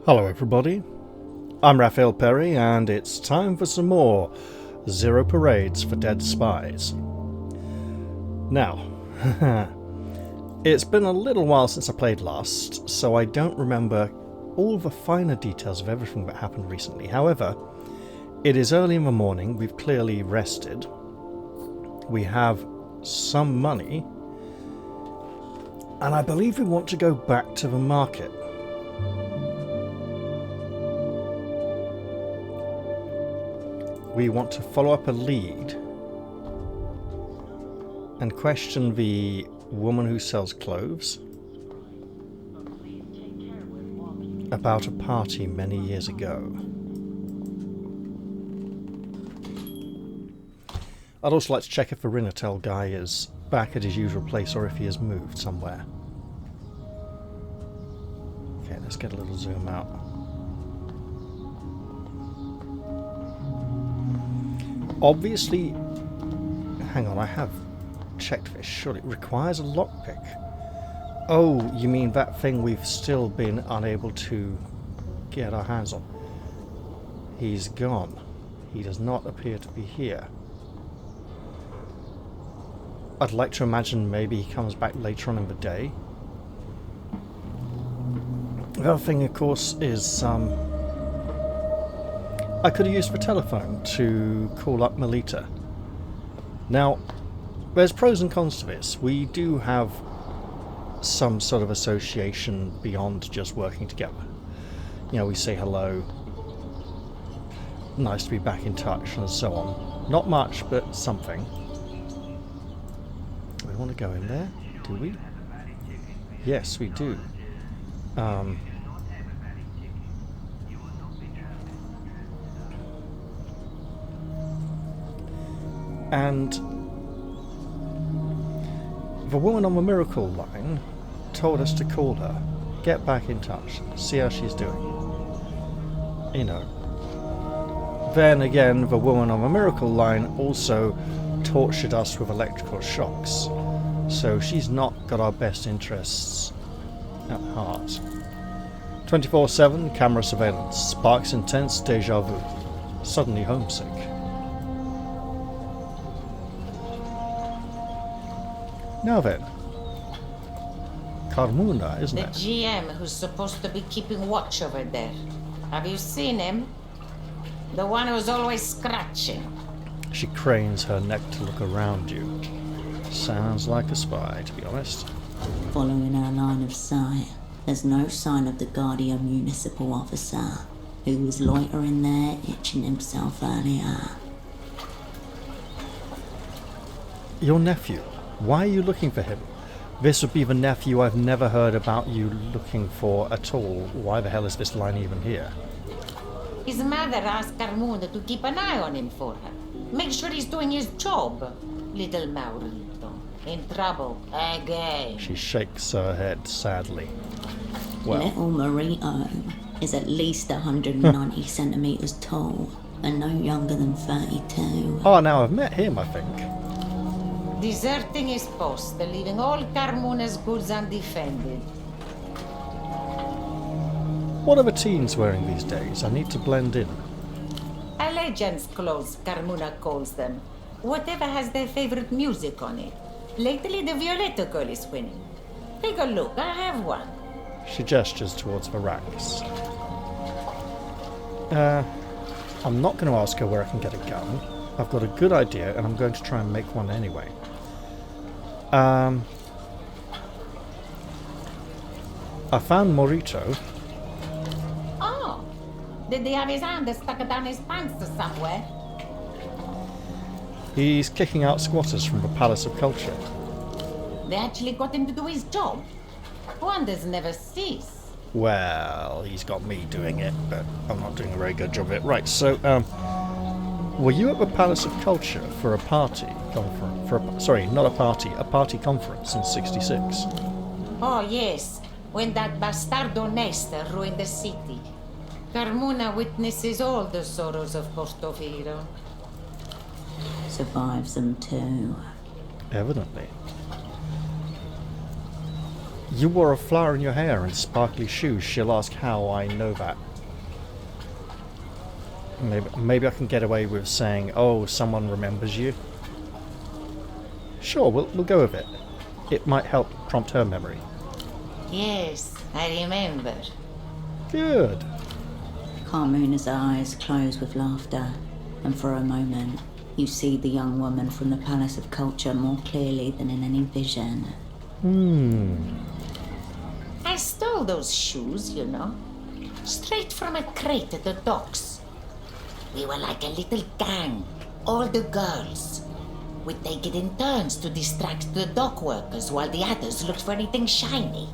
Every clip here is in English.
Hello everybody, I'm Raphael Perry and it's time for some more Zero Parades for Dead Spies. Now, it's been a little while since I played last, so I don't remember all the finer details of everything that happened recently. However, it is early in the morning, we've clearly rested, we have some money, and I believe we want to go back to the market. We want to follow up a lead and question the woman who sells clothes about a party many years ago. I'd also like to check if the Rinnatel guy is back at his usual place or if he has moved somewhere. Okay, let's get a little zoom out. Obviously, hang on, I have checked this. Surely it requires a lockpick. Oh, you mean that thing we've still been unable to get our hands on? He's gone. He does not appear to be here. I'd like to imagine maybe he comes back later on in the day. The other thing, of course, is I could have used the telephone to call up Melita. Now, there's pros and cons to this. We do have some sort of association beyond just working together. You know, we say hello, nice to be back in touch, and so on. Not much, but something. Do we want to go in there? Do we? Yes, we do. And the woman on the miracle line told us to call her, get back in touch, see how she's doing. You know. Then again, the woman on the miracle line also tortured us with electrical shocks, so she's not got our best interests at heart. 24/7 camera surveillance sparks intense deja vu. Suddenly homesick. Now then, Carmona, isn't it? The GM who's supposed to be keeping watch over there. Have you seen him? The one who's always scratching. She cranes her neck to look around you. Sounds like a spy, to be honest. Following our line of sight, there's no sign of the Guardian municipal officer, who was loitering there, itching himself earlier. Your nephew. Why are you looking for him? This would be the nephew I've never heard about you looking for at all. Why the hell is this line even here? His mother asked Carmona to keep an eye on him for her. Make sure he's doing his job. Little Maurito. In trouble. Again. She shakes her head sadly. Well, Little Marito is at least 190 centimetres tall and no younger than 32. oh, now I've met him, I think. Deserting his post, leaving all Carmona's goods undefended. What are the teens wearing these days? I need to blend in. Allegiance clothes, Carmona calls them. Whatever has their favorite music on it. Lately, the Violetta girl is winning. Take a look, I have one. She gestures towards the racks. I'm not going to ask her where I can get a gun. I've got a good idea, and I'm going to try and make one anyway. I found Morito. Oh, did they have his hand stuck down his pants somewhere? He's kicking out squatters from the Palace of Culture. They actually got him to do his job. Wonders never cease. Well, he's got me doing it, but I'm not doing a very good job of it. Right, so, were you at the Palace of Culture for a party conference? Sorry, not a party conference in '66? Oh, yes, when that bastardo Nesta ruined the city. Carmona witnesses all the sorrows of Portofino. Survives them too. Evidently. You wore a flower in your hair and sparkly shoes. She'll ask how I know that. Maybe I can get away with saying, oh, someone remembers you. Sure, we'll go with it. It might help prompt her memory. Yes, I remember. Good. Carmuna's eyes close with laughter, and for a moment, you see the young woman from the Palace of Culture more clearly than in any vision. I stole those shoes, you know. Straight from a crate at the docks. We were like a little gang, all the girls. We'd take it in turns to distract the dock workers while the others looked for anything shiny.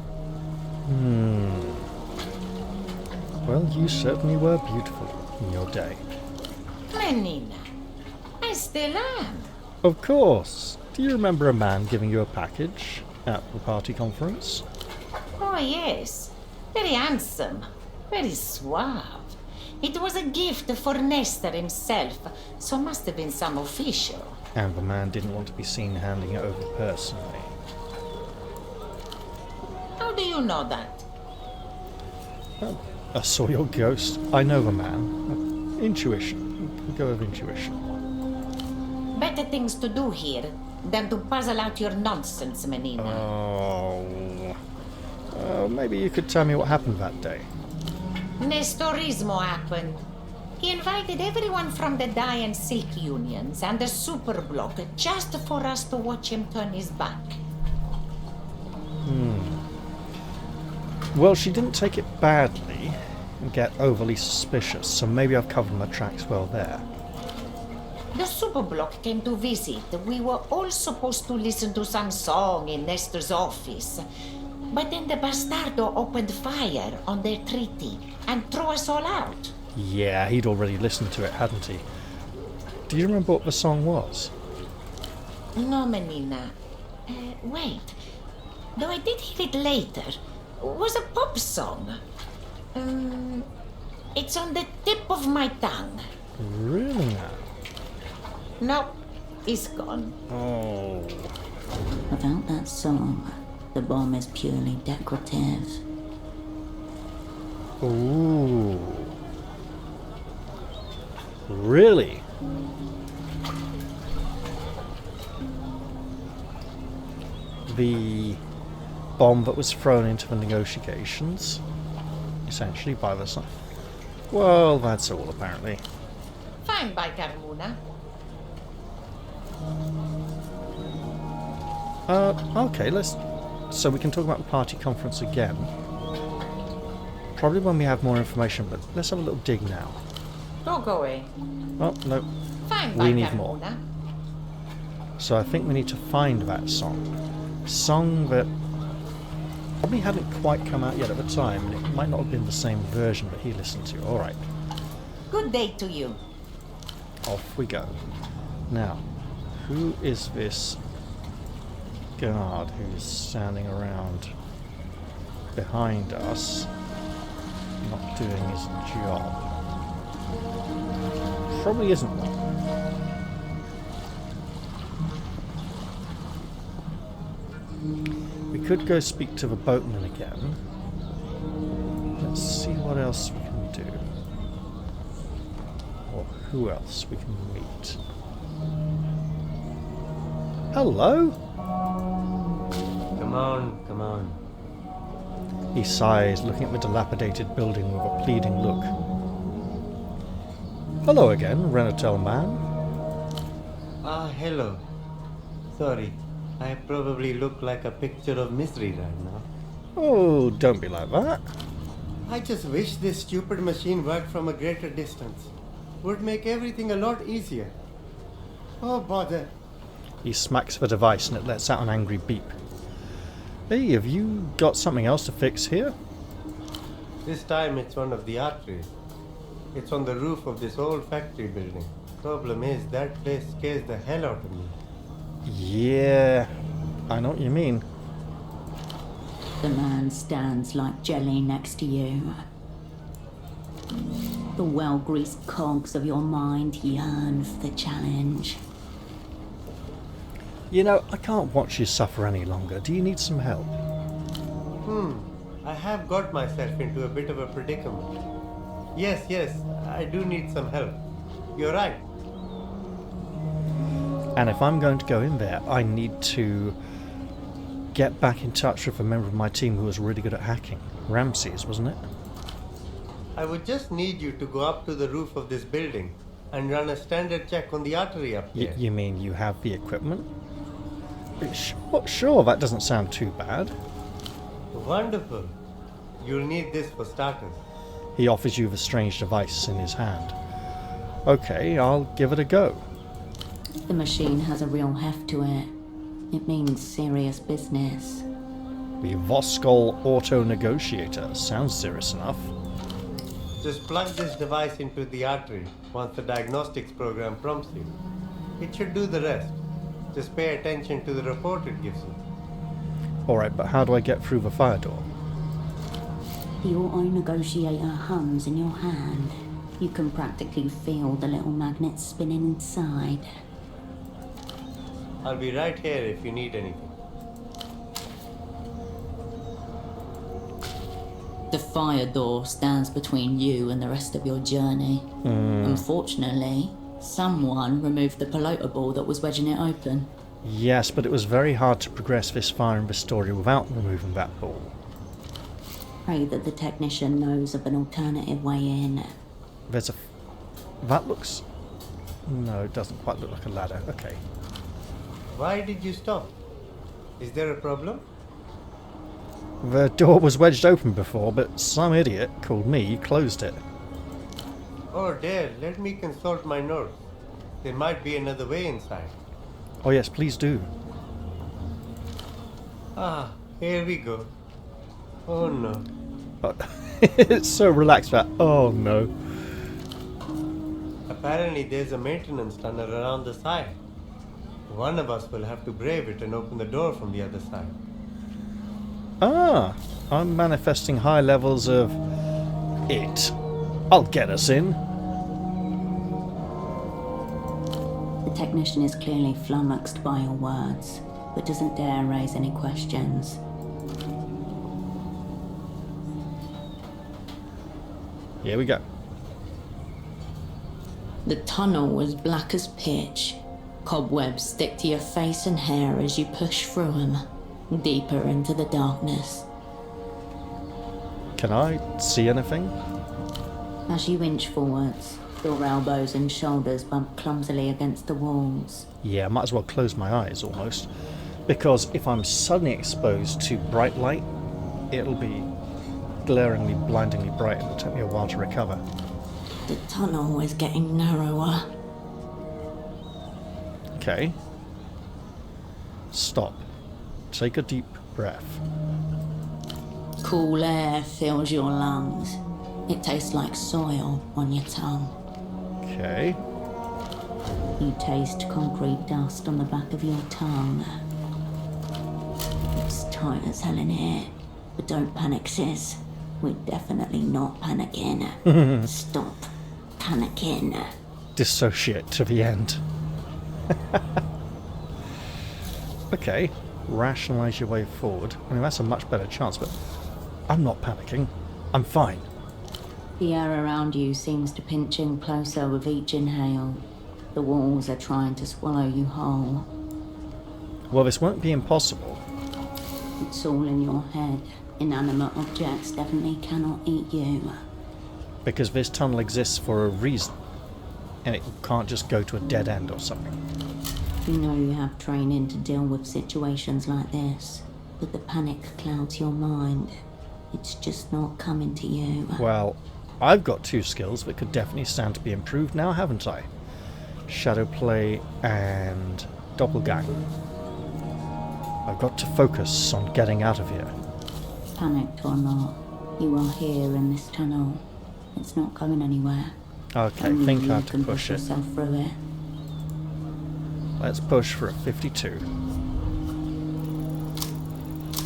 Well, you certainly were beautiful in your day. Menina, I still am. Of course. Do you remember a man giving you a package at the party conference? Oh, yes. Very handsome. Very suave. It was a gift for Nestor himself, so must have been some official. And the man didn't want to be seen handing it over personally. How do you know that? Well, I saw your ghost. I know the man. Intuition. We'll go with intuition. Better things to do here than to puzzle out your nonsense, Menina. Maybe you could tell me what happened that day. Nestorismo happened. He invited everyone from the dye and silk unions and the superblock just for us to watch him turn his back. Well, she didn't take it badly and get overly suspicious, so maybe I've covered my tracks well there. The superblock came to visit. We were all supposed to listen to some song in Nestor's office. But then the bastardo opened fire on their treaty and threw us all out. Yeah, he'd already listened to it, hadn't he? Do you remember what the song was? No, Menina. Wait. Though I did hear it later. It was a pop song. It's on the tip of my tongue. Really now? No, it's gone. Oh. Without that song, the bomb is purely decorative. Ooh. Really? The bomb that was thrown into the negotiations, essentially by the sun. Well, that's all apparently. Fine by Carmuna. Okay, so we can talk about the party conference again. Probably when we have more information, but let's have a little dig now. Don't go away. Oh, no. Fine by We need Carmuna. more. So I think we need to find that song. Song that probably hadn't quite come out yet at the time, and it might not have been the same version that he listened to. Alright, Good day to you. off we go. Now, who is this guard who's standing around behind us, not doing his job? Probably isn't one. We could go speak to the boatman again. Let's see what else we can do. Or who else we can meet. Hello? Come on. He sighs, looking at the dilapidated building with a pleading look. Hello again, Renatel man. Hello. Sorry, I probably look like a picture of misery right now. Oh, don't be like that. I just wish this stupid machine worked from a greater distance. Would make everything a lot easier. Oh, bother. He smacks the device and it lets out an angry beep. Hey, have you got something else to fix here? This time it's one of the arteries. It's on the roof of this old factory building. Problem is, that place scares the hell out of me. Yeah, I know what you mean. The man stands like jelly next to you. The well-greased cogs of your mind yearn for the challenge. You know, I can't watch you suffer any longer. Do you need some help? I have got myself into a bit of a predicament. Yes, I do need some help. You're right. And if I'm going to go in there, I need to get back in touch with a member of my team who was really good at hacking. Ramses, wasn't it? I would just need you to go up to the roof of this building and run a standard check on the artery up there. You mean you have the equipment? Sure, that doesn't sound too bad. Wonderful. You'll need this for starters. He offers you the strange device in his hand. Okay, I'll give it a go. The machine has a real heft to it. It means serious business. The Voskol Auto Negotiator sounds serious enough. Just plug this device into the artery once the diagnostics program prompts you. It should do the rest. Just pay attention to the report it gives you. Alright, but how do I get through the fire door? The auto negotiator hums in your hand. You can practically feel the little magnets spinning inside. I'll be right here if you need anything. The fire door stands between you and the rest of your journey. Unfortunately, someone removed the pelota ball that was wedging it open. Yes, but it was very hard to progress this far in the story without removing that ball. Pray that the technician knows of an alternative way in. There's a... That looks... No, it doesn't quite look like a ladder. Okay. Why did you stop? Is there a problem? The door was wedged open before, but some idiot called me closed it. Oh dear, let me consult my notes. There might be another way inside. Oh yes, please do. Ah, here we go. Oh no. It's so relaxed that... Oh no. Apparently there's a maintenance tunnel around the side. One of us will have to brave it and open the door from the other side. Ah, I'm manifesting high levels of... it. I'll get us in. The technician is clearly flummoxed by your words, but doesn't dare raise any questions. Here we go. The tunnel was black as pitch. Cobwebs stick to your face and hair as you push through them, deeper into the darkness. Can I see anything? As you inch forwards, your elbows and shoulders bump clumsily against the walls. Yeah, I might as well close my eyes almost. Because if I'm suddenly exposed to bright light, it'll be glaringly, blindingly bright and it'll take me a while to recover. The tunnel is getting narrower. Okay. Stop. Take a deep breath. Cool air fills your lungs. It tastes like soil on your tongue. Okay. You taste concrete dust on the back of your tongue. It's tight as hell in here, but don't panic, sis. We're definitely not panicking. Stop panicking. Dissociate to the end. Okay. Rationalize your way forward. I mean, that's a much better chance, but I'm not panicking. I'm fine. The air around you seems to pinch in closer with each inhale. The walls are trying to swallow you whole. Well, this won't be impossible. It's all in your head. Inanimate objects definitely cannot eat you. Because this tunnel exists for a reason. And it can't just go to a dead end or something. You know you have training to deal with situations like this, but the panic clouds your mind. It's just not coming to you. Well, I've got two skills that could definitely stand to be improved now, haven't I? Shadow play and doppelgang. I've got to focus on getting out of here. Panicked or not, you are here in this tunnel. It's not going anywhere. Okay, Only think you I have to can push it. yourself through it. Let's push for a 52.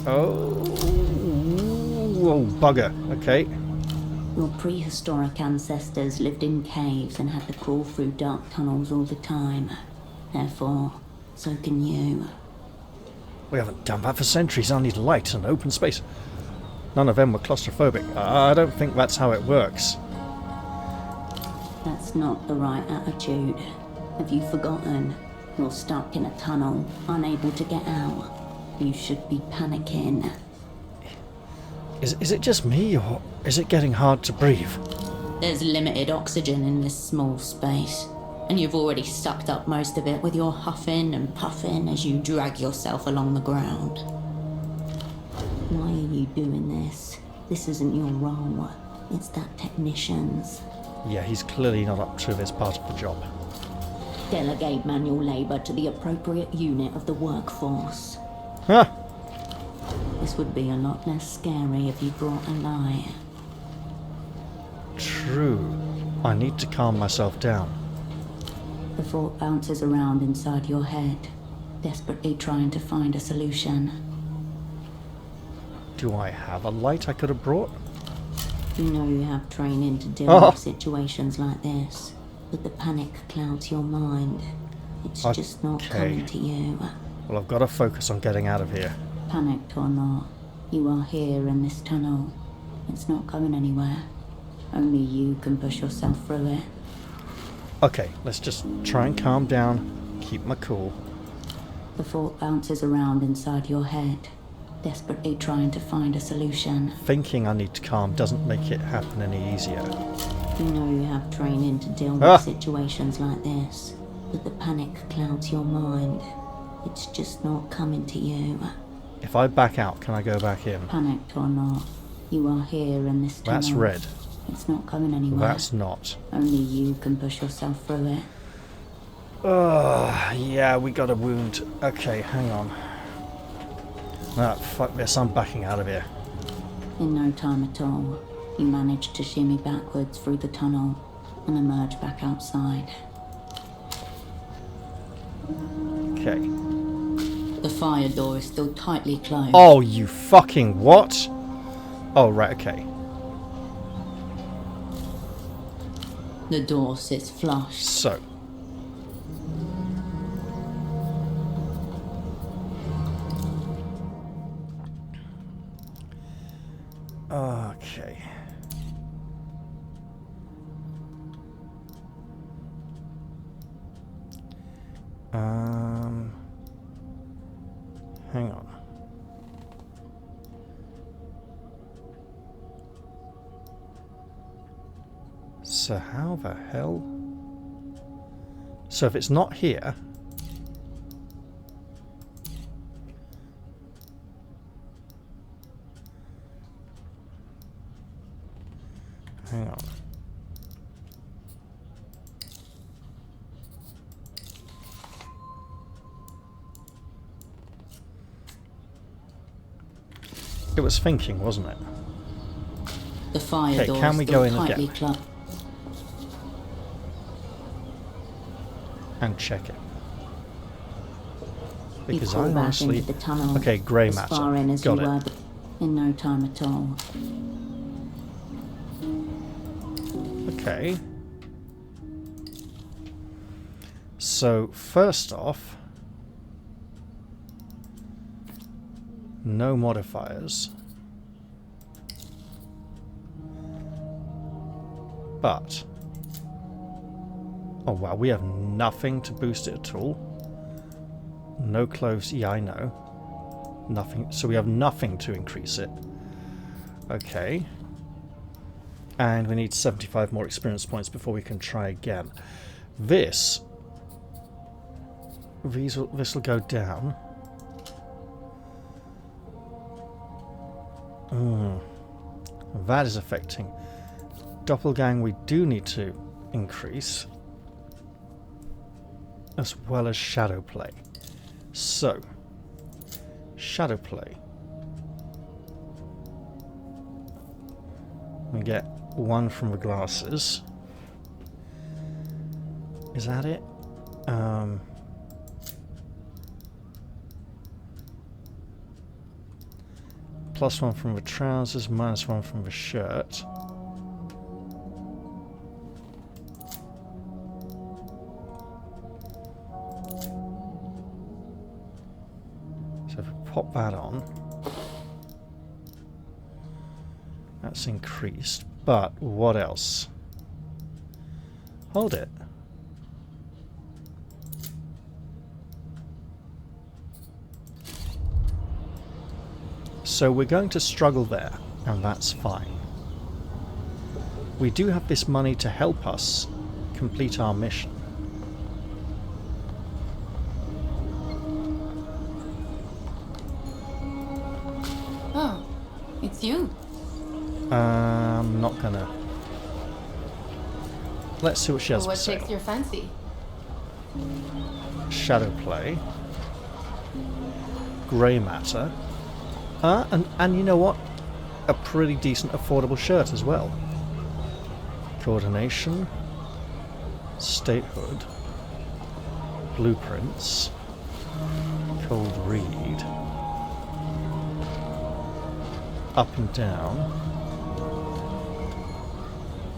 Oh, bugger. Okay. Your prehistoric ancestors lived in caves and had to crawl through dark tunnels all the time. Therefore, so can you. We haven't done that for centuries. I need light and open space. None of them were claustrophobic. I don't think that's how it works. That's not the right attitude. Have you forgotten? You're stuck in a tunnel, unable to get out. You should be panicking. Is it just me, or is it getting hard to breathe? There's limited oxygen in this small space, and you've already sucked up most of it with your huffing and puffing as you drag yourself along the ground. Why are you doing this? This isn't your role. It's that technician's. Yeah, he's clearly not up to this part of the job. Delegate manual labour to the appropriate unit of the workforce. Huh! This would be a lot less scary if you brought a lie. True. I need to calm myself down. The thought bounces around inside your head, desperately trying to find a solution. Do I have a light I could have brought? You know you have training to deal with situations like this, but the panic clouds your mind. It's just not coming to you. Well, I've got to focus on getting out of here. Panicked or not, you are here in this tunnel. It's not going anywhere. Only you can push yourself through it. Okay, let's just try and calm down, keep my cool. The thought bounces around inside your head, desperately trying to find a solution. Thinking I need to calm doesn't make it happen any easier. You know you have training to deal with situations like this, but the panic clouds your mind. It's just not coming to you. If I back out, can I go back in? Panicked or not, you are here in this tunnel. That's red. It's not going anywhere. That's not. Only you can push yourself through it. Yeah, we got a wound. Okay, hang on. Ah, fuck this, I'm backing out of here. In no time at all, you manage to shimmy backwards through the tunnel and emerge back outside. Okay. The fire door is still tightly closed. Oh, you fucking what? Oh, right, okay. The door sits flush. So. Okay. Hang on. So how the hell? So if it's not here, hang on. It was thinking, wasn't it? The fire door can is we still go in tightly again? closed. And check it. You Because fall I back honestly... into the tunnel, Okay, grey as matter. far in as Got you it. were in no time at all. Okay. So, first off, no modifiers. But, oh wow, we have nothing to boost it at all. No clothes, yeah, I know. Nothing, so we have nothing to increase it. Okay. And we need 75 more experience points before we can try again. This will go down. That is affecting. Doppelgang we do need to increase, as well as shadow play. So, shadow play. We get one from the glasses. Is that it? Plus one from the trousers, minus one from the shirt. So if we pop that on. That's increased. But what else? Hold it. So we're going to struggle there, and that's fine. We do have this money to help us complete our mission. Oh, it's you. I'm not gonna. Let's see what she has What to say. takes your fancy? Shadow play. Grey matter. And you know what? A pretty decent affordable shirt as well. Coordination. Statehood. Blueprints. Cold read. Up and down.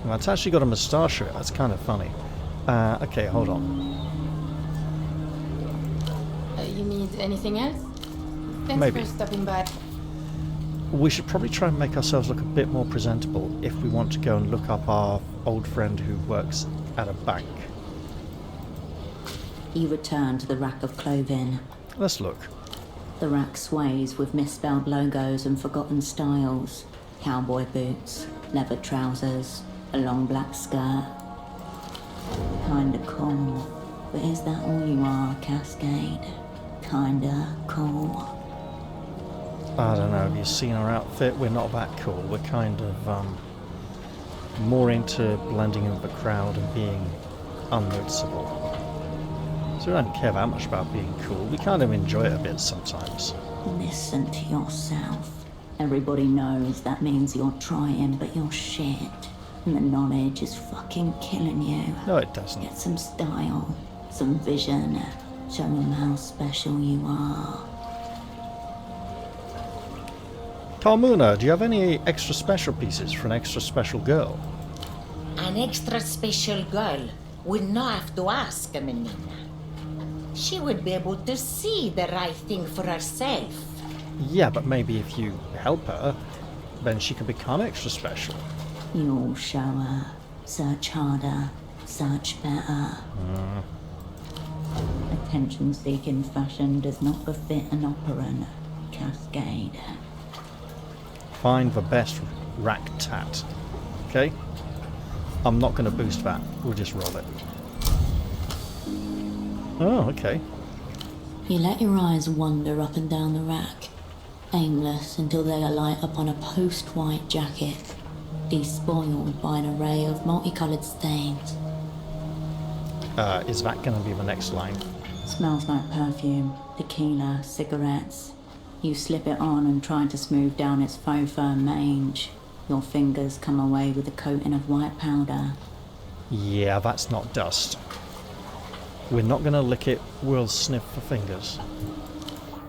Well, it's actually got a moustache shirt. That's kind of funny. Okay, hold on. You need anything else? Thanks Maybe. for stopping by. We should probably try and make ourselves look a bit more presentable if we want to go and look up our old friend who works at a bank. You return to the rack of clothing. Let's look. The rack sways with misspelled logos and forgotten styles. Cowboy boots, leather trousers, a long black skirt. Kinda cool. But is that all you are, Cascade? Kinda cool. I don't know, have you seen our outfit? We're not that cool. We're kind of more into blending in with the crowd and being unnoticeable. So we don't care that much about being cool. We kind of enjoy it a bit sometimes. Listen to yourself. Everybody knows that means you're trying, but you're shit. And the knowledge is fucking killing you. No, it doesn't. Get some style, some vision. Show them how special you are. Carmuna, do you have any extra special pieces for an extra special girl? An extra special girl would not have to ask, Menina. She would be able to see the right thing for herself. Yeah, but maybe if you help her, then she can become extra special. You'll show her. Search harder. Search better. Attention-seeking fashion does not befit an operant. Cascade. Find the best rack tat. Okay? I'm not going to boost that. We'll just roll it. Oh, okay. You let your eyes wander up and down the rack, aimless until they alight upon a post-white jacket, despoiled by an array of multicoloured stains. Is that going to be the next line? Smells like perfume, tequila, cigarettes. You slip it on and try to smooth down its faux fur mange. Your fingers come away with a coating of white powder. Yeah, that's not dust. We're not going to lick it, we'll sniff the fingers.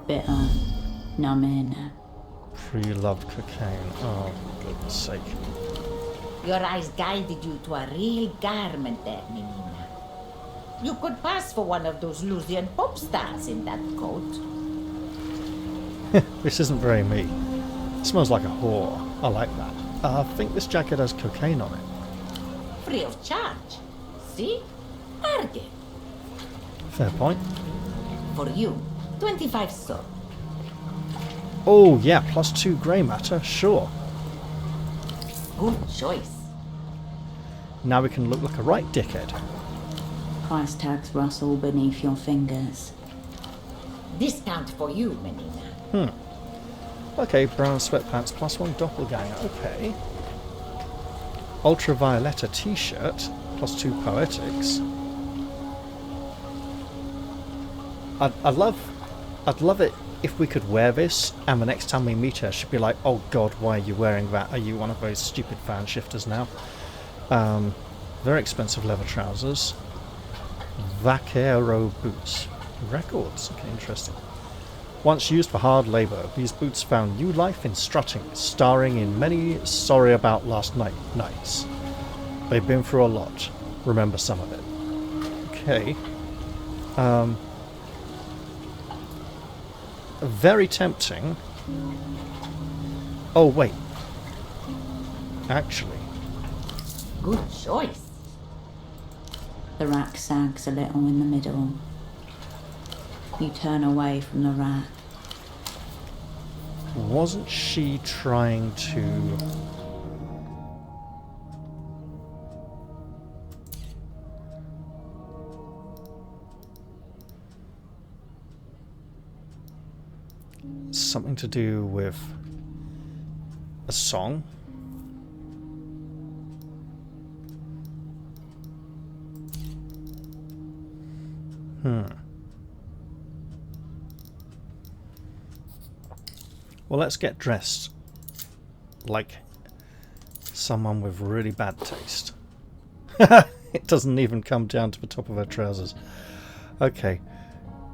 Bitter, numbing. Pre-loved cocaine. Oh, for goodness sake. Your eyes guided you to a real garment there, Menina. You could pass for one of those Lusian pop stars in that coat. This isn't very me. It smells like a whore. I like that. I think this jacket has cocaine on it. Free of charge. See? Bargain. Fair point. For you, 25 so. Oh, yeah, +2 grey matter, sure. Good choice. Now we can look like a right dickhead. Price tags rustle beneath your fingers. Discount for you, Menina. Okay, brown sweatpants +1 doppelganger, okay. Ultravioletta t-shirt, +2 poetics. I'd love it if we could wear this, and the next time we meet her, she'd be like, "Oh God, why are you wearing that? Are you one of those stupid fan shifters now?" Very expensive leather trousers. Vaquero boots. Records. Okay, interesting. Once used for hard labour, these boots found new life in strutting, starring in many sorry about last night nights. They've been through a lot. Remember some of it. Okay. Very tempting. Oh, wait. actually. Good choice. The rack sags a little in the middle. You turn away from the rack. Wasn't she trying to... something to do with a song? Well, let's get dressed like someone with really bad taste. It doesn't even come down to the top of her trousers. Okay,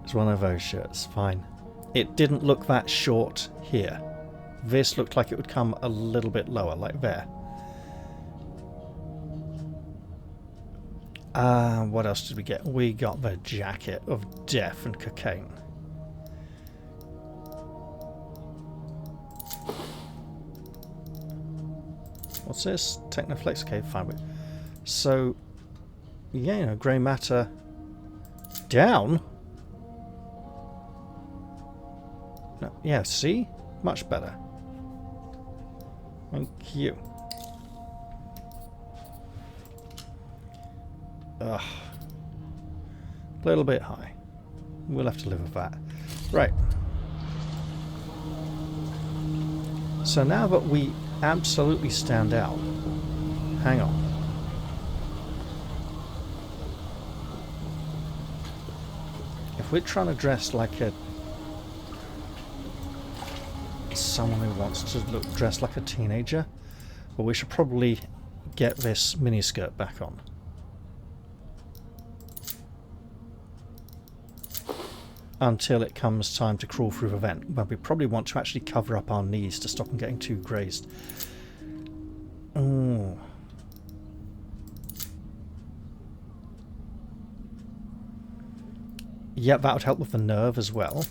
it's one of those shirts, fine. It didn't look that short here. This looked like it would come a little bit lower, like there. What else did we get? We got the jacket of death and cocaine. What's this? Technoflex? Okay, fine. So, yeah, you know, grey matter down. No, yeah, see? Much better. Thank you. Ugh. A little bit high. We'll have to live with that. Right. So now that we absolutely stand out, hang on. If we're trying to dress like a someone who wants to look dressed like a teenager, well, we should probably get this miniskirt back on. Until it comes time to crawl through the vent, when we probably want to actually cover up our knees to stop them getting too grazed. Oh. Yeah, that would help with the nerve as well.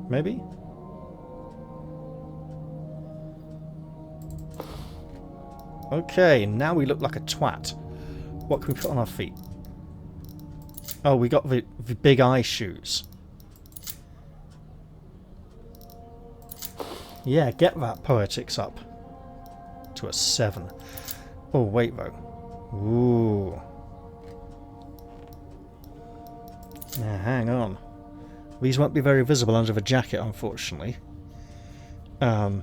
Maybe? Okay, now we look like a twat. What can we put on our feet? Oh, we got the big eye shoes. Yeah, get that poetics up to a 7. Oh, wait though. Ooh. Now, hang on. These won't be very visible under the jacket, unfortunately. I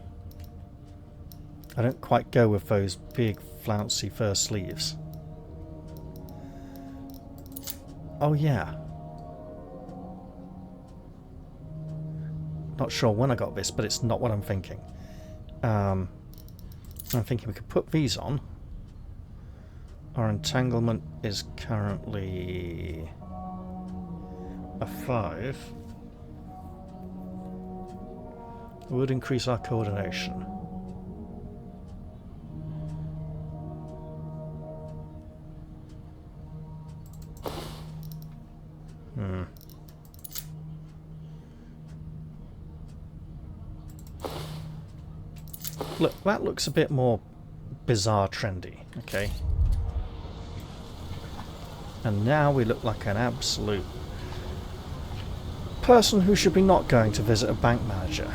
don't quite go with those big flouncy fur sleeves. Oh yeah. Not sure when I got this, but it's not what I'm thinking. I'm thinking we could put these on. Our entanglement is currently a 5. It would increase our coordination. Look, that looks a bit more bizarre trendy, okay? And now we look like an absolute person who should be not going to visit a bank manager.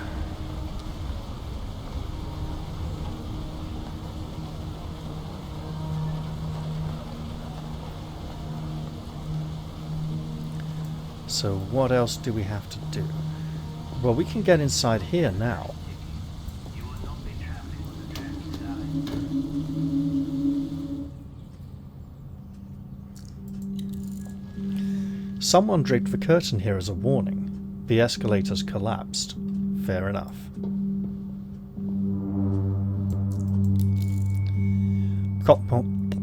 So what else do we have to do? Well, we can get inside here now. Someone draped the curtain here as a warning. The escalator's collapsed. Fair enough.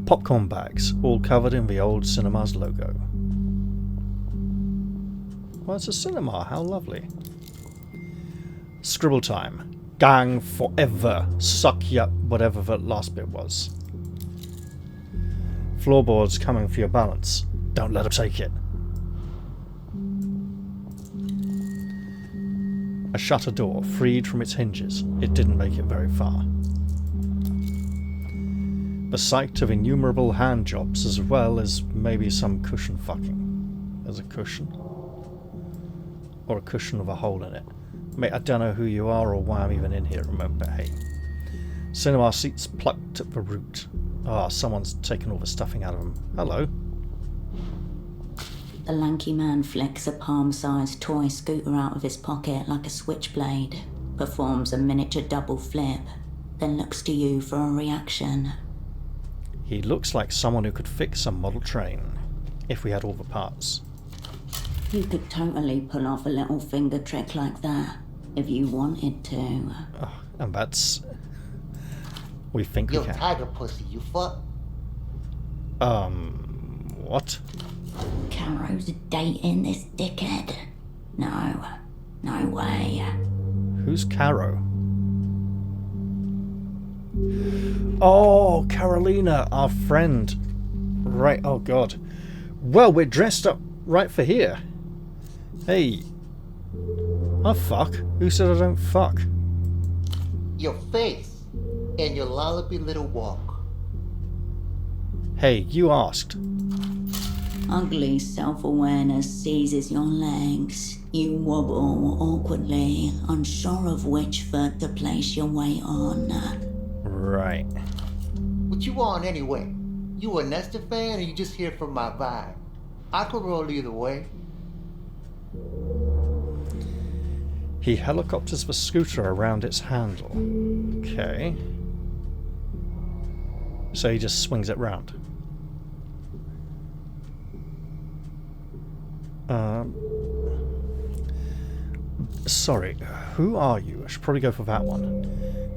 Popcorn bags, all covered in the old cinema's logo. Well, it's a cinema, how lovely. Scribble time. Gang forever. Suck ya, whatever the last bit was. Floorboards coming for your balance. Don't let them take it. A shutter door, freed from its hinges. It didn't make it very far. The sight of innumerable hand jobs, as well as maybe some cushion fucking. There's a cushion. Or a cushion with a hole in it. Mate, I don't know who you are or why I'm even in here, remember, hey. Cinema seats plucked at the root. Ah, someone's taken all the stuffing out of them. Hello. The lanky man flicks a palm-sized toy scooter out of his pocket like a switchblade, performs a miniature double flip, then looks to you for a reaction. He looks like someone who could fix a model train, if we had all the parts. You could totally pull off a little finger trick like that, if you wanted to. Oh, and that's... We think Yo, we can. tiger pussy, you fuck? What? Caro's dating this dickhead? No. No way. Who's Caro? Oh, Carolina, our friend. Right, oh god. Well, we're dressed up right for here. Hey. I fuck. Who said I don't fuck? Your face and your lollopy little walk. Hey, you asked. Ugly self-awareness seizes your legs. You wobble awkwardly, unsure of which foot to place your weight on. Right. What you want anyway? You a Nestor fan or you just here for my vibe? I could roll either way. He helicopters the scooter around its handle. Okay. So he just swings it round. Sorry, who are you? I should probably go for that one.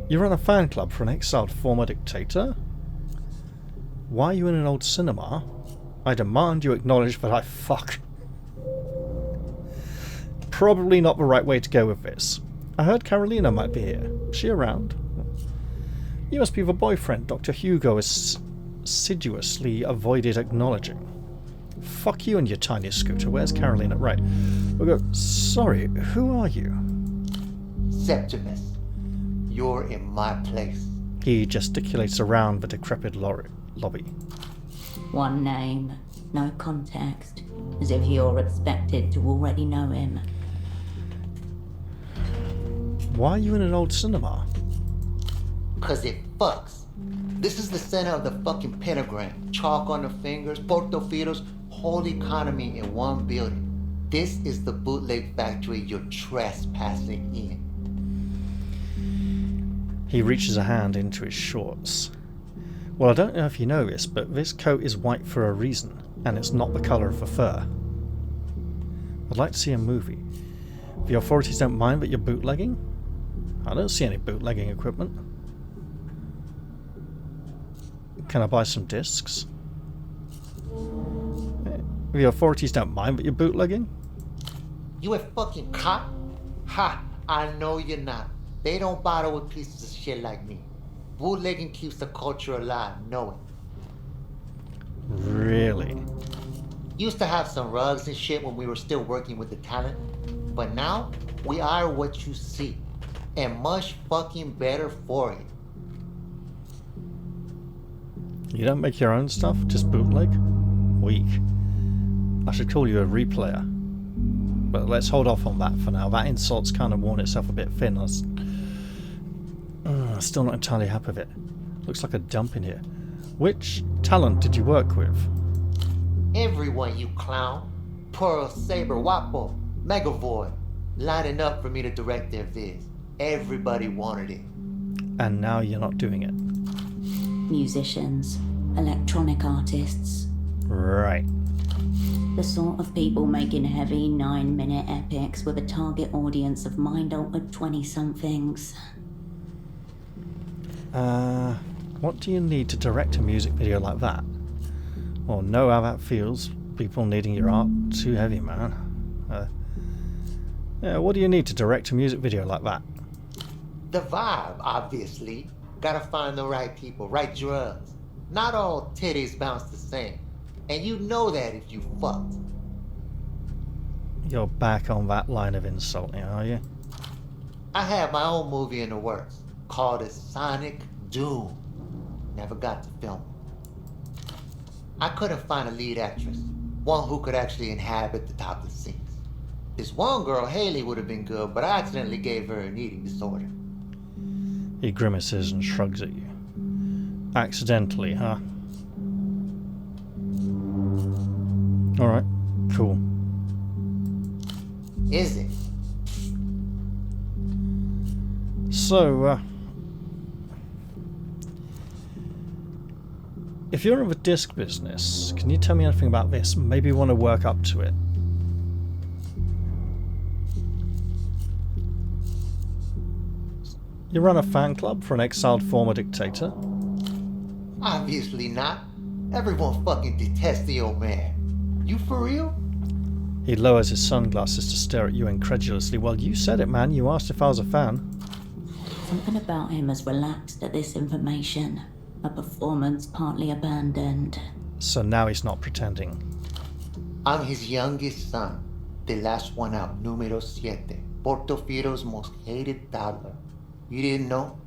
You run a fan club for an exiled former dictator? Why are you in an old cinema? I demand you acknowledge that I fuck. Probably not the right way to go with this. I heard Carolina might be here. Is she around? You must be the boyfriend Dr. Hugo has assiduously avoided acknowledging. Fuck you and your tiny scooter. Where's Carolina? Right. We'll go. Sorry, who are you? Septimus, you're in my place. He gesticulates around the decrepit lobby. One name, no context, as if you're expected to already know him. Why are you in an old cinema? Cause it fucks. This is the center of the fucking pentagram. Chalk on the fingers, portofieros, whole economy in one building. This is the bootleg factory you're trespassing in. He reaches a hand into his shorts. Well, I don't know if you know this, but this coat is white for a reason, and it's not the colour of the fur. I'd like to see a movie. If the authorities don't mind that you're bootlegging? I don't see any bootlegging equipment. Can I buy some discs? If the authorities don't mind that you're bootlegging? You a fucking cop? Ha! I know you're not. They don't bother with pieces of shit like me. Bootlegging keeps the culture alive, know it. Really? Used to have some rugs and shit when we were still working with the talent. But now, we are what you see. And much fucking better for it. You don't make your own stuff? Just bootleg? Weak. I should call you a replayer. But let's hold off on that for now. That insult's kind of worn itself a bit thin. Still not entirely happy with it. Looks like a dump in here. Which talent did you work with? Everyone, you clown. Pearl, Saber, Wapo, Megavoid. Lining up for me to direct their viz. Everybody wanted it. And now you're not doing it. Musicians, electronic artists, Right. the sort of people making heavy 9-minute epics with a target audience of mind-altered 20-somethings. What do you need to direct a music video like that? Or know how that feels? People needing your art? Too heavy, man. Yeah, what do you need to direct a music video like that? The vibe, obviously. Gotta find the right people, right drugs. Not all titties bounce the same. And you know that if you fucked. You're back on that line of insulting, are you? I had my own movie in the works called a Sonic Doom. Never got to film it. I couldn't find a lead actress, one who could actually inhabit the topless scenes. This one girl, Haley, would have been good, but I accidentally gave her an eating disorder. He grimaces and shrugs at you. Accidentally, huh? Alright, cool. Is it? So, if you're in the disc business, can you tell me anything about this? Maybe you want to work up to it. You run a fan club for an exiled former dictator? Obviously not. Everyone fucking detests the old man. You for real? He lowers his sunglasses to stare at you incredulously. Well, you said it, man. You asked if I was a fan. Something about him has relaxed at this information. A performance partly abandoned. So now he's not pretending. I'm his youngest son. The last one out, numero 7. Portofiero's most hated toddler. You didn't know?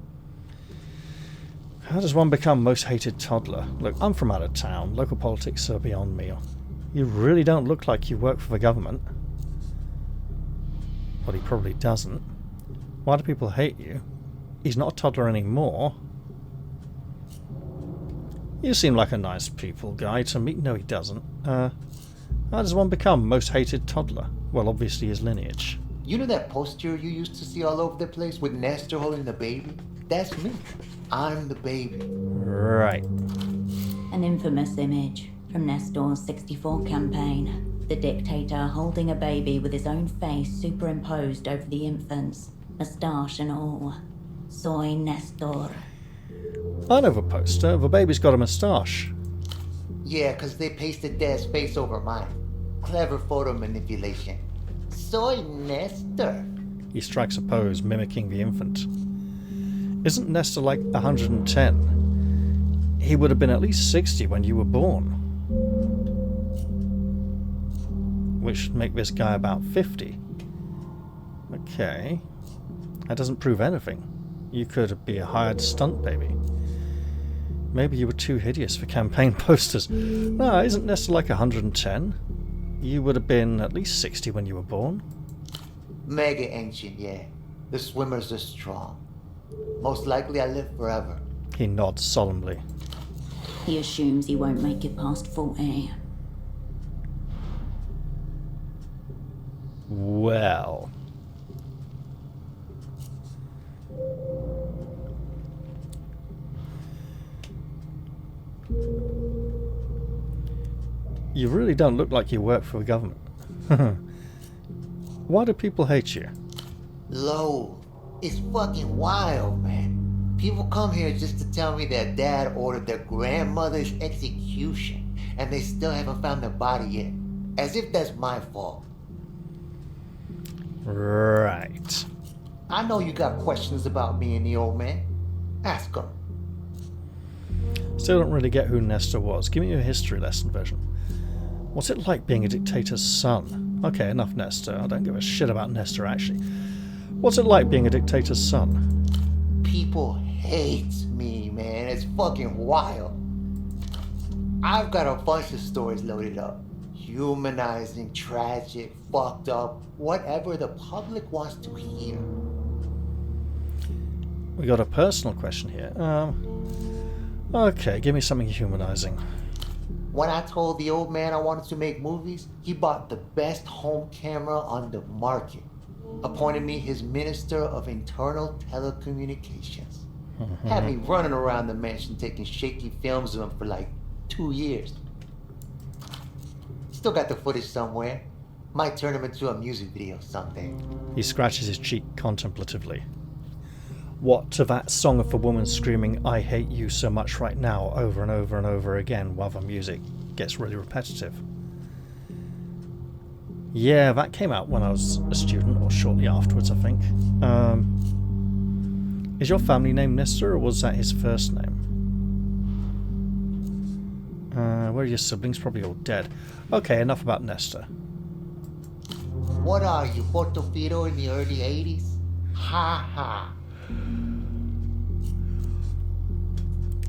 How does one become most hated toddler? Look, I'm from out of town. Local politics are beyond me. You really don't look like you work for the government. Well, he probably doesn't. Why do people hate you? He's not a toddler anymore. You seem like a nice people guy to meet. No, he doesn't. How does one become most hated toddler? Well, obviously his lineage. You know that poster you used to see all over the place with Nestor holding the baby? That's me. I'm the baby. Right. An infamous image from Nestor's 64 campaign. The dictator holding a baby with his own face superimposed over the infant's, moustache and all. Soy Nestor. I know the poster. The baby's got a moustache. Yeah, 'cause they pasted Dad's face over mine. Clever photo manipulation. Soy Nestor. He strikes a pose, mimicking the infant. Isn't Nestor like 110? He would have been at least 60 when you were born. Which should make this guy about 50. Okay. That doesn't prove anything. You could be a hired stunt baby. Maybe you were too hideous for campaign posters. No, isn't Nestor like 110? You would have been at least 60 when you were born. Mega ancient, yeah. The swimmers are strong. Most likely I live forever. He nods solemnly. He assumes he won't make it past 40. Well. You really don't look like you work for the government. Why do people hate you? Low. It's fucking wild, man. People come here just to tell me that Dad ordered their grandmother's execution, and they still haven't found the body yet. As if that's my fault. Right. I know you got questions about me and the old man. Ask him. Still don't really get who Nestor was. Give me a history lesson version. What's it like being a dictator's son? Okay, enough Nestor. I don't give a shit about Nestor, actually. What's it like being a dictator's son? People hate me, man. It's fucking wild. I've got a bunch of stories loaded up. Humanizing, tragic, fucked up, whatever the public wants to hear. We got a personal question here. Okay, give me something humanizing. When I told the old man I wanted to make movies, he bought the best home camera on the market. Appointed me his Minister of Internal Telecommunications. Had me running around the mansion taking shaky films of him for like 2 years. Still got the footage somewhere. Might turn him into a music video someday. He scratches his cheek contemplatively. What, to that song of a woman screaming, "I hate you so much right now," over and over and over again while the music gets really repetitive? Yeah, that came out when I was a student, or shortly afterwards, I think. Is your family name Nestor, or was that his first name? Where are your siblings? Probably all dead. Okay, enough about Nestor. What are you, Portofino in the early 80s? Ha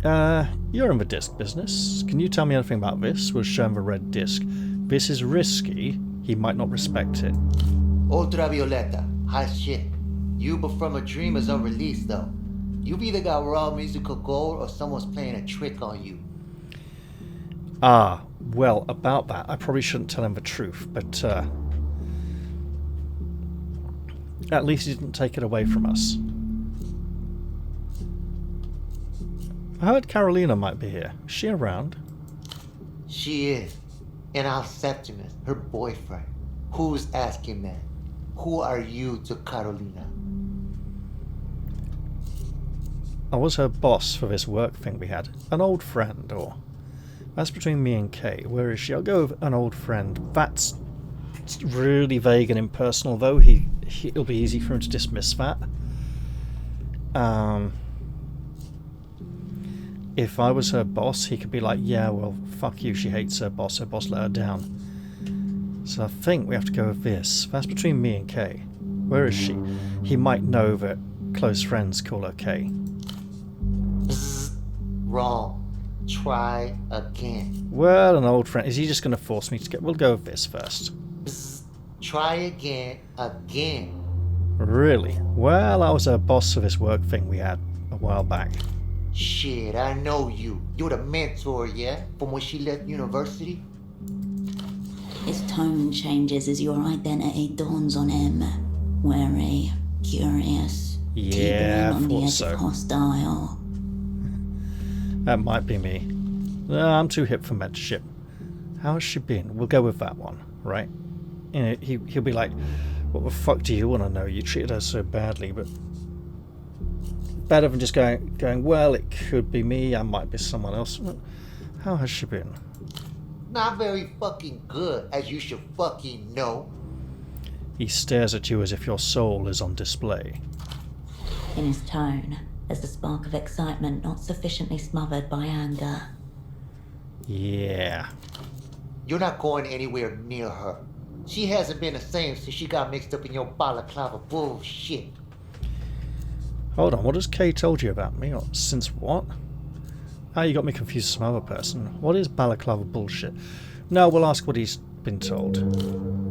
ha. You're in the disc business. Can you tell me anything about this? We'll show him the red disc. This is risky. He might not respect it. Ultravioleta. Hot shit. You but from a dream is unreleased though. You've either got raw musical gold or someone's playing a trick on you. Ah, well, about that, I probably shouldn't tell him the truth, but at least he didn't take it away from us. I heard Carolina might be here. Is she around? She is. And our Septimus, her boyfriend. Who's asking that? Who are you to Carolina? I was her boss for this work thing we had. An old friend, or... That's between me and Kay. Where is she? I'll go with an old friend. That's really vague and impersonal, though. It'll be easy for him to dismiss that. If I was her boss, he could be like, yeah, well, fuck you, she hates her boss let her down. So I think we have to go with this. That's between me and Kay. Where is she? He might know that close friends call her Kay. Bzz. Wrong. Try again. Well, an old friend. Is he just going to force me to get... We'll go with this first. Bzz. Try again. Really? Well, I was her boss for this work thing we had a while back. Shit, I know you. You're the mentor, yeah? From when she left university? His tone changes as your identity dawns on him. Wary, curious, Yeah, teetering on the thought edge so. of hostile. That might be me. No, I'm too hip for mentorship. How has she been? We'll go with that one, right? You know, he'll be like, what the fuck do you want to know? You treated her so badly, but... Better than just going, well, it could be me, I might be someone else. How has she been? Not very fucking good, as you should fucking know. He stares at you as if your soul is on display. In his tone, there's a spark of excitement not sufficiently smothered by anger. Yeah. You're not going anywhere near her. She hasn't been the same since she got mixed up in your balaclava bullshit. Hold on, what has Kay told you about me? Or since what? Ah, you got me confused with some other person. What is balaclava bullshit? No, we'll ask what he's been told.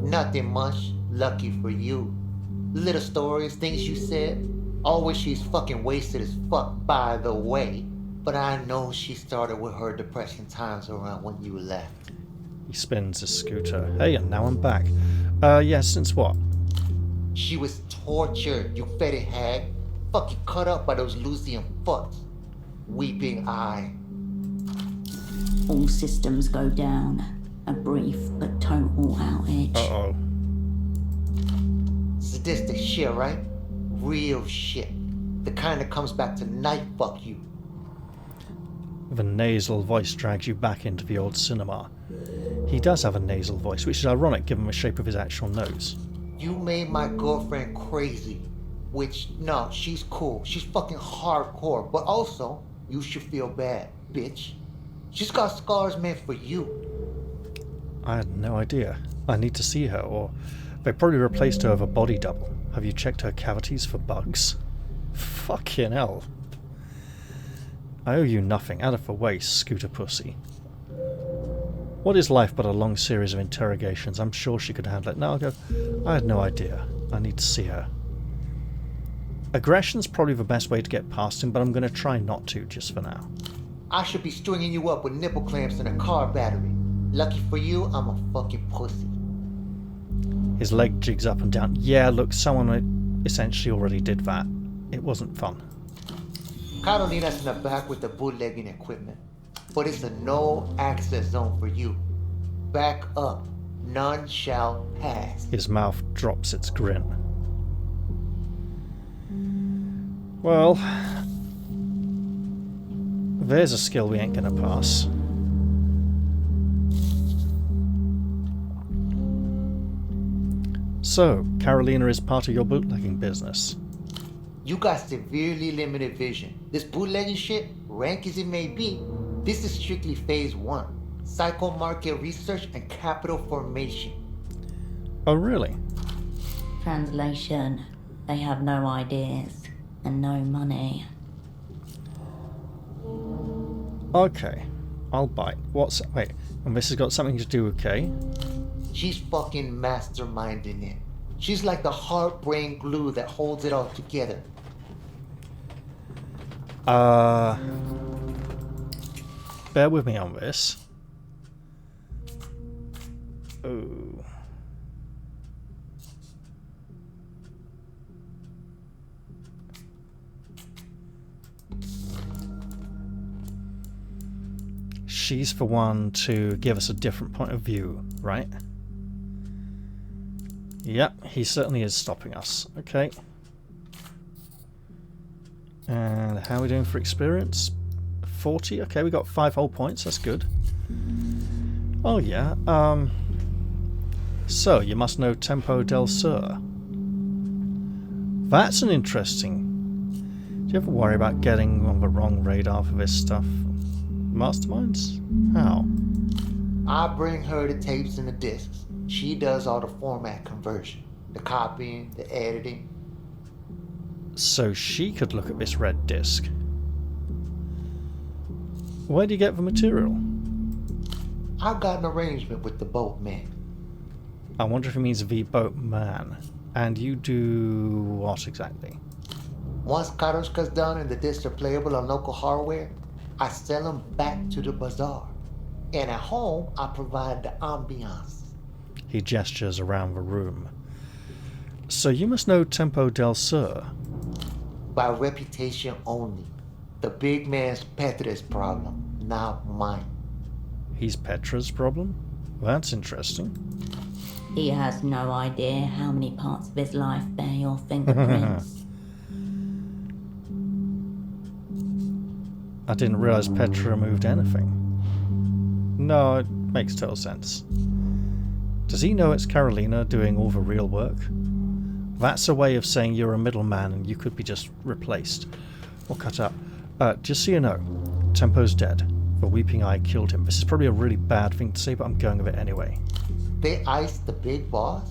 Nothing much. Lucky for you. Little stories, things you said. Always she's fucking wasted as fuck, by the way. But I know she started with her depression times around when you left. He spins his scooter. Hey, and now I'm back. Yeah, since what? She was tortured, you fetid hag. Fucking cut up by those Lucian fucks. Weeping eye. All systems go down. A brief but total outage. Uh-oh. Sadistic shit, right? Real shit. The kind that comes back to night fuck you. The nasal voice drags you back into the old cinema. He does have a nasal voice, which is ironic given the shape of his actual nose. You made my girlfriend crazy. Which, no, she's cool. She's fucking hardcore. But also, you should feel bad, bitch. She's got scars meant for you. I had no idea. I need to see her, or they probably replaced her with a body double. Have you checked her cavities for bugs? Fucking hell. I owe you nothing. Out of the way, scooter pussy. What is life but a long series of interrogations? I'm sure she could handle it. No, I'll go. I had no idea. I need to see her. Aggression's probably the best way to get past him, but I'm going to try not to, just for now. I should be stringing you up with nipple clamps and a car battery. Lucky for you, I'm a fucking pussy. His leg jigs up and down. Yeah, look, someone essentially already did that. It wasn't fun. Carolina's in the back with the bootlegging equipment. But it's a no-access zone for you. Back up. None shall pass. His mouth drops its grin. Well, there's a skill we ain't gonna pass. So, Carolina is part of your bootlegging business. You got severely limited vision. This bootlegging shit, rank as it may be, this is strictly phase 1. Psycho market research and capital formation. Oh, really? Translation. They have no ideas and no money. Okay, I'll bite. Wait, and this has got something to do with Kay? She's fucking masterminding it. She's like the heart brain glue that holds it all together. Bear with me on this. Oh. She's for one to give us a different point of view, right? Yep, he certainly is stopping us. Okay. And how are we doing for experience? 40? Okay, we got 5 whole points. That's good. Oh yeah. So you must know Tempo del Sur. That's an interesting. Do you ever worry about getting on the wrong radar for this stuff? Masterminds? How? I bring her the tapes and the discs. She does all the format conversion, the copying, the editing. So she could look at this red disc. Where do you get the material? I've got an arrangement with the boatman. I wonder if it means the boatman. And you do what exactly? Once Karushka's done and the discs are playable on local hardware, I sell them back to the bazaar. And at home, I provide the ambiance. He gestures around the room. So you must know Tempo del Sur. By reputation only. The big man's Petra's problem, not mine. He's Petra's problem? That's interesting. He has no idea how many parts of his life bear your fingerprints. I didn't realize Petra moved anything. No, it makes total sense. Does he know it's Carolina doing all the real work? That's a way of saying you're a middleman and you could be just replaced. Or cut up. Just so you know, Tempo's dead. The Weeping Eye killed him. This is probably a really bad thing to say, but I'm going with it anyway. They iced the big boss?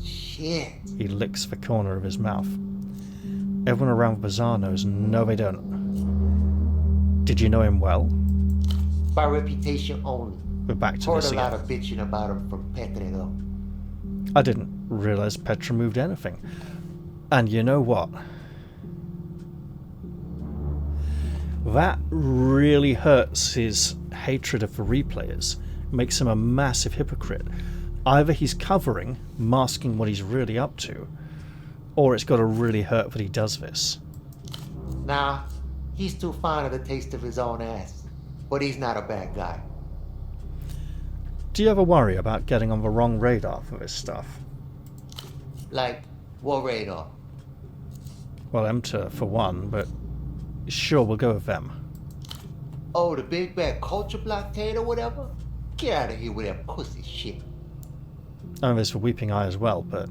Shit. He licks the corner of his mouth. Everyone around the bazaar knows. No, they don't. Did you know him well? By reputation only. We're back to Heard this a lot again. of bitching about him from Petra though. I didn't realize Petra moved anything. And you know what? That really hurts his hatred of the replayers. Makes him a massive hypocrite. Either he's covering, masking what he's really up to, or it's got to really hurt that he does this. Nah, he's too fond of the taste of his own ass. But he's not a bad guy. Do you ever worry about getting on the wrong radar for this stuff? Like, what radar? Well, Emter for one, but sure, we'll go with them. Oh, the big bad culture blockade or whatever? Get out of here with that pussy shit. Oh, there's the Weeping Eye as well, but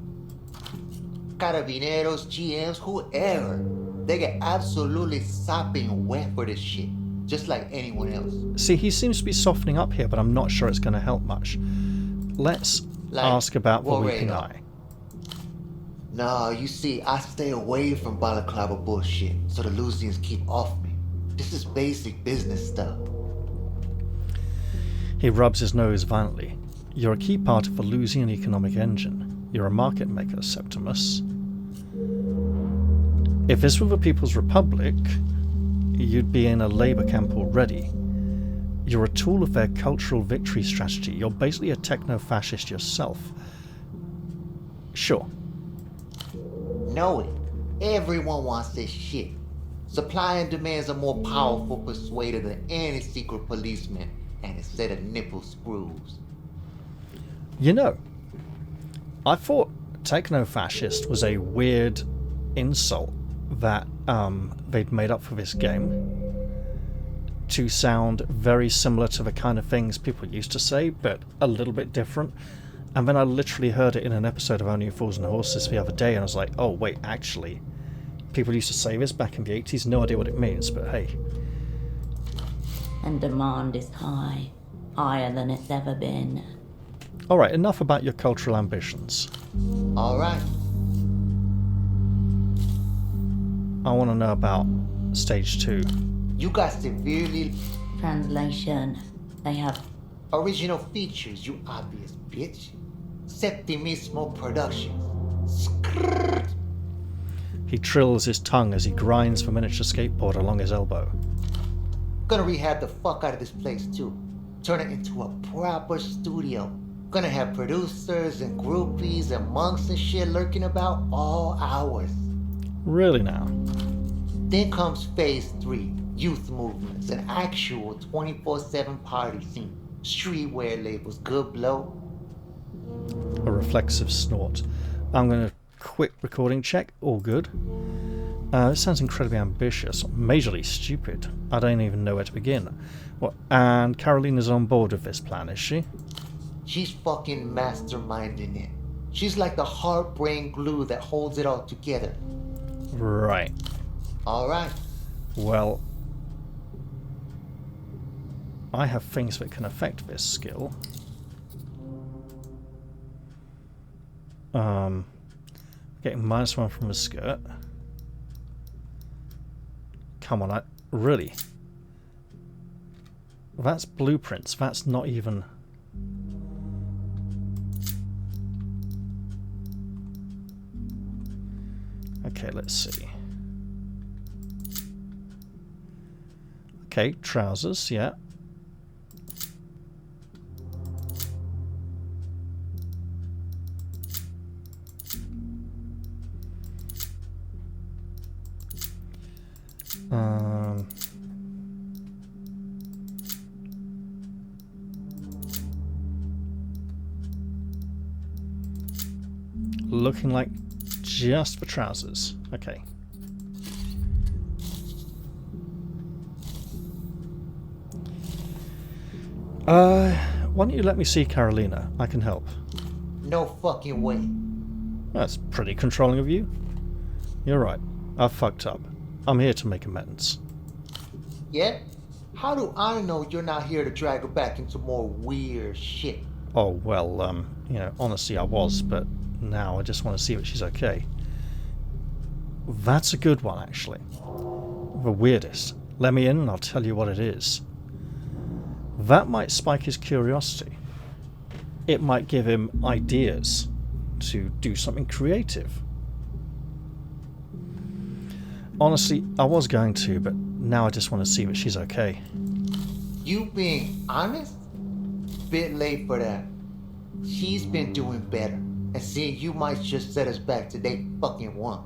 Carabineros, GMs, whoever. They get absolutely sopping wet for this shit. Just like anyone else. see, he seems to be softening up here, but I'm not sure it's going to help much. Let's ask about the what Weeping radar? Eye. Nah, you see, I stay away from balaclava bullshit, so the Lusians keep off me. This is basic business stuff. He rubs his nose violently. You're a key part of the Lusian economic engine. You're a market maker, Septimus. If this were the People's Republic, you'd be in a labor camp already. You're a tool of their cultural victory strategy. You're basically a techno-fascist yourself. Sure. Know it. Everyone wants this shit. Supply and demands a more powerful persuader than any secret policeman and a set of nipple screws. You know, I thought techno-fascist was a weird insult that they'd made up for this game to sound very similar to the kind of things people used to say, but a little bit different. And then I literally heard it in an episode of Only Fools and Horses the other day, and I was like, oh wait, actually, people used to say this back in the 80s, no idea what it means, but hey. And demand is high. Higher than it's ever been. Alright, enough about your cultural ambitions. Alright. I want to know about stage 2. You got severely Translation. They have original features, you obvious bitch. Septimismo Productions. Skrrrt. He trills his tongue as he grinds the miniature skateboard along his elbow. Gonna rehab the fuck out of this place too. Turn it into a proper studio. Gonna have producers and groupies and monks and shit lurking about all hours. Really now? Then comes phase 3, youth movements, an actual 24/7 party scene. Streetwear labels, good blow. A reflexive snort. I'm going to quick recording check. All good. This sounds incredibly ambitious, majorly stupid. I don't even know where to begin. What? And Carolina's on board with this plan, is she? She's fucking masterminding it. She's like the heart brain glue that holds it all together. Right. Alright. Well, I have things that can affect this skill. Getting -1 from a skirt. Come on, really? That's blueprints, that's not even... Okay, let's see. Okay, trousers, yeah. Looking like just for trousers. Okay. Why don't you let me see Carolina? I can help. No fucking way. That's pretty controlling of you. You're right. I fucked up. I'm here to make amends. Yeah? How do I know you're not here to drag her back into more weird shit? Oh, well, you know, honestly I was, but now I just want to see that she's okay. That's a good one, actually. The weirdest. Let me in and I'll tell you what it is. That might spike his curiosity. It might give him ideas to do something creative. Honestly, I was going to, but now I just want to see that she's okay. You being honest? Bit late for that. She's been doing better, and seeing you might just set us back to day fucking 1.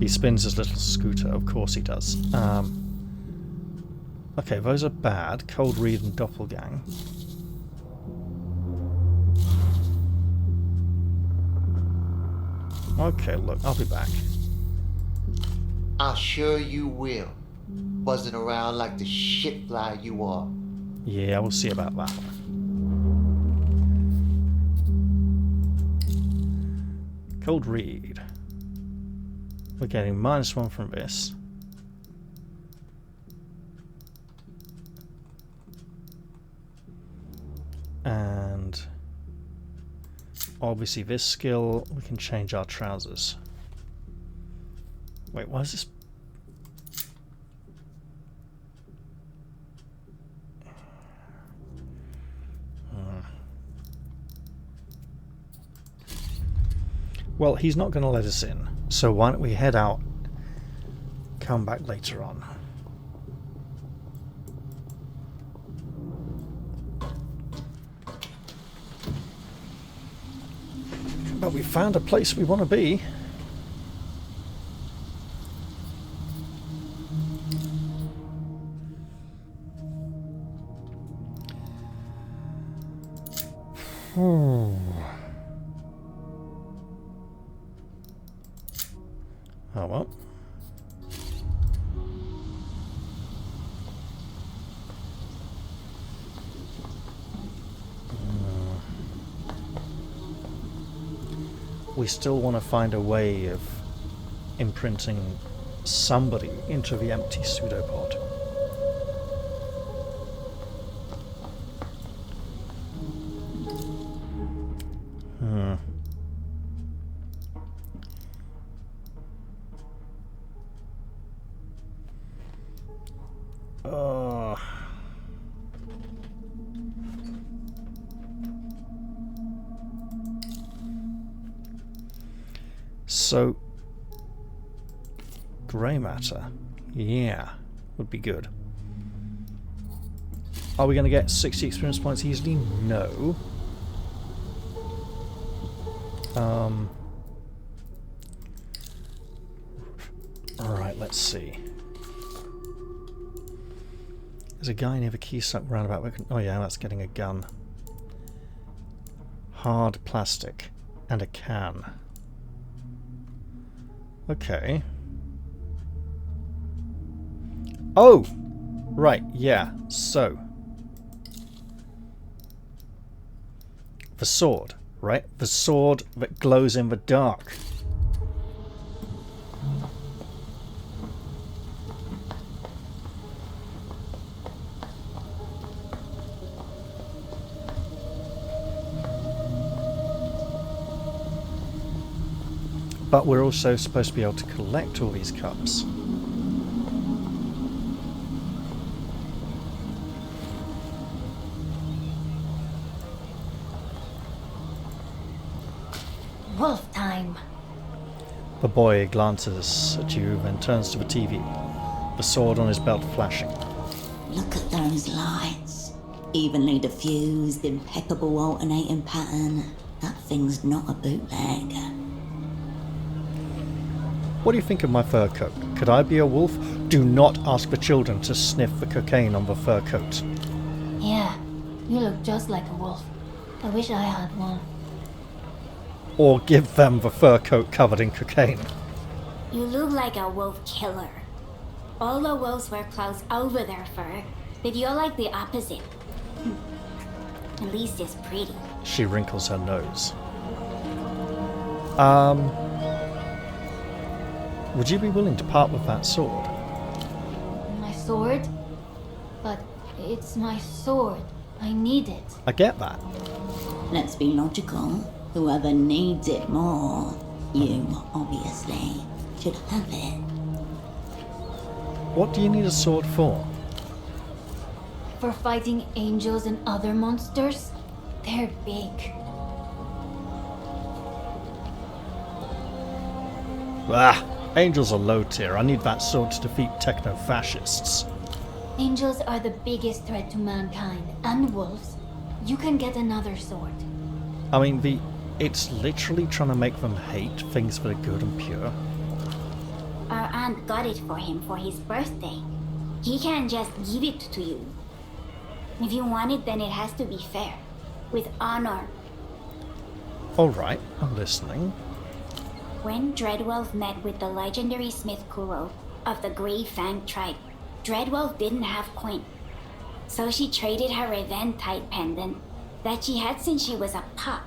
He spins his little scooter, of course he does. Okay, those are bad. Cold Read and Doppelgang. Okay, look, I'll be back. I'm sure you will. Buzzing around like the shit fly you are. Yeah, we'll see about that. Cold Read. We're getting -1 from this. And obviously this skill, we can change our trousers. Wait, why is this? Well, he's not going to let us in, so why don't we head out, come back later on. But we found a place we want to be. Oh well. We still want to find a way of imprinting somebody into the empty pseudopod. So, grey matter. Yeah, would be good. Are we going to get 60 experience points easily? No. Alright, let's see. There's a guy near the key stuck roundabout. Oh yeah, that's getting a gun. Hard plastic. And a can. Okay. Oh! Right, yeah. So. The sword, right? The sword that glows in the dark. But we're also supposed to be able to collect all these cups. Wolf time. The boy glances at you, then turns to the TV, the sword on his belt flashing. Look at those lights. Evenly diffused, impeccable alternating pattern. That thing's not a bootleg. What do you think of my fur coat? Could I be a wolf? Do not ask the children to sniff the cocaine on the fur coat. Yeah, you look just like a wolf. I wish I had one. Or give them the fur coat covered in cocaine. You look like a wolf killer. All the wolves wear clothes over their fur, but you're like the opposite. At least it's pretty. She wrinkles her nose. Would you be willing to part with that sword? My sword? But it's my sword. I need it. I get that. Let's be logical. Whoever needs it more, you, obviously, should have it. What do you need a sword for? For fighting angels and other monsters? They're big. Ah, angels are low tier. I need that sword to defeat techno-fascists. Angels are the biggest threat to mankind, and wolves. You can get another sword. I mean, it's literally trying to make them hate things that are good and pure. Our aunt got it for him for his birthday. He can't just give it to you. If you want it, then it has to be fair. With honor. Alright, I'm listening. When Dreadwolf met with the legendary Smith Kuro of the Grey Fang tribe, Dreadwolf didn't have coin. So she traded her Eventide pendant that she had since she was a pup,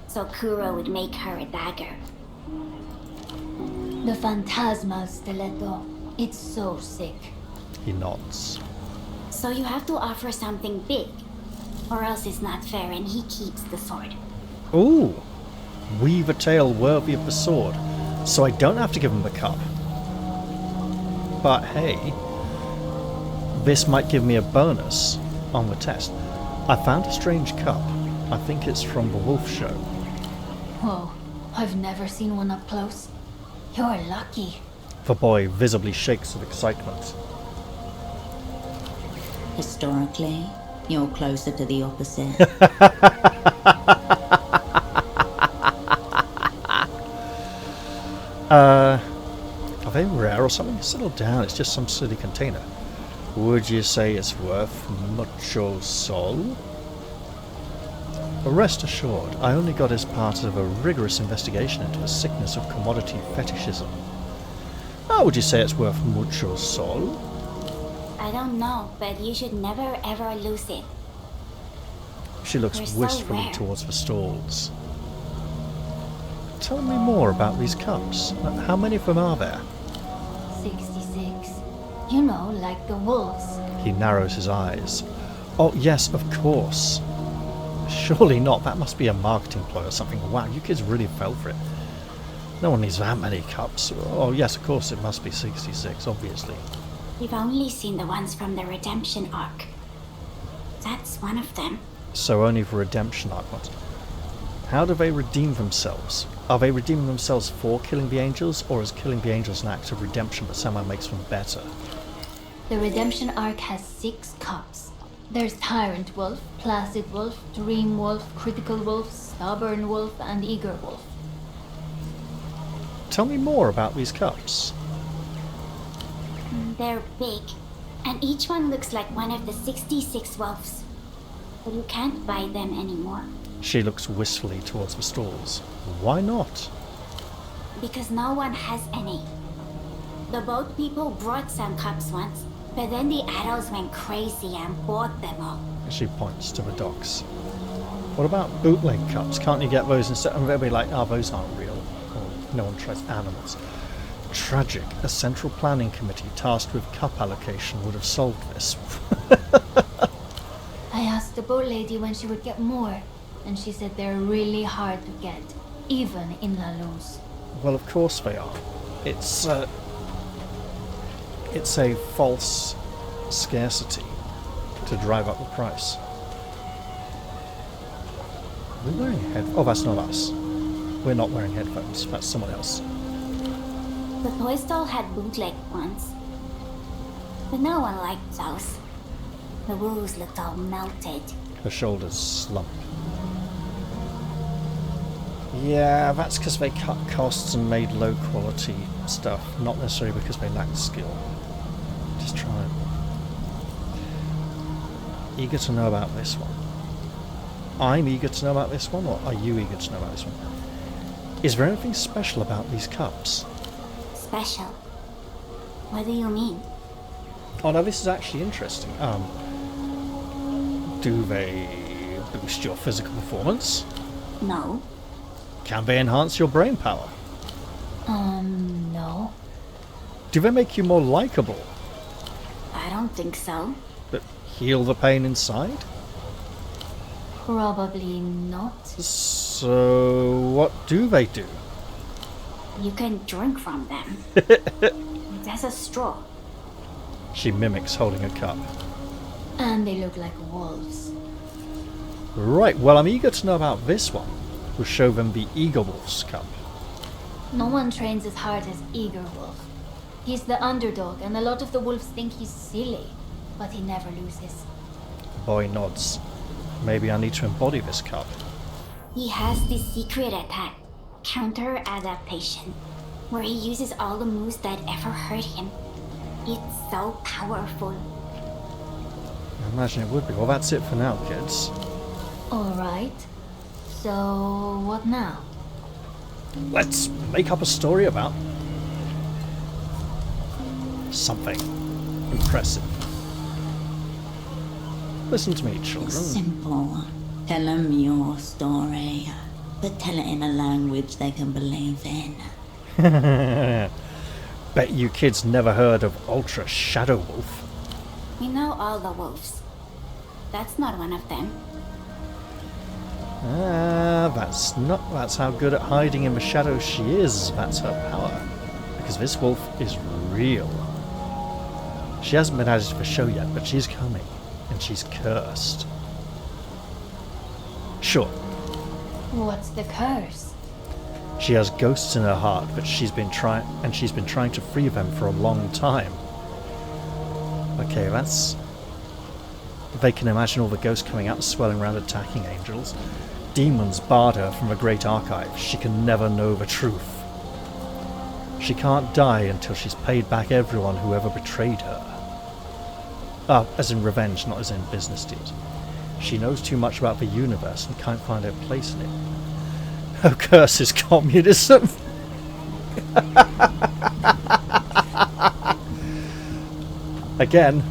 so Kuro would make her a dagger. The Phantasmal Stiletto. It's so sick. He nods. So you have to offer something big, or else it's not fair and he keeps the sword. Ooh! Weave a tale worthy of the sword, so I don't have to give him the cup. But hey, this might give me a bonus on the test. I found a strange cup. I think it's from the Wolf Show. Whoa, I've never seen one up close. You're lucky. The boy visibly shakes with excitement. Historically, you're closer to the opposite. Are they rare or something? Settle down, it's just some silly container. Would you say it's worth mucho sol? But rest assured, I only got as part of a rigorous investigation into the sickness of commodity fetishism. How would you say it's worth mucho sol? I don't know, but you should never ever lose it. She looks They're so wistfully rare. towards the stalls. Tell me more about these cups. How many of them are there? 66. You know, like the wolves. He narrows his eyes. Oh, yes, of course. Surely not. That must be a marketing ploy or something. Wow, you kids really fell for it. No one needs that many cups. Oh, yes, of course, it must be 66, obviously. You've only seen the ones from the Redemption arc. That's one of them. So only for redemption, I want. How do they redeem themselves? Are they redeeming themselves for killing the angels, or is killing the angels an act of redemption that somehow makes them better? The redemption arc has 6 cups. There's Tyrant Wolf, Placid Wolf, Dream Wolf, Critical Wolf, Stubborn Wolf, and Eager Wolf. Tell me more about these cups. They're big, and each one looks like one of the 66 wolves. But you can't buy them anymore. She looks wistfully towards the stalls. Why not? Because no one has any. The boat people brought some cups once, but then the adults went crazy and bought them all. She points to the docks. What about bootleg cups? Can't you get those instead? And they'll be like, oh, those aren't real. Or no one tries animals. Tragic. A central planning committee tasked with cup allocation would have solved this. I asked the boat lady when she would get more, and she said they're really hard to get, even in La Luz. Well, of course they are. It's a false scarcity to drive up the price. We're wearing headphones. Oh, that's not us. We're not wearing headphones. That's someone else. The toy stall had bootleg ones, but no one liked those. The wolves looked all melted. Her shoulders slump. Yeah, that's because they cut costs and made low quality stuff, not necessarily because they lacked skill. Just trying. Eager to know about this one. I'm eager to know about this one, or are you eager to know about this one? Is there anything special about these cups? Special? What do you mean? Oh no, this is actually interesting. Do they boost your physical performance? No. Can they enhance your brain power? No. Do they make you more likable? I don't think so. But heal the pain inside? Probably not. So what do they do? You can drink from them. There's a straw. She mimics holding a cup. And they look like wolves. Right, well I'm eager to know about this one. We'll show them the Eager Wolf's cup. No one trains as hard as Eager Wolf. He's the underdog, and a lot of the wolves think he's silly, but he never loses. The boy nods. Maybe I need to embody this cup. He has this secret attack, counter adaptation, where he uses all the moves that ever hurt him. It's so powerful. I imagine it would be. Well, that's it for now, kids. Alright. So, what now? Let's make up a story about something impressive. Listen to me, children. Simple. Tell them your story, but tell it in a language they can believe in. Bet you kids never heard of Ultra Shadow Wolf. We know all the wolves. That's not one of them. That's how good at hiding in the shadows she is. That's her power. Because this wolf is real. She hasn't been added to the show yet, but she's coming. And she's cursed. Sure. What's the curse? She has ghosts in her heart, but she's been trying to free them for a long time. Okay, that's... They can imagine all the ghosts coming out, swirling around, attacking angels. Demons barred her from the Great Archive. She can never know the truth. She can't die until she's paid back everyone who ever betrayed her. As in revenge, not as in business deals. She knows too much about the universe and can't find her place in it. Her curse is communism. Again,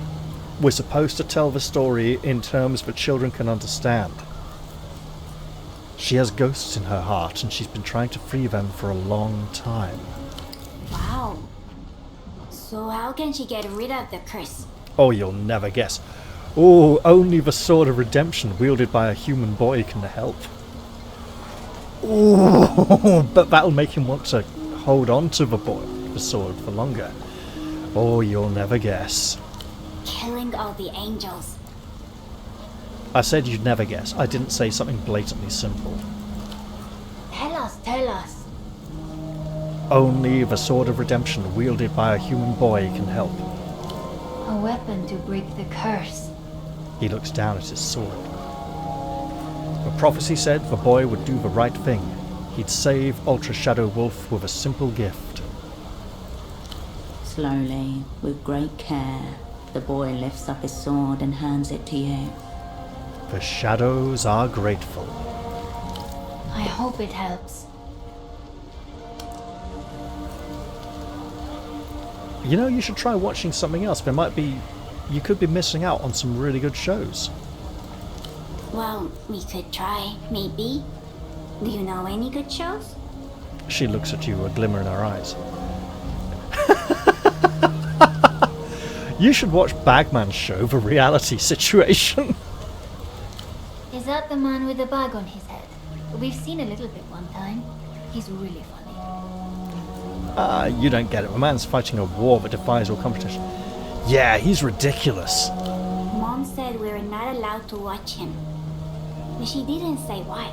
we're supposed to tell the story in terms that children can understand. She has ghosts in her heart, and she's been trying to free them for a long time. Wow. So how can she get rid of the curse? Oh, you'll never guess. Oh, only the sword of redemption wielded by a human boy can help. Oh, but that'll make him want to hold on to the sword for longer. Oh, you'll never guess. Killing all the angels. I said you'd never guess. I didn't say something blatantly simple. tell us. Only the sword of redemption wielded by a human boy can help. A weapon to break the curse. He looks down at his sword. The prophecy said the boy would do the right thing. He'd save Ultra Shadow Wolf with a simple gift. Slowly, with great care, the boy lifts up his sword and hands it to you. The shadows are grateful. I hope it helps. You know, you should try watching something else. You could be missing out on some really good shows. Well, we could try, maybe. Do you know any good shows? She looks at you, a glimmer in her eyes. You should watch Bagman's show, The Reality Situation. Is that the man with the bag on his head? We've seen a little bit one time. He's really funny. You don't get it. The man's fighting a war that defies all competition. Yeah, he's ridiculous. Mom said we were not allowed to watch him. But she didn't say why.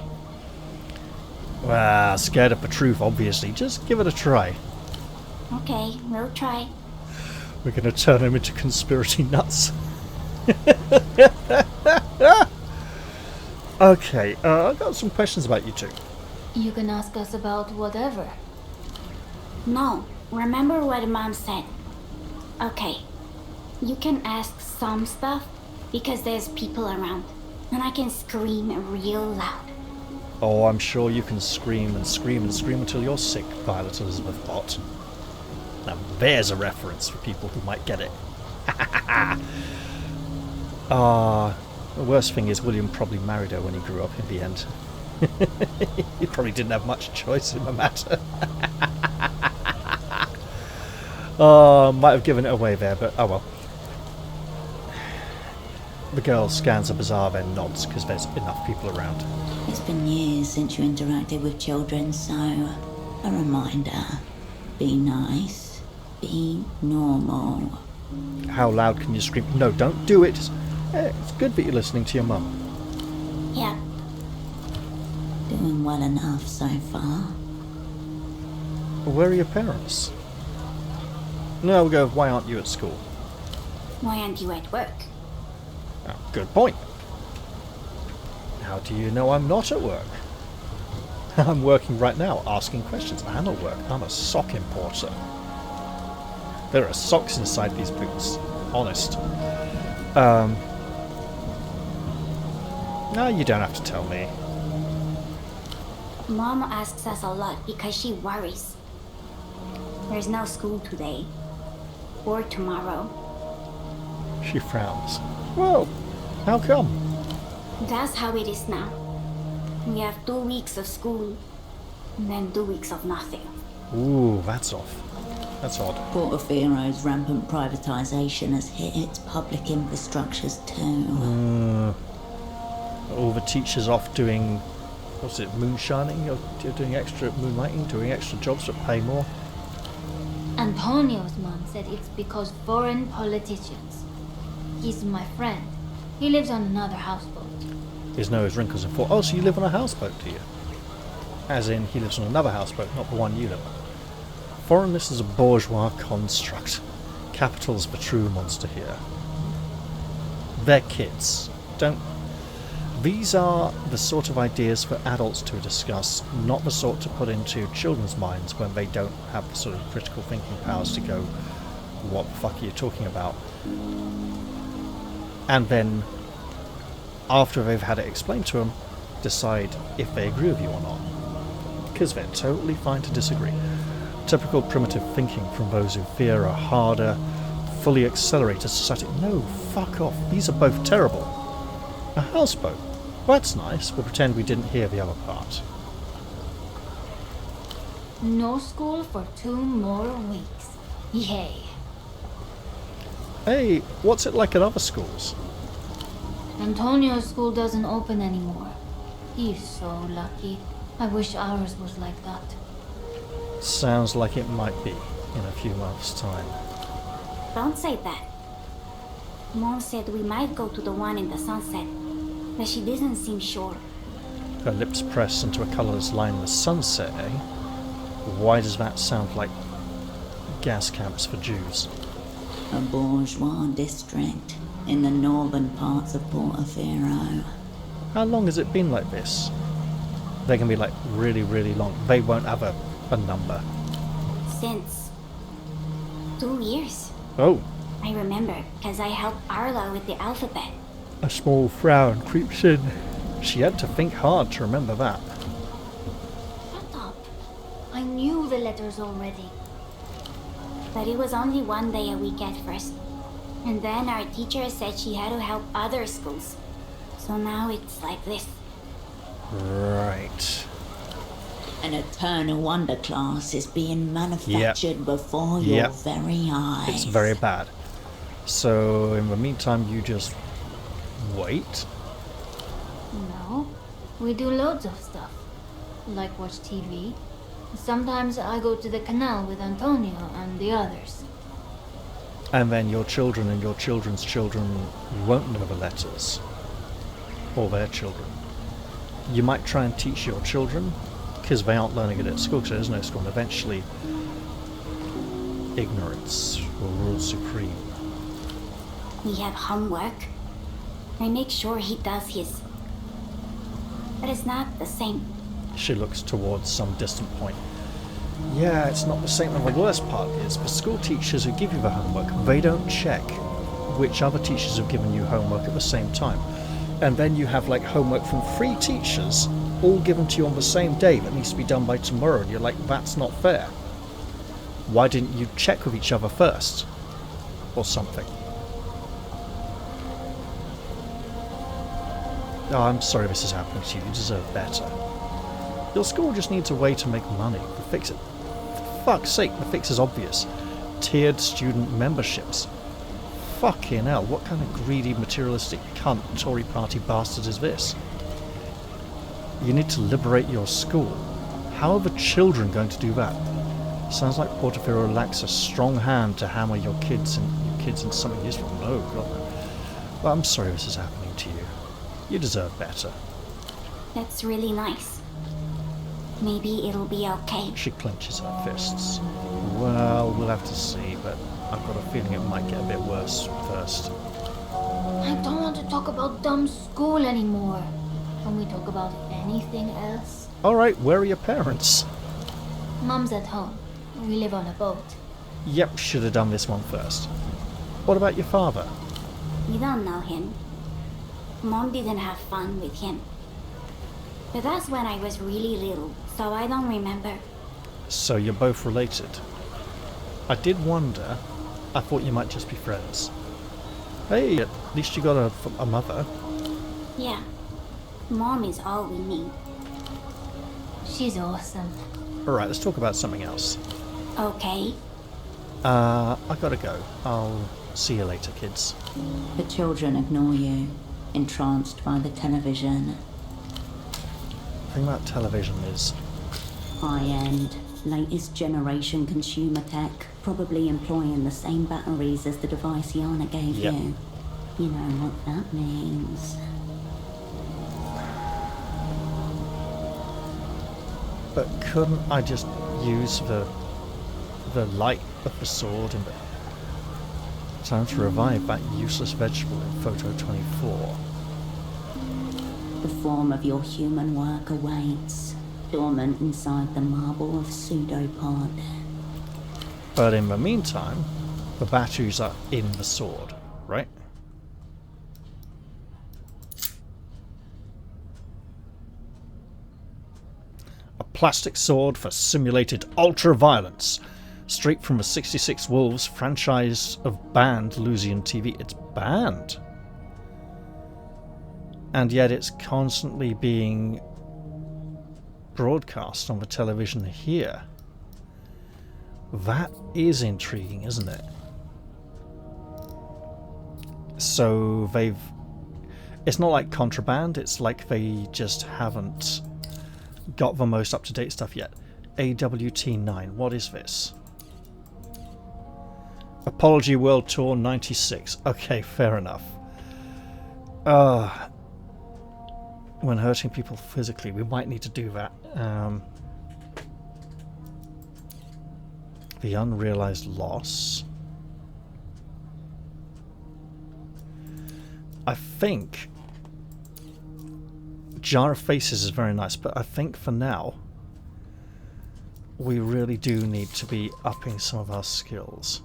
Well, scared of the truth, obviously. Just give it a try. Okay, we'll try. We're going to turn him into conspiracy nuts. Okay, I've got some questions about you two. You can ask us about whatever. No, remember what Mom said. Okay, you can ask some stuff because there's people around. And I can scream real loud. Oh, I'm sure you can scream and scream and scream until you're sick, Violet Elizabeth Bott. Now there's a reference for people who might get it. The worst thing is William probably married her when he grew up in the end. He probably didn't have much choice in the matter. Might have given it away there, but oh well. The girl scans a bazaar, then nods because there's enough people around. It's been years since you interacted with children, so a reminder. Be nice. Be normal. How loud can you scream? No, don't do it. It's good that you're listening to your mum. Yeah. Doing well enough so far. Where are your parents? No, we'll go, why aren't you at school? Why aren't you at work? Oh, good point. How do you know I'm not at work? I'm working right now, asking questions. I'm at work. I'm a sock importer. There are socks inside these boots. Honest. No, you don't have to tell me. Mom asks us a lot because she worries. There's no school today. Or tomorrow. She frowns. Well, how come? That's how it is now. We have 2 weeks of school, and then 2 weeks of nothing. Ooh, that's off. That's odd. Portofiero's rampant privatisation has hit its public infrastructures too. All the teachers off doing, what's it, moonshining? Or doing extra moonlighting, doing extra jobs that pay more? Antonio's mom said it's because foreign politicians. He's my friend. He lives on another houseboat. His nose wrinkles and thought, oh, so you live on a houseboat, do you? As in, he lives on another houseboat, not the one you live on. Foreignness is a bourgeois construct. Capital's the true monster here. They're kids. These are the sort of ideas for adults to discuss, not the sort to put into children's minds when they don't have the sort of critical thinking powers to go, what the fuck are you talking about? And then, after they've had it explained to them, decide if they agree with you or not. Because they're totally fine to disagree. Typical primitive thinking from those who fear a harder, fully accelerated society. No, fuck off. These are both terrible. A houseboat. Well, that's nice. We'll pretend we didn't hear the other part. No school for 2 more weeks. Yay. Hey, what's it like at other schools? Antonio's school doesn't open anymore. He's so lucky. I wish ours was like that. Sounds like it might be in a few months' time. Don't say that. Mom said we might go to the one in the sunset, but she doesn't seem sure. Her lips press into a colourless line in the sunset, eh? Why does that sound like gas camps for Jews? A bourgeois district in the northern parts of Portofino. How long has it been like this? They can be like really, really long. They won't have a number. Since 2 years. Oh. I remember, because I helped Arla with the alphabet. A small frown creeps in. She had to think hard to remember that. Shut up. I knew the letters already. But it was only 1 day a week at first. And then our teacher said she had to help other schools. So now it's like this. Right. An eternal underclass is being manufactured before your very eyes. It's very bad. So in the meantime, you just wait. No. We do loads of stuff. Like watch TV. Sometimes I go to the canal with Antonio and the others. And then your children and your children's children won't know the letters. Or their children. You might try and teach your children, because they aren't learning it at school, because there's no school, and eventually ignorance will rule supreme. We have homework. I make sure he does his. But it's not the same. She looks towards some distant point. Yeah, it's not the same, and the worst part is, the school teachers who give you the homework, they don't check which other teachers have given you homework at the same time. And then you have like homework from 3 teachers, all given to you on the same day that needs to be done by tomorrow, and you're like, that's not fair. Why didn't you check with each other first? Or something. Oh, I'm sorry this is happening to you. You deserve better. Your school just needs a way to make money. The fix it. For fuck's sake, the fix is obvious. Tiered student memberships. Fucking hell, what kind of greedy, materialistic cunt Tory party bastard is this? You need to liberate your school. How are the children going to do that? Sounds like Portofino lacks a strong hand to hammer your kids in something useful. No, God no. Well, I'm sorry this is happening to you. You deserve better. That's really nice. Maybe it'll be okay. She clenches her fists. Well, we'll have to see, but I've got a feeling it might get a bit worse first. I don't want to talk about dumb school anymore. Can we talk about anything else? Alright, where are your parents? Mom's at home. We live on a boat. Yep, should have done this one first. What about your father? We don't know him. Mom didn't have fun with him. But that's when I was really little, so I don't remember. So you're both related. I did wonder. I thought you might just be friends. Hey, at least you got a mother. Yeah. Mom is all we need. She's awesome. Alright, let's talk about something else. Okay. I gotta go. I'll see you later, kids. The children ignore you, entranced by the television. The thing about television is... High-end, latest generation consumer tech, probably employing the same batteries as the device Yana gave you. You know what that means. But couldn't I just use the light of the sword and time to revive that useless vegetable in photo 24? The form of your human work awaits, dormant inside the marble of pseudopod. But in the meantime, the batteries are in the sword, right? A plastic sword for simulated ultra-violence. Straight from the 66 Wolves franchise of banned Lusian TV. It's banned. And yet it's constantly being broadcast on the television here. That is intriguing, isn't it? So they've... It's not like contraband, it's like they just haven't got the most up-to-date stuff yet. AWT9, what is this? Apology World Tour 96. Okay, fair enough. when hurting people physically. We might need to do that. The unrealized loss. I think Jar of Faces is very nice, but I think for now we really do need to be upping some of our skills.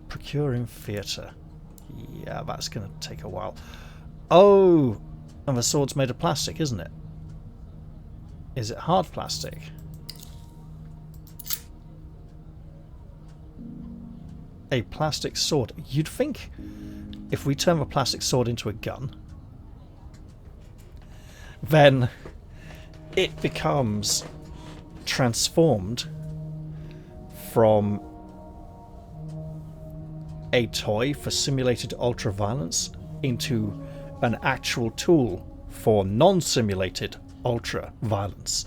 Procuring theatre. Yeah, that's going to take a while. Oh, and the sword's made of plastic, isn't it? Is it hard plastic? A plastic sword. You'd think if we turn the plastic sword into a gun, then it becomes transformed from a toy for simulated ultra-violence into an actual tool for non-simulated ultra-violence.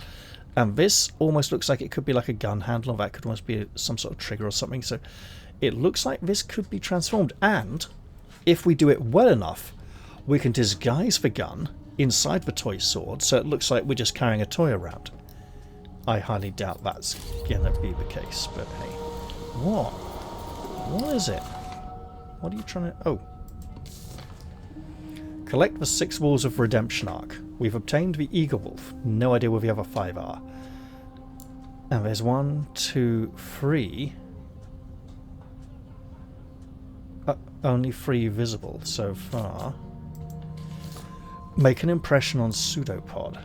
And this almost looks like it could be like a gun handle, or that could almost be some sort of trigger or something. So it looks like this could be transformed, and if we do it well enough, we can disguise the gun inside the toy sword so it looks like we're just carrying a toy around. I highly doubt that's gonna be the case, but hey. What? What is it? What are you trying to... Oh. Collect the 6 Wolves of Redemption arc. We've obtained the Eagle Wolf. No idea where the other 5 are. And there's 1, 2, 3... only 3 visible so far. Make an impression on pseudopod.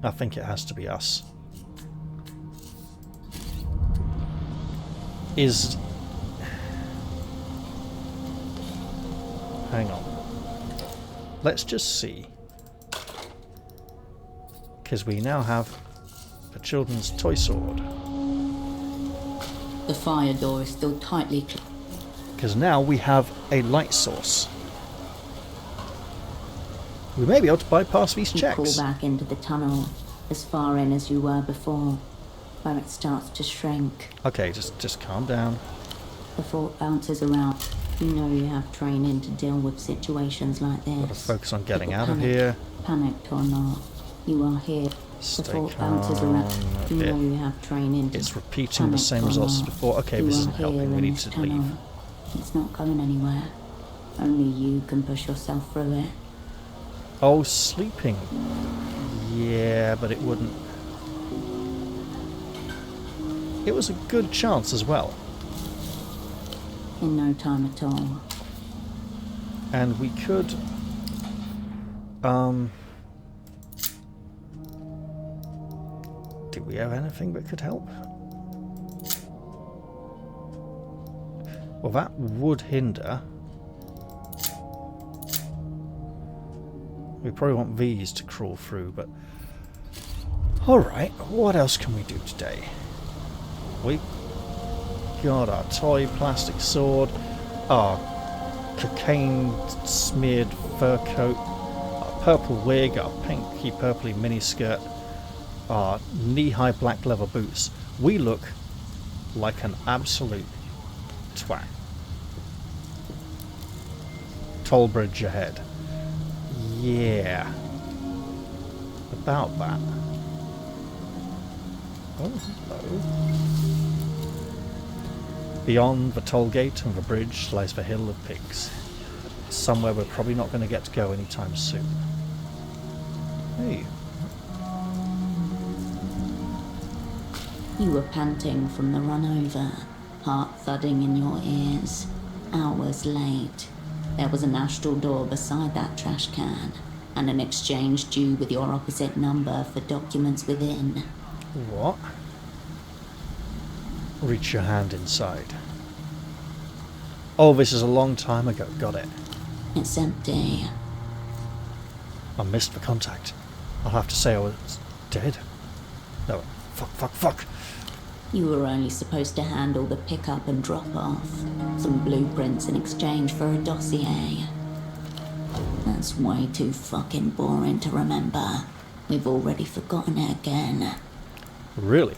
I think it has to be us. Is... Hang on. Let's just see. Because we now have the children's toy sword. The fire door is still tightly closed. Because now we have a light source. We may be able to bypass these checks. You crawl back into the tunnel, as far in as you were before, where it starts to shrink. Okay, just calm down. The thought bounces around. You know you have training to deal with situations like this. Gotta focus on getting But out of panic, here. Panicked or not, you are here. Stay The thought bounces calm. around. You know you have training to It's repeating the panicked same or results as not, before. Okay, you this are isn't helping. here We in need this to tunnel. leave. It's not going anywhere. Only you can push yourself through it. Oh, sleeping. Yeah, but it wouldn't. It was a good chance as well. In no time at all. And we could... do we have anything that could help? Well, that would hinder. We probably want these to crawl through, but... Alright, what else can we do today? We got our toy plastic sword, our cocaine-smeared fur coat, our purple wig, our pinky purpley miniskirt, our knee-high black leather boots. We look like an absolute twat. Toll bridge ahead. Yeah. About that. Oh, hello. Beyond the toll gate and the bridge lies the Hill of Pigs. Somewhere we're probably not going to get to go anytime soon. Hey. You were panting from the run over, heart thudding in your ears. Hours late. There was an astral door beside that trash can, and an exchange due with your opposite number for documents within. What? Reach your hand inside. Oh, this is a long time ago. Got it. It's empty. I missed the contact. I'll have to say I was dead. No, fuck. You were only supposed to handle the pick-up and drop-off. Some blueprints in exchange for a dossier. That's way too fucking boring to remember. We've already forgotten it again. Really?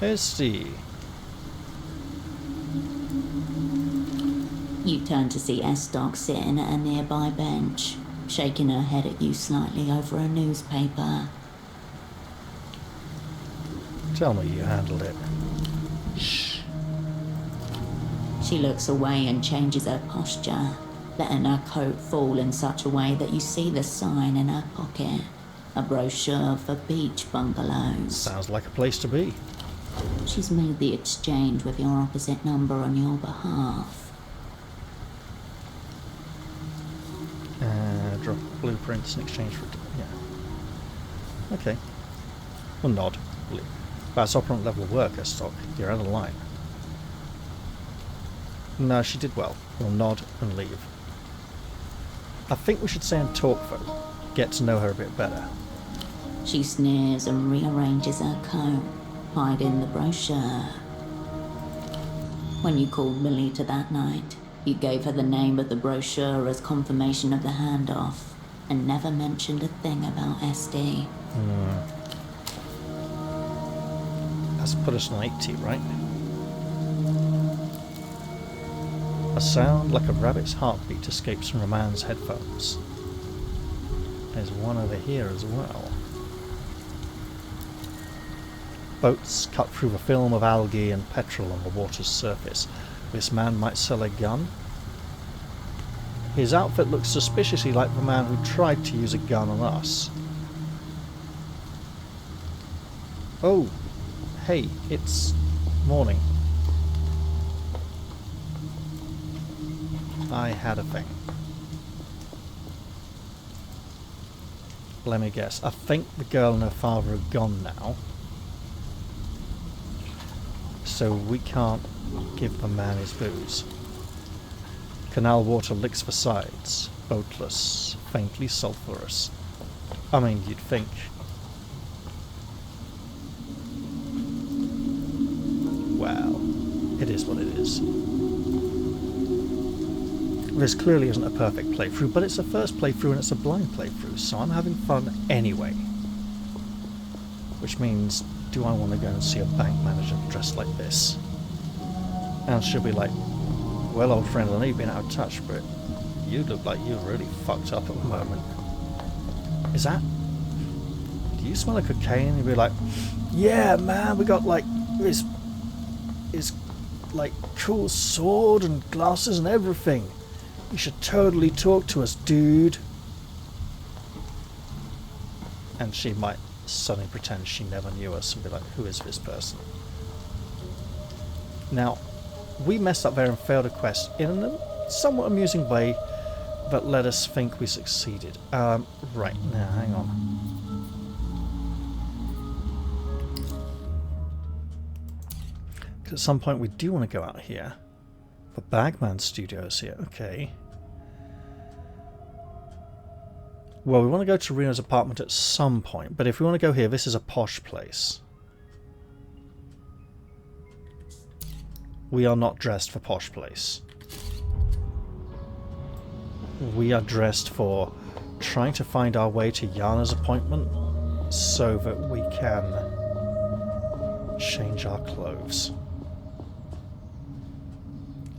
Let's see. You turn to see Estoc sitting at a nearby bench, shaking her head at you slightly over a newspaper. Tell me you handled it. Shh. She looks away and changes her posture, letting her coat fall in such a way that you see the sign in her pocket. A brochure for beach bungalows. Sounds like a place to be. She's made the exchange with your opposite number on your behalf. Drop blueprints in exchange for... yeah. Okay. We'll nod. That's operant level worker stock. You're out of line. No, she did well. We'll nod and leave. I think we should stay and talk for get to know her a bit better. She sneers and rearranges her coat, hiding the brochure. When you called Melita that night, you gave her the name of the brochure as confirmation of the handoff, and never mentioned a thing about SD. That's put us on 80, right? A sound like a rabbit's heartbeat escapes from a man's headphones. There's one over here as well. Boats cut through the film of algae and petrol on the water's surface. This man might sell a gun. His outfit looks suspiciously like the man who tried to use a gun on us. Oh, hey, it's morning. I had a thing. Let me guess. I think the girl and her father are gone now. So we can't give the man his booze. Canal water licks the sides. Boatless. Faintly sulphurous. I mean, you'd think. Well, it is what it is. This clearly isn't a perfect playthrough, but it's a first playthrough and it's a blind playthrough, so I'm having fun anyway. Which means, do I want to go and see a bank manager dressed like this? And she'll be like, well, old friend, I know you've been out of touch, but you look like you're really fucked up at the moment. Is that... do you smell like cocaine? You'll be like, yeah, man, we got like this like cool sword and glasses and everything. You should totally talk to us, dude. And she might suddenly pretend she never knew us and be like, who is this person? Now, we messed up there and failed a quest in a somewhat amusing way that led us think we succeeded. Right, now, hang on. Because at some point we do want to go out here. The Bagman Studios here, okay. Well, we want to go to Reno's apartment at some point, but if we want to go here, this is a posh place. We are not dressed for posh place. We are dressed for trying to find our way to Yana's appointment so that we can change our clothes.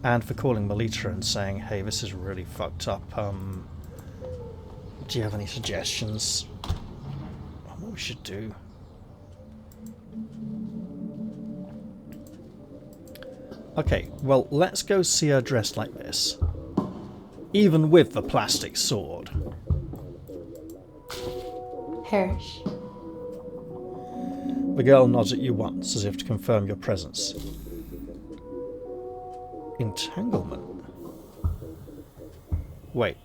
And for calling Melita and saying, hey, this is really fucked up, do you have any suggestions on what we should do? Okay, well, let's go see her dressed like this. Even with the plastic sword. Hirsch. The girl nods at you once, as if to confirm your presence. Entanglement? Wait.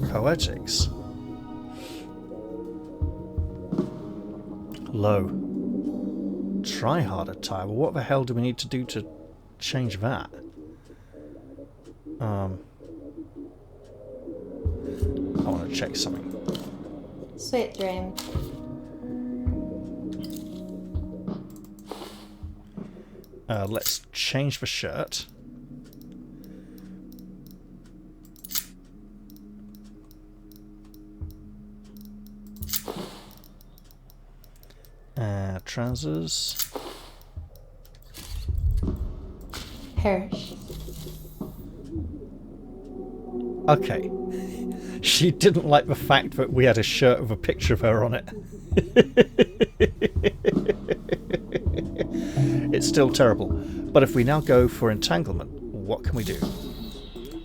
Poetics? Low. Try harder tie. Well, what the hell do we need to do to change that? I want to check something. Sweet dream. Let's change the shirt. Trousers. Hersh. Okay. She didn't like the fact that we had a shirt with a picture of her on it. It's still terrible. But if we now go for entanglement, what can we do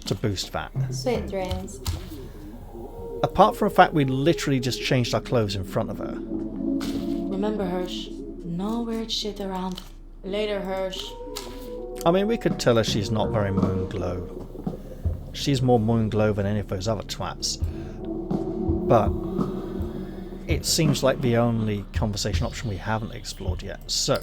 to boost that? Sweet dreams. Apart from the fact we literally just changed our clothes in front of her. Remember, Hirsch, no weird shit around. Later, Hirsch. I mean, we could tell her she's not very moon glow. She's more moon glow than any of those other twats. But it seems like the only conversation option we haven't explored yet. So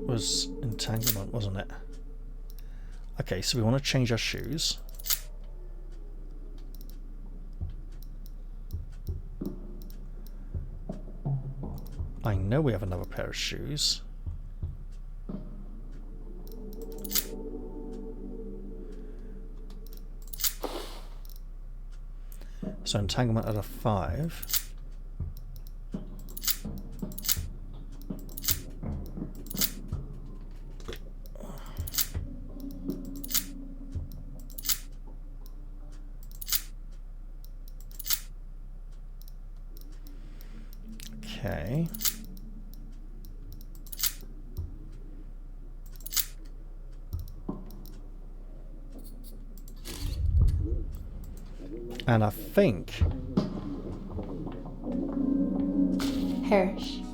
was entanglement, wasn't it? Okay, so we want to change our shoes. I know we have another pair of shoes. So entanglement at a 5. Okay. And I think Hersh.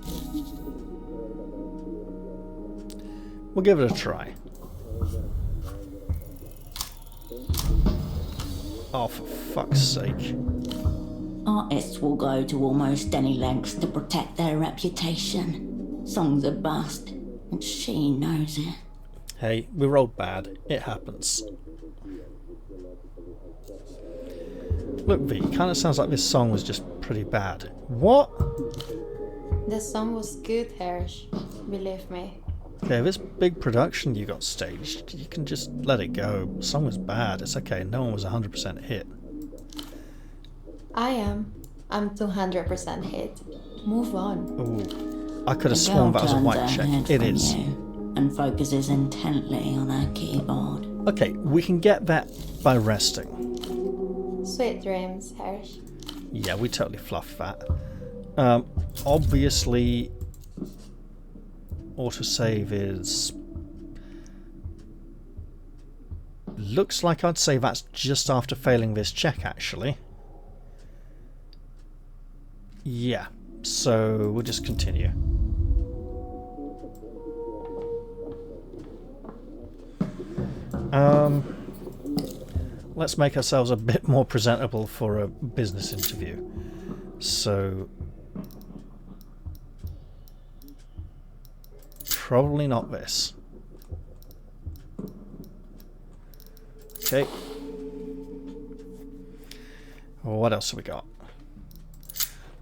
we'll give it a try. Oh, for fuck's sake. Artists will go to almost any lengths to protect their reputation. Song's a bust, and she knows it. Hey, we rolled bad. It happens. Look, V, it kind of sounds like this song was just pretty bad. What? The song was good, Hersh. Believe me. Okay, this big production you got staged, you can just let it go. The song was bad. It's okay. No one was 100% hit. I am. I'm 200% hit. Move on. Ooh. I could have The sworn girl that was a turns white her check. head It from is. you and focuses intently on her keyboard. Okay, we can get that by resting. Sweet dreams, Hersh. Yeah, we totally fluffed that. Obviously, autosave is... Looks like I'd say that's just after failing this check, actually. Yeah, so we'll just continue. Let's make ourselves a bit more presentable for a business interview. So... probably not this. Okay. What else have we got?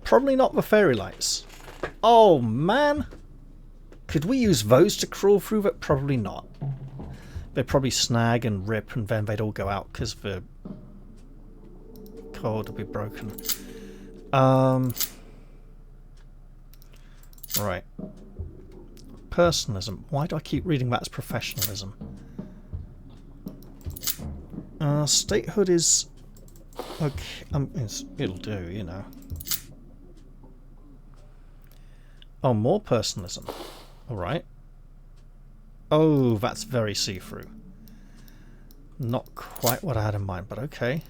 Probably not the fairy lights. Oh man! Could we use those to crawl through it? Probably not. They'd probably snag and rip and then they'd all go out because the cord would be broken. Right. Personalism. Why do I keep reading that as professionalism? Statehood is... okay, it'll do, you know. Oh, more personalism. Alright. Oh, that's very see-through. Not quite what I had in mind, but okay.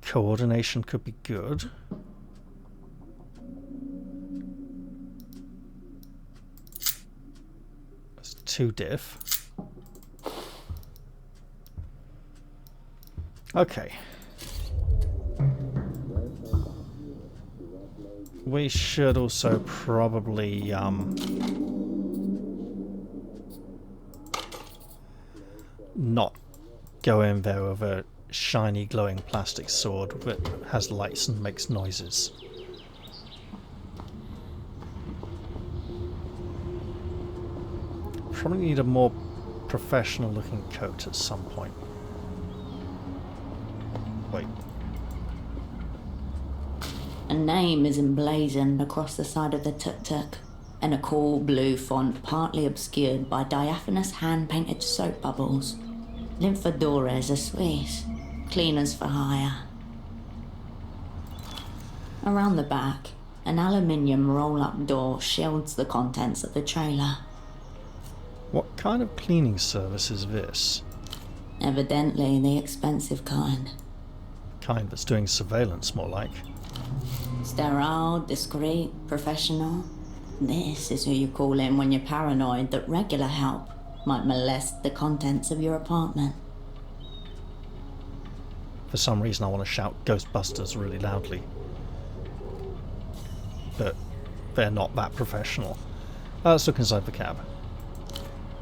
Coordination could be good. That's 2 diff. Okay. We should also probably not go in there with a shiny glowing plastic sword that has lights and makes noises. Probably need a more professional looking coat at some point. Wait. A name is emblazoned across the side of the tuk-tuk, in a cool blue font partly obscured by diaphanous hand-painted soap bubbles. Lymphadores are Spies, cleaners for hire. Around the back, an aluminium roll-up door shields the contents of the trailer. What kind of cleaning service is this? Evidently the expensive kind. Kind that's doing surveillance, more like. Sterile, discreet, professional. This is who you call in when you're paranoid that regular help might molest the contents of your apartment. For some reason I want to shout Ghostbusters really loudly. But they're not that professional. Let's look inside the cab.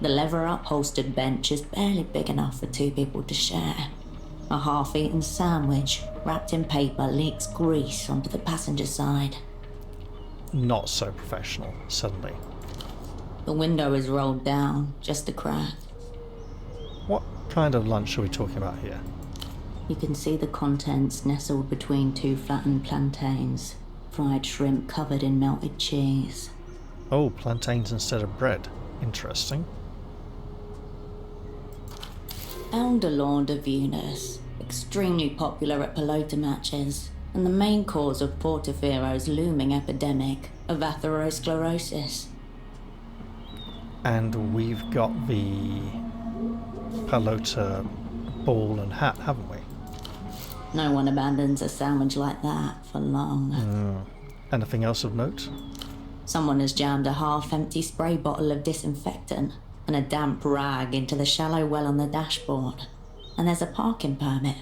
The leather-upholstered bench is barely big enough for two people to share. A half-eaten sandwich wrapped in paper leaks grease onto the passenger side. Not so professional, suddenly. The window is rolled down, just a crack. What kind of lunch are we talking about here? You can see the contents nestled between two flattened plantains. Fried shrimp covered in melted cheese. Oh, plantains instead of bread. Interesting. Elder Lord of Venus, extremely popular at pelota matches, and the main cause of Portofero's looming epidemic of atherosclerosis. And we've got the pelota ball and hat, haven't we? No one abandons a sandwich like that for long. Anything else of note? Someone has jammed a half-empty spray bottle of disinfectant and a damp rag into the shallow well on the dashboard. And there's a parking permit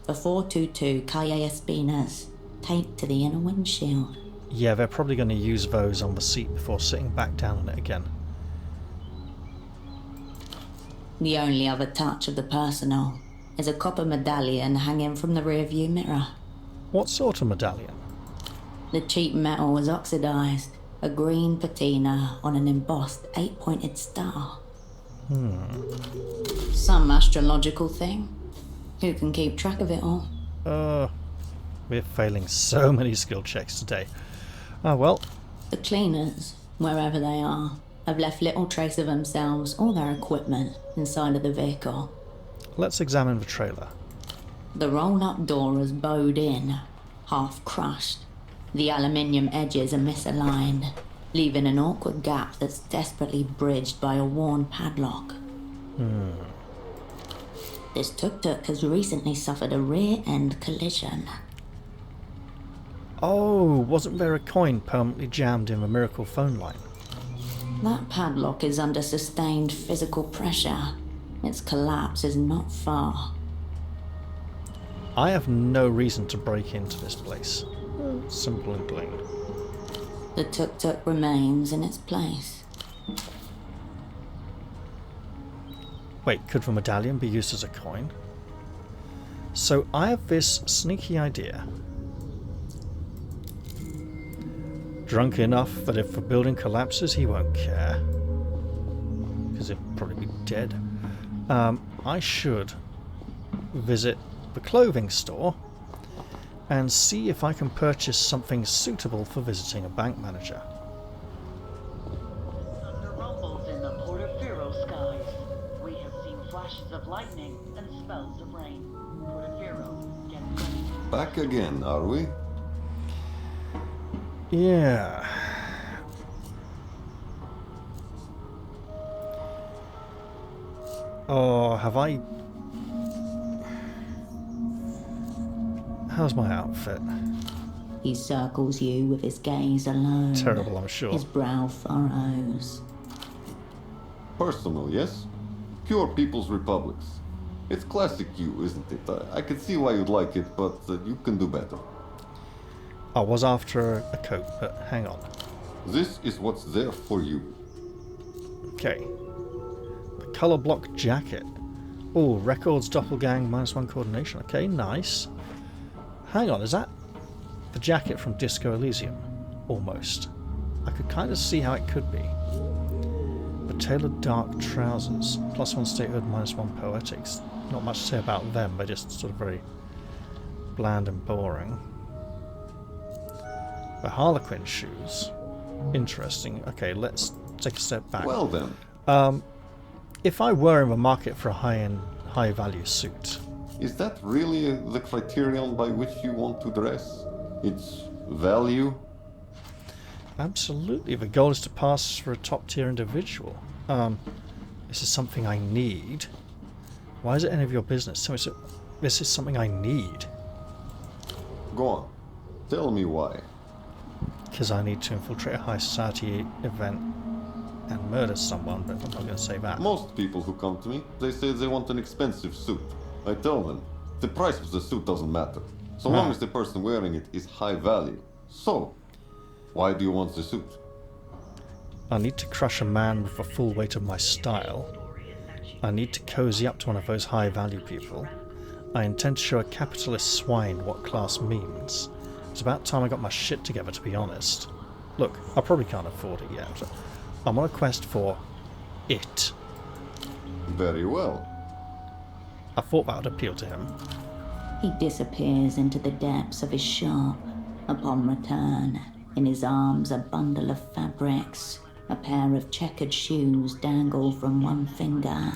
for 422 Calle Espinas taped to the inner windshield. Yeah, they're probably going to use those on the seat before sitting back down on it again. The only other touch of the personal is a copper medallion hanging from the rearview mirror. What sort of medallion? The cheap metal was oxidized, a green patina on an embossed 8-pointed star. Some astrological thing. Who can keep track of it all? We're failing so many skill checks today. Ah, well. The cleaners, wherever they are, have left little trace of themselves or their equipment inside of the vehicle. Let's examine the trailer. The roll-up door is bowed in, half crushed. The aluminium edges are misaligned, leaving an awkward gap that's desperately bridged by a worn padlock. This tuk-tuk has recently suffered a rear-end collision. Oh, wasn't there a coin permanently jammed in the miracle phone line? That padlock is under sustained physical pressure. Its collapse is not far. I have no reason to break into this place. Simple and plain. The tuk-tuk remains in its place. Wait, could the medallion be used as a coin? So I have this sneaky idea. Drunk enough that if the building collapses he won't care. Because he'll probably be dead. I should visit the clothing store and see if I can purchase something suitable for visiting a bank manager. Thunder rumbles in the Portoferro skies. We have seen flashes of lightning and spells of rain. Portoferro, get ready. Back again, are we? Yeah. Oh, have I... How's my outfit? He circles you with his gaze alone. Terrible, I'm sure. His brow furrows. Personal, yes? Pure People's Republics. It's classic you, isn't it? I can see why you'd like it, but you can do better. I was after a coat, but hang on. This is what's there for you. Okay. The colour block jacket. Oh, records, doppelgang, -1 coordination. Okay, nice. Hang on, is that the jacket from Disco Elysium? Almost. I could kind of see how it could be. The tailored dark trousers, +1 statehood, -1 poetics. Not much to say about them, they're just sort of very bland and boring. The Harlequin shoes. Interesting. Okay, let's take a step back. Well then, If I were in the market for a high-end, high-value suit, is that really the criterion by which you want to dress? Its value? absolutely. The goal is to pass for a top-tier individual. This is something I need. Why is it any of your business? So this is something I need. Go on. Tell me why. Because I need to infiltrate a high society event and murder someone, but I'm not going to say that. Most people who come to me, they say they want an expensive suit. I tell them, the price of the suit doesn't matter, so long as the person wearing it is high value. So, why do you want the suit? I need to crush a man with the full weight of my style. I need to cozy up to one of those high-value people. I intend to show a capitalist swine what class means. It's about time I got my shit together, to be honest. Look, I probably can't afford it yet. I'm on a quest for it. Very well. I thought that would appeal to him. He disappears into the depths of his shop. Upon return, in his arms a bundle of fabrics. A pair of checkered shoes dangle from one finger.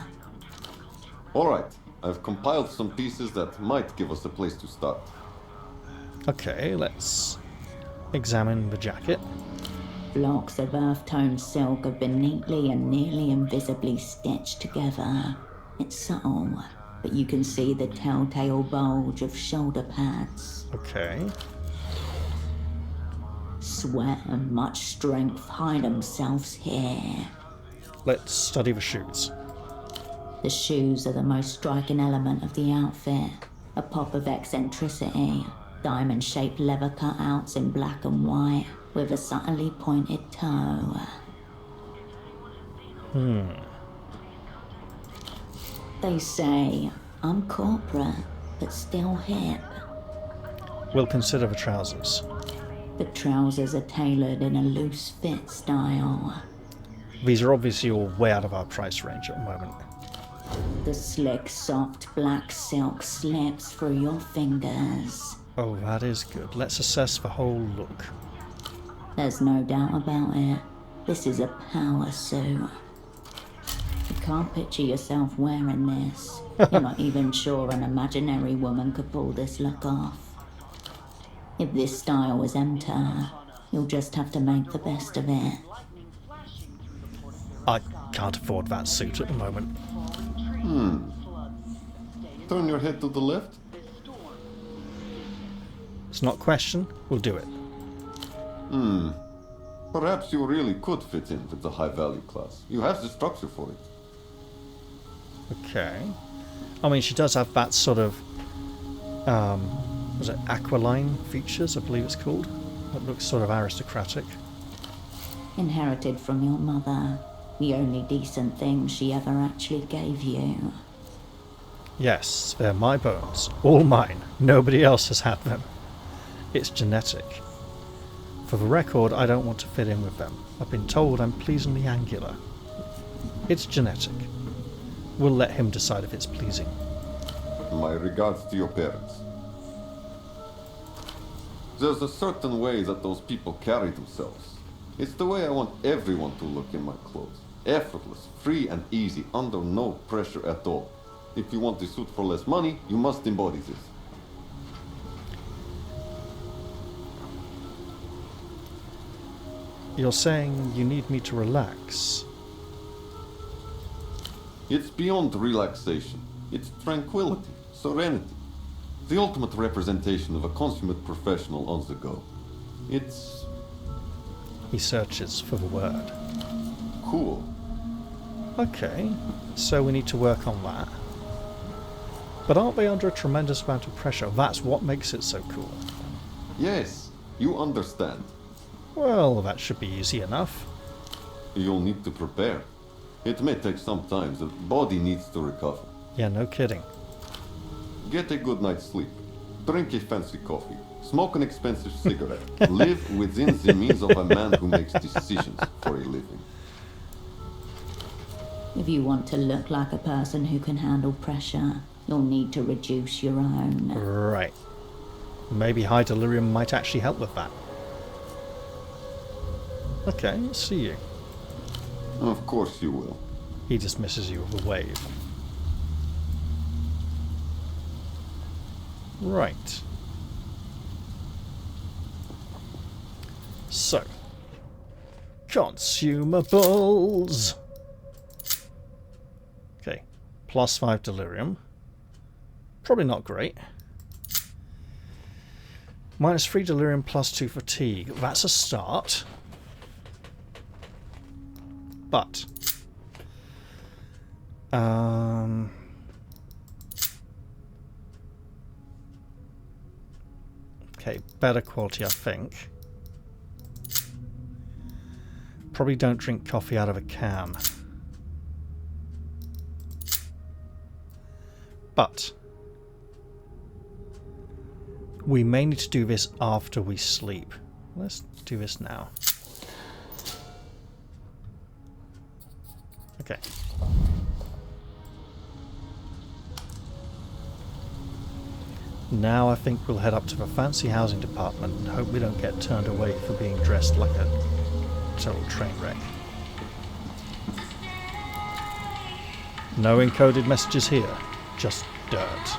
Alright, I've compiled some pieces that might give us a place to start. Okay, let's examine the jacket. Blocks of earth-toned silk have been neatly and nearly invisibly stitched together. It's subtle, but you can see the telltale bulge of shoulder pads. Okay. Sweat and much strength hide themselves here. Let's study the shoes. The shoes are the most striking element of the outfit. A pop of eccentricity. Diamond-shaped leather cutouts in black and white, with a subtly pointed toe. They say, I'm corporate, but still hip. We'll consider the trousers. The trousers are tailored in a loose fit style. These are obviously all way out of our price range at the moment. The slick, soft black silk slips through your fingers. Oh, that is good. Let's assess the whole look. There's no doubt about it. This is a power suit. You can't picture yourself wearing this. You're not even sure an imaginary woman could pull this look off. If this style was enter, you'll just have to make the best of it. I can't afford that suit at the moment. Turn your head to the left. It's not a question. We'll do it. Perhaps you really could fit in with the high-value class. You have the structure for it. Okay. I mean, she does have that sort of, was it aquiline features, I believe it's called? That looks sort of aristocratic. Inherited from your mother. The only decent thing she ever actually gave you. Yes, they're my bones. All mine. Nobody else has had them. It's genetic. For the record, I don't want to fit in with them. I've been told I'm pleasingly angular. It's genetic. We'll let him decide if it's pleasing. My regards to your parents. There's a certain way that those people carry themselves. It's the way I want everyone to look in my clothes. Effortless, free and easy, under no pressure at all. If you want a suit for less money, you must embody this. You're saying you need me to relax? It's beyond relaxation. It's tranquility, serenity. The ultimate representation of a consummate professional on the go. It's... He searches for the word. cool. Okay, so we need to work on that. But aren't they under a tremendous amount of pressure? That's what makes it so cool. Yes, you understand. Well, that should be easy enough. You'll need to prepare. It may take some time. The body needs to recover. Yeah, no kidding. Get a good night's sleep. Drink a fancy coffee. Smoke an expensive cigarette. Live within the means of a man who makes decisions for a living. If you want to look like a person who can handle pressure, you'll need to reduce your own. Right. Maybe high delirium might actually help with that. Okay, let's see you. Of course you will. He dismisses you with a wave. Right. So, consumables. Okay, +5 delirium. Probably not great. -3 delirium, +2 fatigue. That's a start. But okay, better quality, I think. Probably don't drink coffee out of a can. But we may need to do this after we sleep. Let's do this now. Okay. Now I think we'll head up to the fancy housing department and hope we don't get turned away for being dressed like a total train wreck. No encoded messages here, just dirt.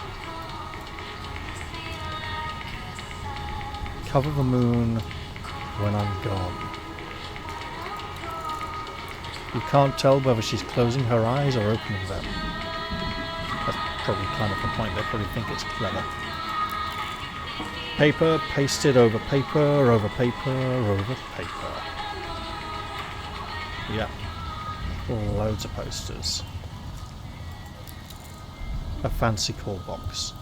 Cover the moon when I'm gone. You can't tell whether she's closing her eyes or opening them. That's probably kind of the point. They probably think it's clever. Paper pasted over paper, over paper, over paper. Yeah. Loads of posters. A fancy call box.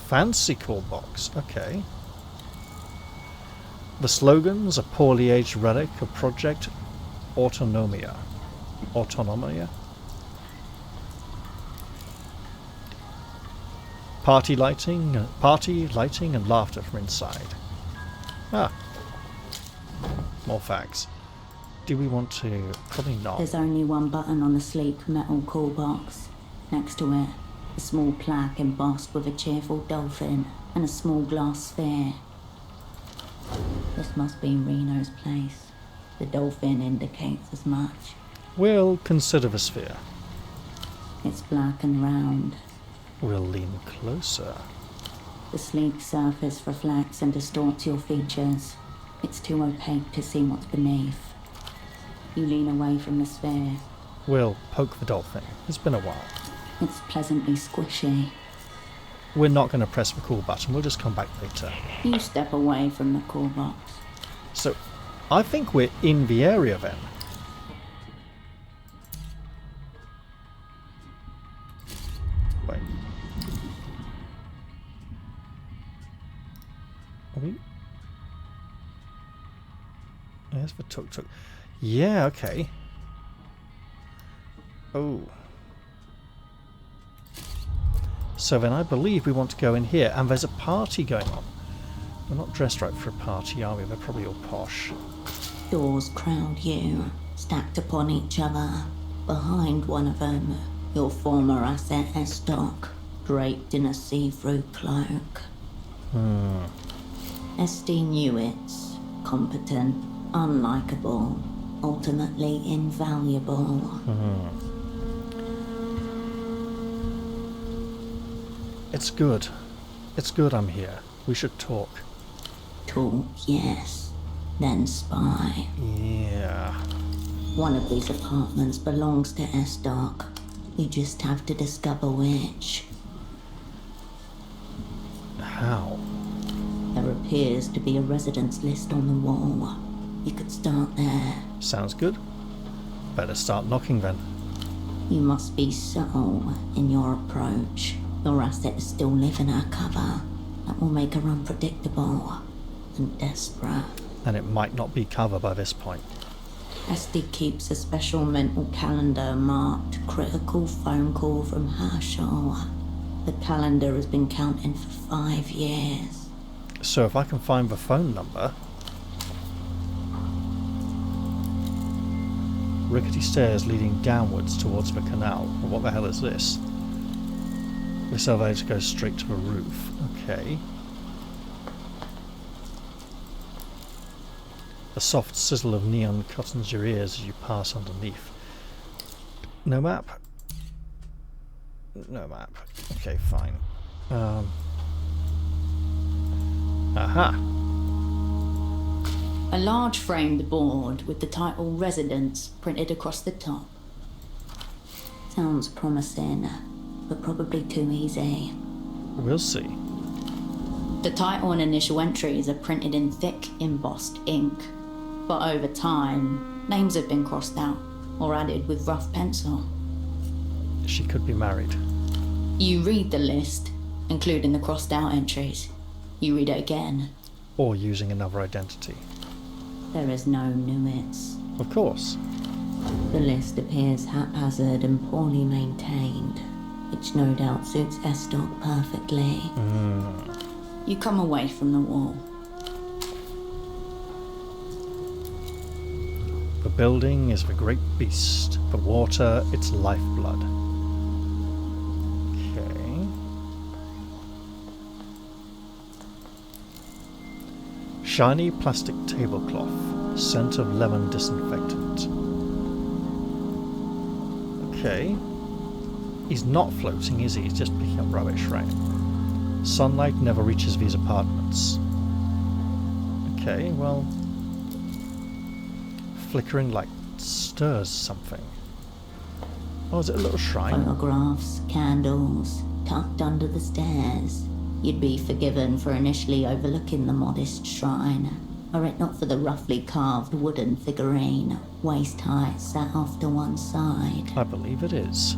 Fancy call box, okay. The slogans, a poorly aged relic of Project Autonomia. Autonomia? Party lighting and laughter from inside. Ah. More facts. Do we want to? Probably not. There's only one button on the sleek metal call box. Next to it, a small plaque embossed with a cheerful dolphin and a small glass sphere. This must be Reno's place. The dolphin indicates as much. We'll consider the sphere. It's black and round. We'll lean closer. The sleek surface reflects and distorts your features. It's too opaque to see what's beneath. You lean away from the sphere. We'll poke the dolphin. It's been a while. It's pleasantly squishy. We're not going to press the call button. We'll just come back later. You step away from the call box. So, I think we're in the area then. Wait. Are we? There's the tuk-tuk. Yeah, okay. Oh. So then I believe we want to go in here, and there's a party going on. We're not dressed right for a party, are we? They're probably all posh. Doors crowd you, stacked upon each other. Behind one of them, your former asset S-Doc, draped in a see-through cloak. SD Newitts, competent, unlikable, ultimately invaluable. It's good. It's good I'm here. We should talk. Talk, yes. Then spy. Yeah. One of these apartments belongs to S-Doc. You just have to discover which. How? There appears to be a residence list on the wall. You could start there. Sounds good. Better start knocking then. You must be subtle in your approach. Your asset is still living our cover. That will make her unpredictable and desperate. And it might not be cover by this point. SD keeps a special mental calendar marked critical phone call from Hershel. The calendar has been counting for 5 years. So if I can find the phone number... Rickety stairs leading downwards towards the canal. Well, what the hell is this? This elevator goes straight to the roof. Okay. The soft sizzle of neon cuttens your ears as you pass underneath. No map? No map. Okay, fine. Aha! A large framed board with the title Residence printed across the top. Sounds promising, but probably too easy. We'll see. The title and initial entries are printed in thick, embossed ink, but over time, names have been crossed out or added with rough pencil. She could be married. You read the list, including the crossed out entries. You read it again. Or using another identity. There is no nuance. Of course. The list appears haphazard and poorly maintained, which no doubt suits Estoc perfectly. You come away from the wall. The building is the great beast. The water, its lifeblood. Okay. Shiny plastic tablecloth. Scent of lemon disinfectant. Okay. He's not floating, is he? He's just picking up rubbish, right? Sunlight never reaches these apartments. Okay, well... Flickering light stirs something. Oh, is it a little shrine? Photographs, candles, tucked under the stairs. You'd be forgiven for initially overlooking the modest shrine, were it not for the roughly carved wooden figurine, waist high, sat off to one side. I believe it is.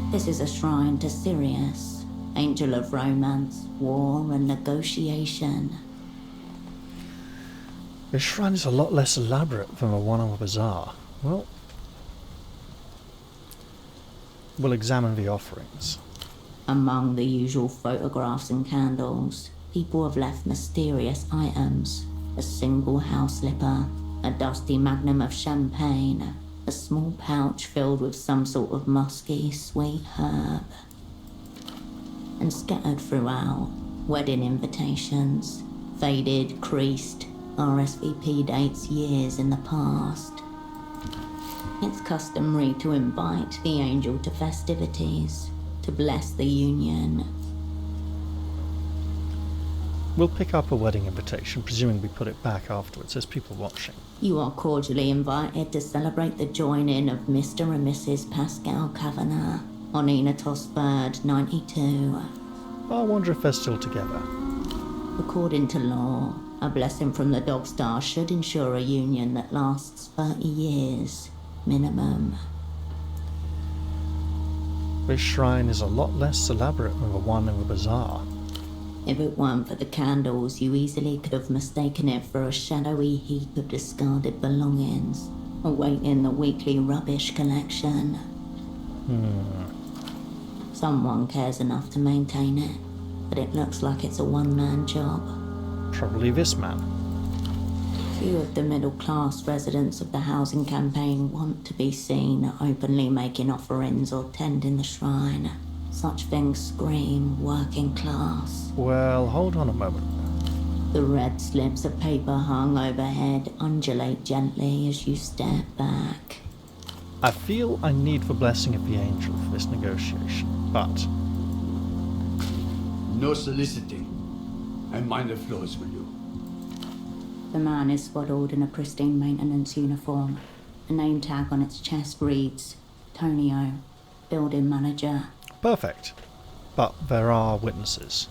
This is a shrine to Sirius, angel of romance, war, and negotiation. This shrine is a lot less elaborate than the one on the bazaar. Well, we'll examine the offerings. Among the usual photographs and candles, people have left mysterious items. A single house slipper, a dusty magnum of champagne, a small pouch filled with some sort of musky, sweet herb. And scattered throughout, wedding invitations, faded, creased, RSVP dates years in the past. It's customary to invite the angel to festivities, to bless the union. We'll pick up a wedding invitation, presuming we put it back afterwards. There's people watching. You are cordially invited to celebrate the joining of Mr. and Mrs. Pascal Kavanagh on Enatos 3rd, 92. I wonder if they're still together. According to law, a blessing from the Dog Star should ensure a union that lasts 30 years, minimum. This shrine is a lot less elaborate than the one in the bazaar. If it weren't for the candles, you easily could have mistaken it for a shadowy heap of discarded belongings, awaiting the weekly rubbish collection. Someone cares enough to maintain it, but it looks like it's a one-man job. Probably this man. Few of the middle-class residents of the housing campaign want to be seen openly making offerings or tending the shrine. Such things scream working class. Well, hold on a moment. The red slips of paper hung overhead undulate gently as you step back. I feel I need the blessing of the angel for this negotiation, but... No soliciting. And mind the floors, will you? The man is swaddled in a pristine maintenance uniform. A name tag on its chest reads, Tonio, building manager. Perfect. But there are witnesses.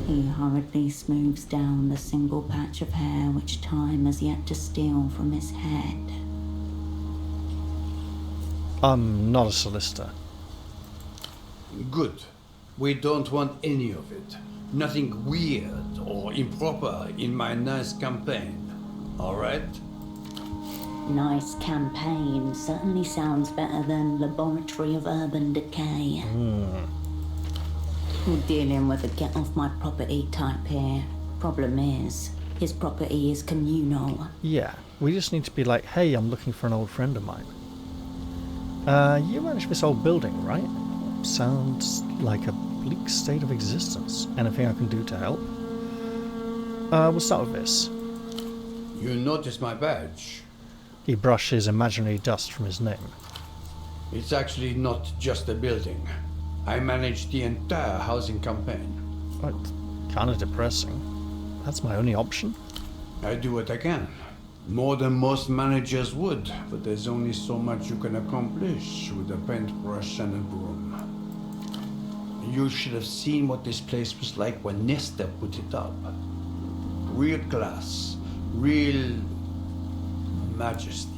He hurriedly smooths down the single patch of hair which time has yet to steal from his head. I'm not a solicitor. Good. We don't want any of it. Nothing weird or improper in my nice campaign. All right? Nice campaign certainly sounds better than Laboratory of Urban Decay. We're dealing with a get off my property type here. Problem is, his property is communal. Yeah, we just need to be like, hey, I'm looking for an old friend of mine. You managed this old building, right? Sounds like a bleak state of existence. Anything I can do to help? We'll start with this. You notice my badge? He brushes imaginary dust from his name. It's actually not just a building. I manage the entire housing campaign. Kind of depressing. That's my only option. I do what I can. More than most managers would, but there's only so much you can accomplish with a paintbrush and a broom. You should have seen what this place was like when Nesta put it up. Real class, real majesty.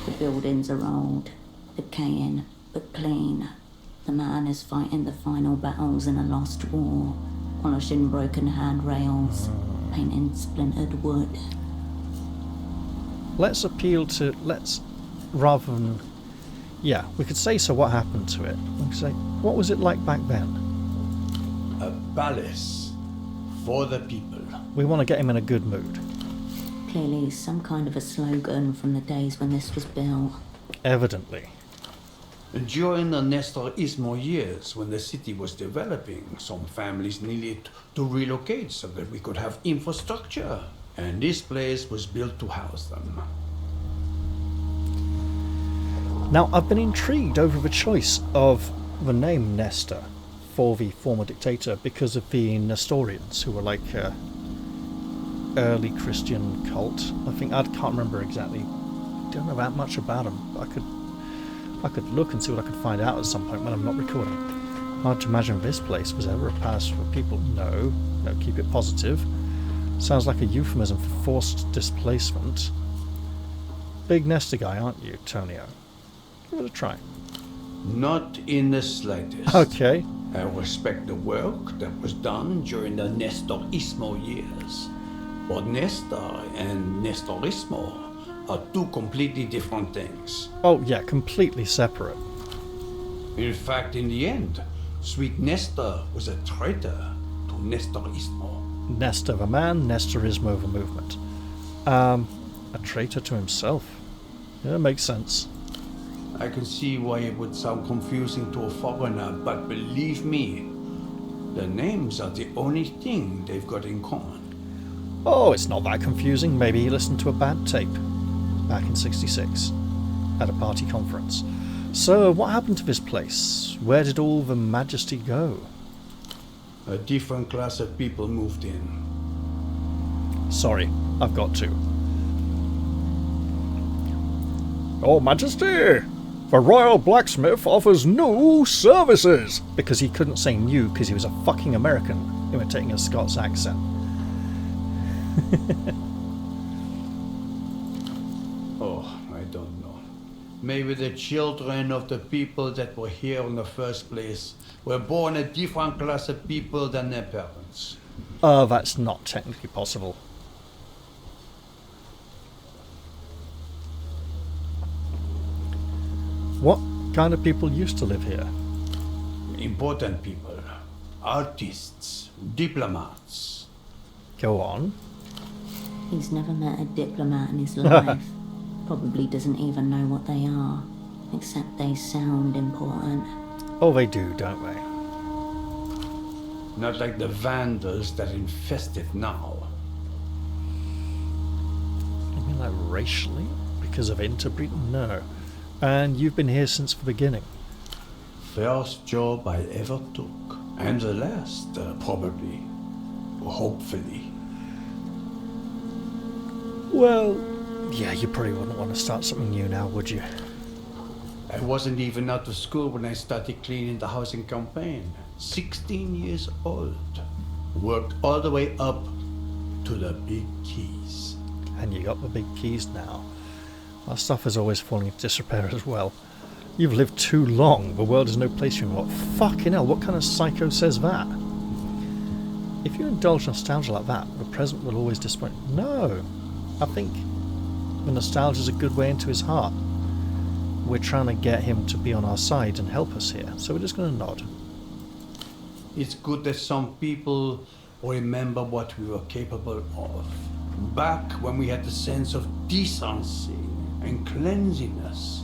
The buildings are old, decaying, but clean. The man is fighting the final battles in a lost war, polishing broken handrails, painting splintered wood. Let's rather than... Yeah, we could say, so what happened to it? We could say, what was it like back then? A palace for the people. We want to get him in a good mood. Clearly some kind of a slogan from the days when this was built. Evidently. During the Nestorismo years, when the city was developing, some families needed to relocate so that we could have infrastructure. And this place was built to house them. Now, I've been intrigued over the choice of the name Nestor for the former dictator because of the Nestorians, who were like a early Christian cult. I can't remember exactly. Don't know that much about them, but I could look and see what I could find out at some point when I'm not recording. Hard to imagine this place was ever a palace for people. No, keep it positive. Sounds like a euphemism for forced displacement. Big Nestor guy, aren't you, Tonio? Give it a try. Not in the slightest. Okay. I respect the work that was done during the Nestorismo years. But Nestor and Nestorismo are two completely different things. Oh yeah, completely separate. In fact, in the end, sweet Nestor was a traitor to Nestorismo. Nestor the man, Nestorismo the movement. A traitor to himself. Yeah, makes sense. I can see why it would sound confusing to a foreigner, but believe me, the names are the only thing they've got in common. Oh, it's not that confusing. Maybe he listened to a bad tape back in '66 at a party conference. So, what happened to this place? Where did all the majesty go? A different class of people moved in. Sorry, I've got to. Oh, Majesty! The Royal Blacksmith offers new services! Because he couldn't say new because he was a fucking American imitating a Scots accent. Oh, I don't know. Maybe the children of the people that were here in the first place were born a different class of people than their parents. That's not technically possible. What kind of people used to live here? Important people. Artists. Diplomats. Go on. He's never met a diplomat in his life. Probably doesn't even know what they are, except they sound important. Oh, they do, don't they? Not like the vandals that infest it now. You mean like racially? Because of interbreeding? No. And you've been here since the beginning. First job I ever took. And the last, probably. Hopefully. Well, yeah, you probably wouldn't want to start something new now, would you? I wasn't even out of school when I started cleaning the housing campaign. 16 years old. Worked all the way up to the big keys. And you got the big keys now. Our stuff is always falling into disrepair as well. You've lived too long. The world is no place for you. What? Fucking hell, what kind of psycho says that? If you indulge nostalgia like that, the present will always disappoint. No. I think the nostalgia is a good way into his heart. We're trying to get him to be on our side and help us here, so we're just going to nod. It's good that some people remember what we were capable of. Back when we had the sense of decency and cleanliness.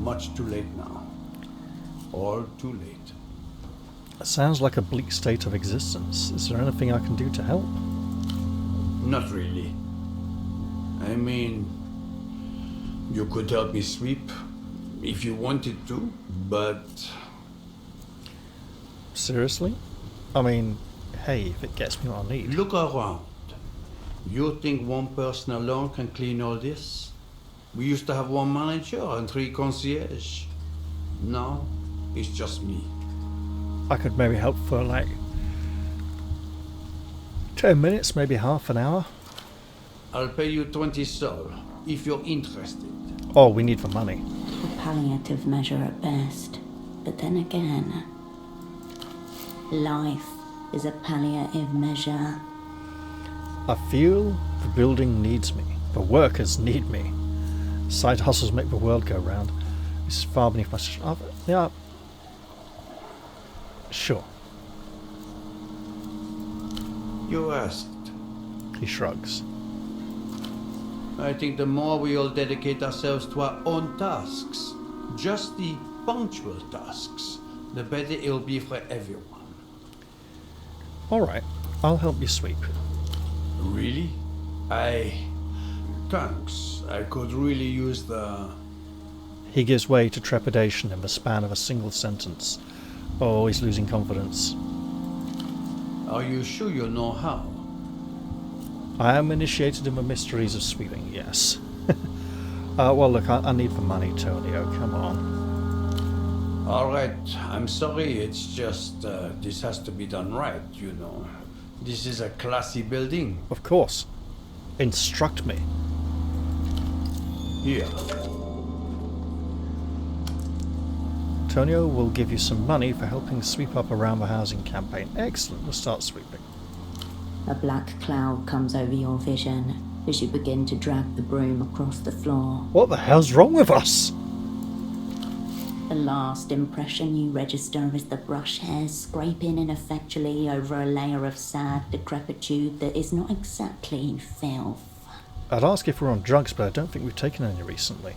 Much too late now. All too late. It sounds like a bleak state of existence. Is there anything I can do to help? Not really. I mean, you could help me sweep if you wanted to, but Seriously? I mean, hey, if it gets me what I need. look around. You think one person alone can clean all this? We used to have one manager and 3 concierge. Now, it's just me. I could maybe help for like 10 minutes, maybe half an hour. I'll pay you 20 sol if you're interested. Oh, we need the money. A palliative measure at best. But then again, life is a palliative measure. I feel the building needs me. The workers need me. Side hustles make the world go round. This is far beneath my... yeah. Sure. You asked. He shrugs. I think the more we all dedicate ourselves to our own tasks, just the punctual tasks, the better it'll be for everyone. Alright, I'll help you sweep. Really? Thanks. I could really use the... He gives way to trepidation in the span of a single sentence. Oh, he's losing confidence. Are you sure you know how? I am initiated in the mysteries of sweeping, yes. Well, look, I need the money, Tonio. Come on. Alright, I'm sorry, it's just, this has to be done right, you know. This is a classy building. Of course. Instruct me. Here. Tonio will give you some money for helping sweep up around the housing campaign. Excellent, we'll start sweeping. A black cloud comes over your vision as you begin to drag the broom across the floor. What the hell's wrong with us? The last impression you register is the brush hairs scraping ineffectually over a layer of sad decrepitude that is not exactly filth. I'd ask if we're on drugs, but I don't think we've taken any recently.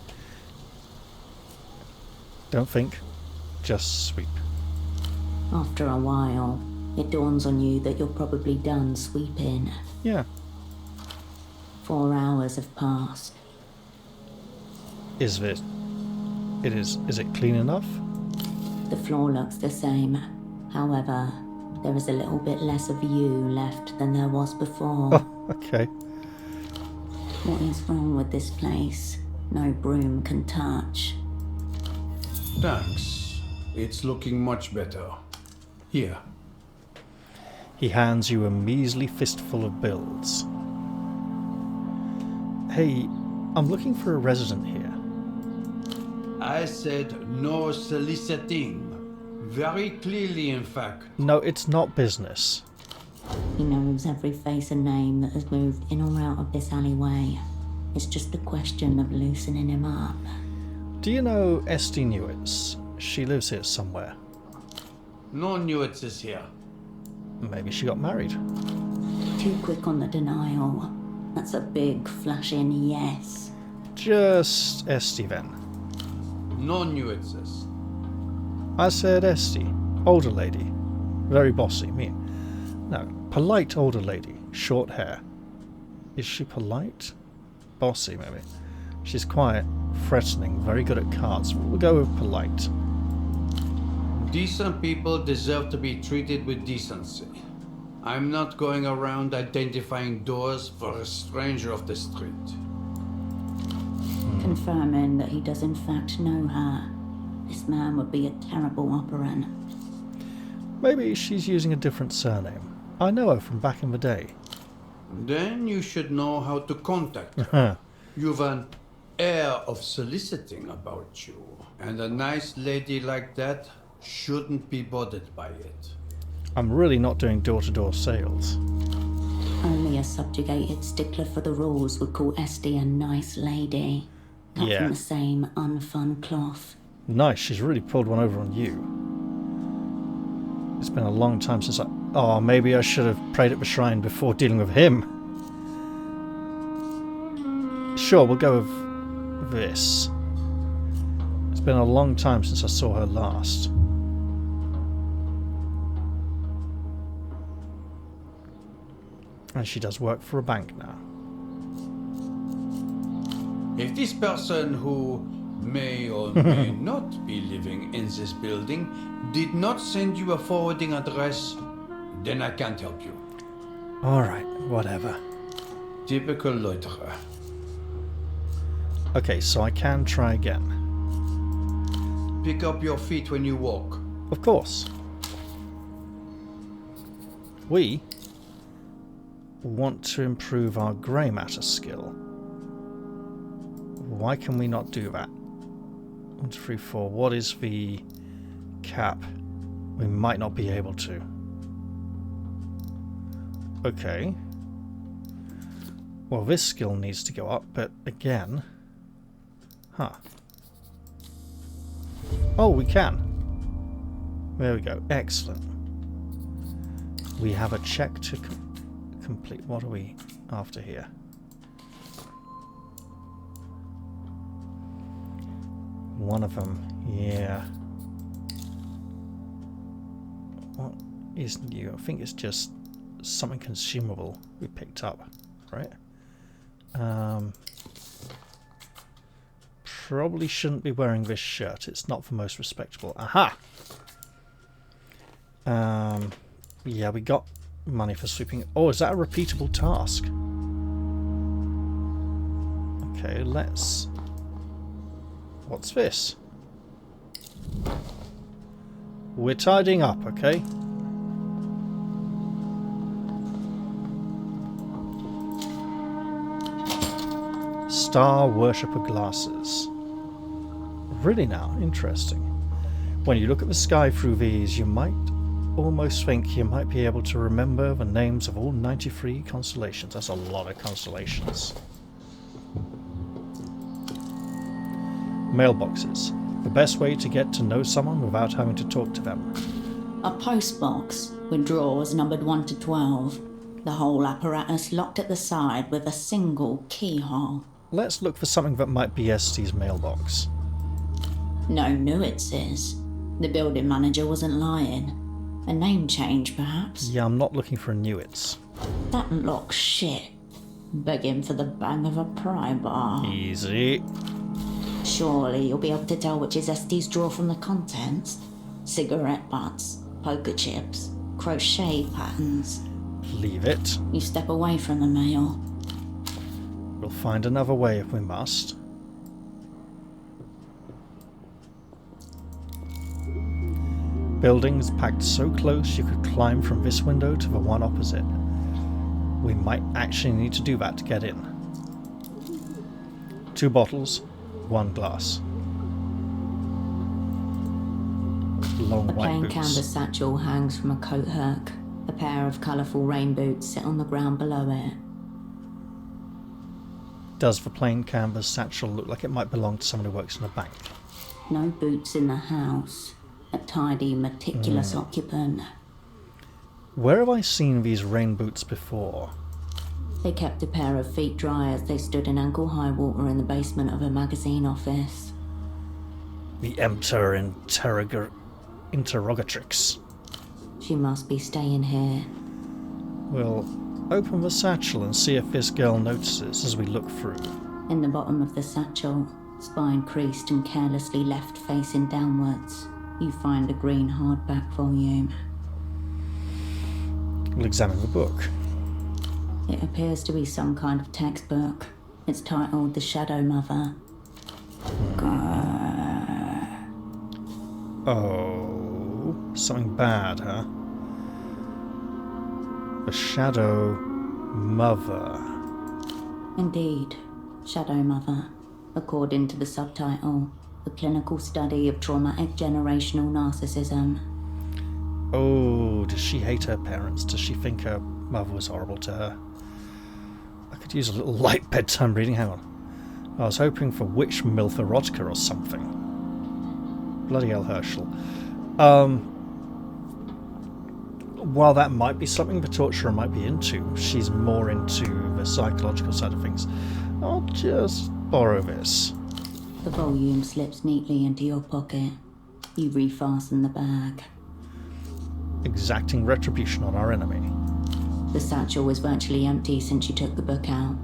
Don't think. Just sweep. After a while, it dawns on you that you're probably done sweeping. Yeah. 4 hours have passed. Is it clean enough? The floor looks the same. However, there is a little bit less of you left than there was before. Oh, okay. What is wrong with this place? No broom can touch. Thanks. It's looking much better. Here. He hands you a measly fistful of bills. Hey, I'm looking for a resident here. I said no soliciting. Very clearly, in fact. No, it's not business. He knows every face and name that has moved in or out of this alleyway. It's just a question of loosening him up. Do you know Esty Newitz? She lives here somewhere. No Newitz is here. Maybe she got married. Too quick on the denial. That's a big, flashing yes. Just Esty then. No Newitzes. I said Esty. Older lady. Very bossy. No, polite older lady. Short hair. Is she polite? Bossy, maybe. She's quiet, threatening, very good at cards. We'll go with polite. Decent people deserve to be treated with decency. I'm not going around identifying doors for a stranger off the street. Confirming that he does in fact know her. This man would be a terrible operant. Maybe she's using a different surname. I know her from back in the day. Then you should know how to contact her. You've an air of soliciting about you, and a nice lady like that shouldn't be bothered by it. I'm really not doing door-to-door sales. Only a subjugated stickler for the rules would call Esty a nice lady. Cut Yeah. from the same unfun cloth. Nice, she's really pulled one over on you. It's been a long time since Oh, maybe I should have prayed at the shrine before dealing with him. Sure, we'll go with this. It's been a long time since I saw her last. And she does work for a bank now. If this person who may or may not be living in this building did not send you a forwarding address, then I can't help you. Alright, whatever. Typical loiterer. Okay, so I can try again. Pick up your feet when you walk. Of course. We want to improve our grey matter skill. Why can we not do that? 1, 2, 3, 4. What is the cap? We might not be able to. Okay. Well, this skill needs to go up, but again... Huh. Oh, we can. There we go. Excellent. We have a check to complete. What are we after here? One of them. Yeah. What is new? I think it's just something consumable we picked up, right? Probably shouldn't be wearing this shirt. It's not the most respectable. Aha! Yeah, we got money for sweeping. Oh, is that a repeatable task? Okay, let's... What's this? We're tidying up, okay? Star Worshipper glasses. Really now, interesting. When you look at the sky through these, you might almost think you might be able to remember the names of all 93 constellations. That's a lot of constellations. Mailboxes. The best way to get to know someone without having to talk to them. A postbox with drawers numbered 1 to 12. The whole apparatus locked at the side with a single keyhole. Let's look for something that might be Estee's mailbox. No nuances. The building manager wasn't lying. A name change, perhaps? Yeah, I'm not looking for a Newitz. That lock's shit. Begging for the bang of a pry bar. Easy. Surely you'll be able to tell which is Estee's drawer from the contents. Cigarette butts, poker chips, crochet patterns. Leave it. You step away from the mail. We'll find another way if we must. Buildings packed so close you could climb from this window to the one opposite. We might actually need to do that to get in. 2 bottles, 1 glass. Long A white plain boots. canvas satchel hangs from a coat hook. A pair of colourful rain boots sit on the ground below it. Does the plain canvas satchel look like it might belong to someone who works in a bank? No boots in the house. A tidy, meticulous occupant. Where have I seen these rain boots before? They kept a pair of feet dry as they stood in ankle-high water in the basement of a magazine office. The Emptor Interrogatrix. She must be staying here. We'll open the satchel and see if this girl notices as we look through. In the bottom of the satchel, spine creased and carelessly left facing downwards, you find a green hardback volume. We'll examine the book. It appears to be some kind of textbook. It's titled The Shadow Mother. Oh, something bad, huh? The Shadow Mother. Indeed, Shadow Mother, according to the subtitle, a clinical study of traumatic generational narcissism. Oh, does she hate her parents? Does she think her mother was horrible to her? I could use a little light bedtime reading. Hang on. I was hoping for Witch MILF erotica or something. Bloody hell, Hershel. While that might be something the torturer might be into, she's more into the psychological side of things. I'll just borrow this. The volume slips neatly into your pocket. You refasten the bag. Exacting retribution on our enemy. The satchel was virtually empty since you took the book out.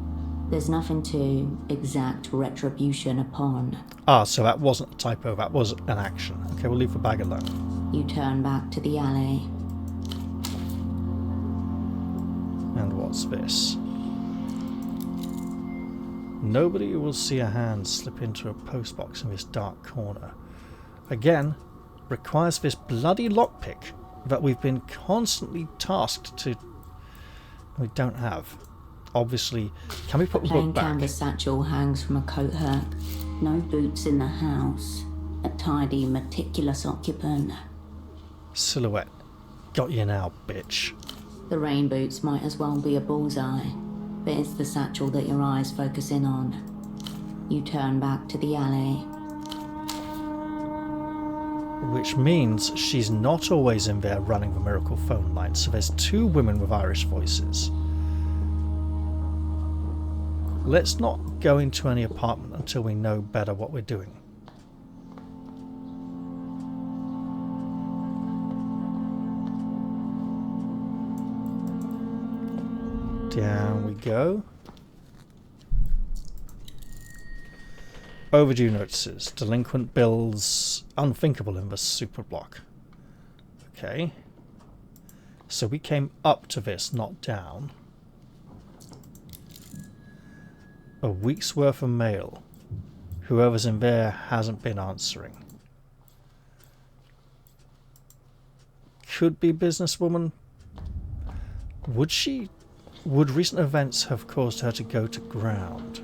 There's nothing to exact retribution upon. Ah, so that wasn't a typo, that was an action. Okay, we'll leave the bag alone. You turn back to the alley. And what's this? Nobody will see a hand slip into a postbox in this dark corner. Again, requires this bloody lockpick that we've been constantly tasked to... we don't have. Obviously, can we put the Plain book back? canvas satchel hangs from a coat hook. No boots in the house. A tidy, meticulous occupant. Silhouette. Got you now, bitch. The rain boots might as well be a bullseye, but it's the satchel that your eyes focus in on. You turn back to the alley. Which means she's not always in there running the miracle phone line, so there's two women with Irish voices. Let's not go into any apartment until we know better what we're doing. Down we go. Overdue notices. Delinquent bills. Unthinkable in the super block. Okay. So we came up to this, not down. A week's worth of mail. Whoever's in there hasn't been answering. Could be businesswoman. Would recent events have caused her to go to ground?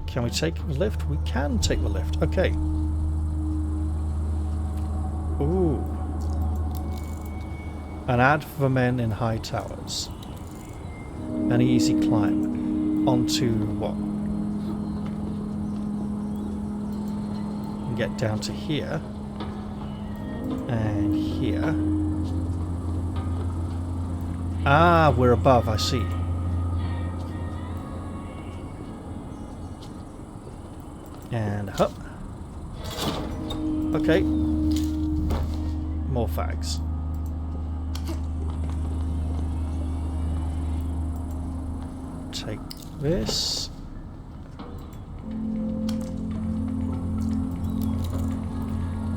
Can we take the lift? We can take the lift. Okay. Ooh. An ad for men in high towers. An easy climb onto what? Get down to here. And here. Ah, we're above, I see. And up. Okay. More fags. Take this.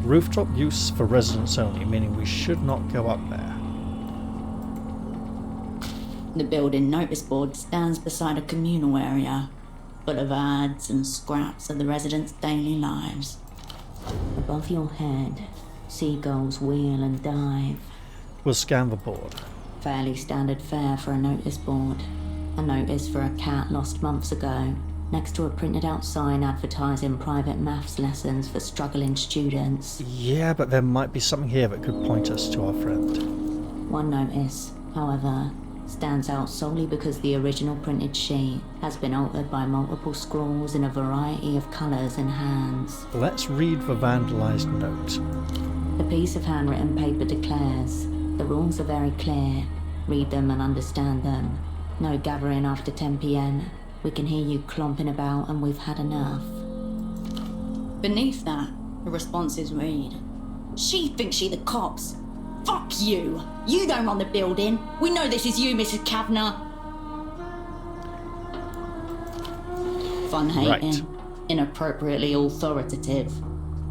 Rooftop use for residents only, meaning we should not go up there. The building notice board stands beside a communal area, full of ads and scraps of the residents' daily lives. Above your head, seagulls wheel and dive. We'll scan the board. Fairly standard fare for a notice board. A notice for a cat lost months ago, next to a printed out sign advertising private maths lessons for struggling students. Yeah, but there might be something here that could point us to our friend. One notice, however, stands out solely because the original printed sheet has been altered by multiple scrawls in a variety of colours and hands. Let's read the vandalised note. The piece of handwritten paper declares, the rules are very clear. Read them and understand them. No gathering after 10 p.m. We can hear you clomping about and we've had enough. Beneath that, the responses read, she thinks she the cops. Fuck you! You don't run the building. We know this is you, Mrs. Kavanagh. Fun-hating, Right. Inappropriately authoritative,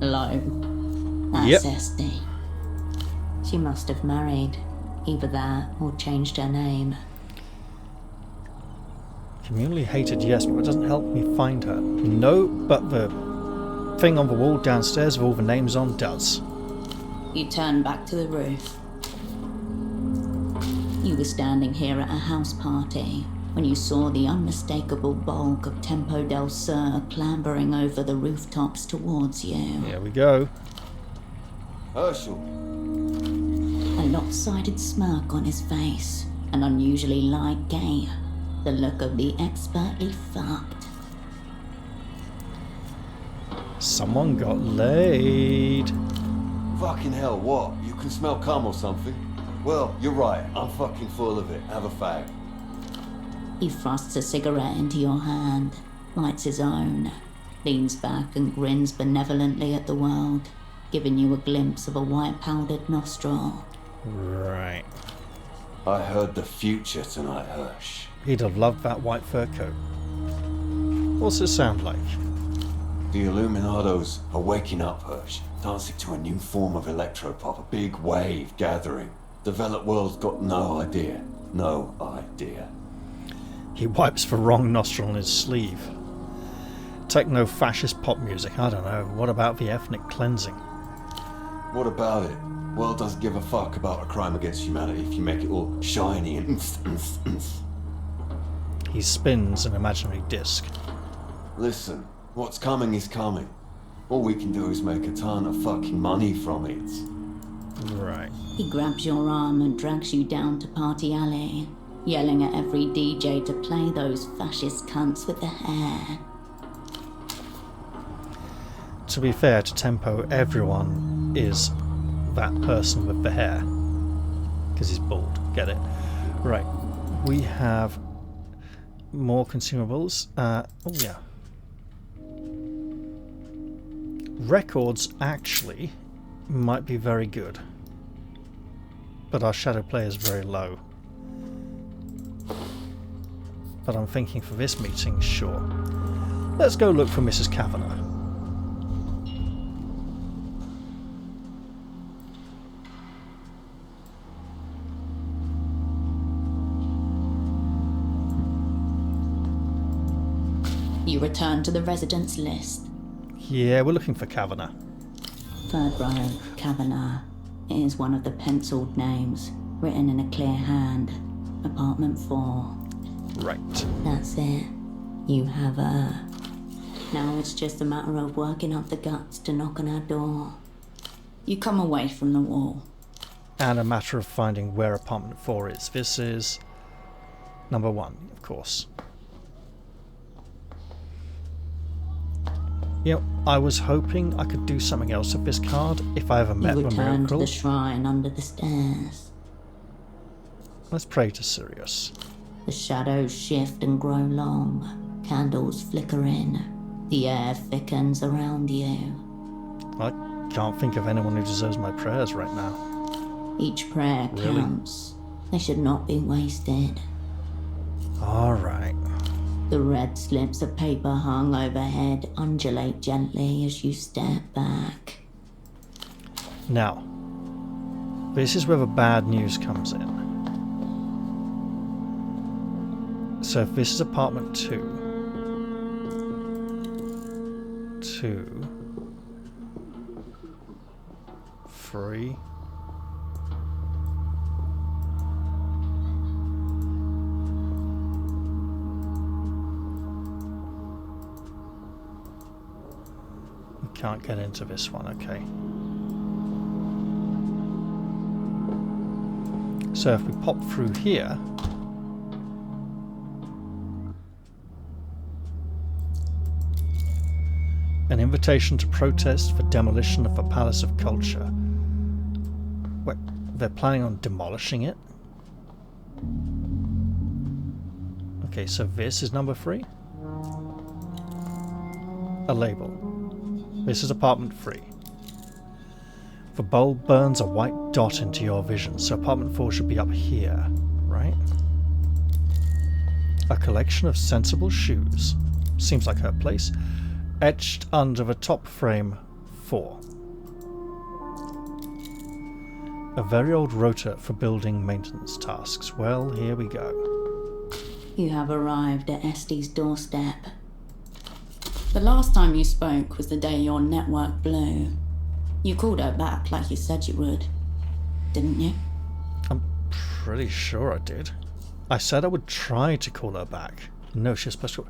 low. That's Yep. Esty. She must have married, either that or changed her name. Communally hated, yes, but it doesn't help me find her. No, but the thing on the wall downstairs with all the names on does. You turn back to the roof. You were standing here at a house party when you saw the unmistakable bulk of Tempo del Sur clambering over the rooftops towards you. Here we go. Hershel. A lopsided smirk on his face, an unusually light gait, the look of the expertly fucked. Someone got laid. Fucking hell, what? You can smell cum or something? Well, you're right. I'm fucking full of it. Have a fag. He thrusts a cigarette into your hand, lights his own, leans back and grins benevolently at the world, giving you a glimpse of a white powdered nostril. Right. I heard the future tonight, Hirsch. He'd have loved that white fur coat. What's it sound like? The Illuminados are waking up, Hirsch. Dancing to a new form of electropop, a big wave gathering. Developed world's got no idea. No idea. He wipes the wrong nostril on his sleeve. Techno-fascist pop music, I don't know. What about the ethnic cleansing? What about it? World doesn't give a fuck about a crime against humanity if you make it all shiny and He spins an imaginary disc. Listen, what's coming is coming. All we can do is make a ton of fucking money from it. Right. He grabs your arm and drags you down to Party Alley, yelling at every DJ to play those fascist cunts with the hair. To be fair to Tempo, everyone is that person with the hair. Because he's bald. Get it? Right. We have more consumables. Oh yeah. Records actually might be very good. But our shadow play is very low. But I'm thinking for this meeting, sure. Let's go look for Mrs. Kavanagh. You return to the residence list. Yeah, we're looking for Kavanagh. Third row, Kavanagh, is one of the penciled names, written in a clear hand. Apartment 4. Right. That's it. You have her. Now it's just a matter of working up the guts to knock on her door. You come away from the wall. And a matter of finding where apartment 4 is. This is number 1, of course. You know, I was hoping I could do something else with this card if I ever met You the return to miracle. the shrine under the stairs. Let's pray to Sirius. The shadows shift and grow long. Candles flicker in. The air thickens around you. I can't think of anyone who deserves my prayers right now. Each prayer Really? counts. They should not be wasted. Alright. The red slips of paper hung overhead undulate gently as you step back. Now, this is where the bad news comes in. So if this is apartment 2, 3, can't get into this one, okay. So if we pop through here, an invitation to protest for demolition of the Palace of Culture. Wait, they're planning on demolishing it? Okay, so this is number 3? A label. This is apartment 3. The bulb burns a white dot into your vision, so apartment 4 should be up here, right? A collection of sensible shoes. Seems like her place. Etched under the top frame 4. A very old rota for building maintenance tasks. Well, here we go. You have arrived at Este's doorstep. The last time you spoke was the day your network blew. You called her back like you said you would, didn't you? I'm pretty sure I did. I said I would try to call her back. No, she's supposed to...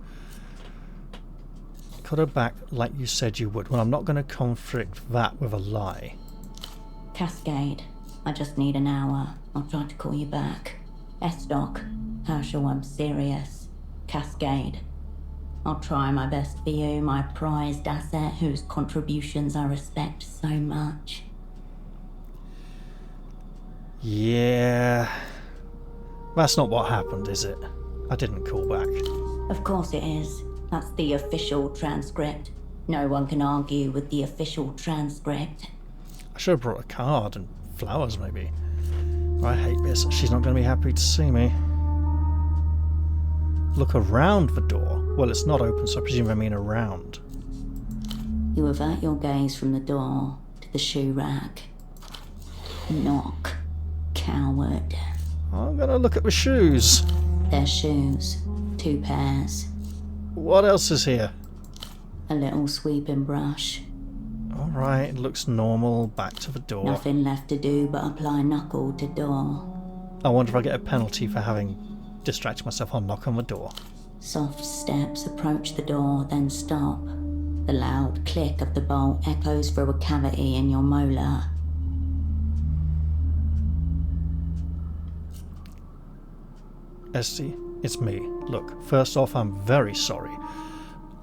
Call her back like you said you would. Well, I'm not going to conflict that with a lie. Cascade. I just need an hour. I'll try to call you back. S-Doc. Hershel, I'm serious. Cascade. I'll try my best for you, my prized asset whose contributions I respect so much. Yeah... That's not what happened, is it? I didn't call back. Of course it is. That's the official transcript. No one can argue with the official transcript. I should have brought a card and flowers, maybe. I hate this. She's not going to be happy to see me. Look around the door. Well, it's not open, so I presume I mean around. You avert your gaze from the door to the shoe rack. Knock, coward. I'm going to look at the shoes. They're shoes. 2 pairs. What else is here? A little sweeping brush. Alright, looks normal. Back to the door. Nothing left to do but apply knuckle to door. I wonder if I get a penalty for having distracted myself on knock on the door. Soft steps approach the door, then stop. The loud click of the bolt echoes through a cavity in your molar. Esty, it's me. Look, first off, I'm very sorry.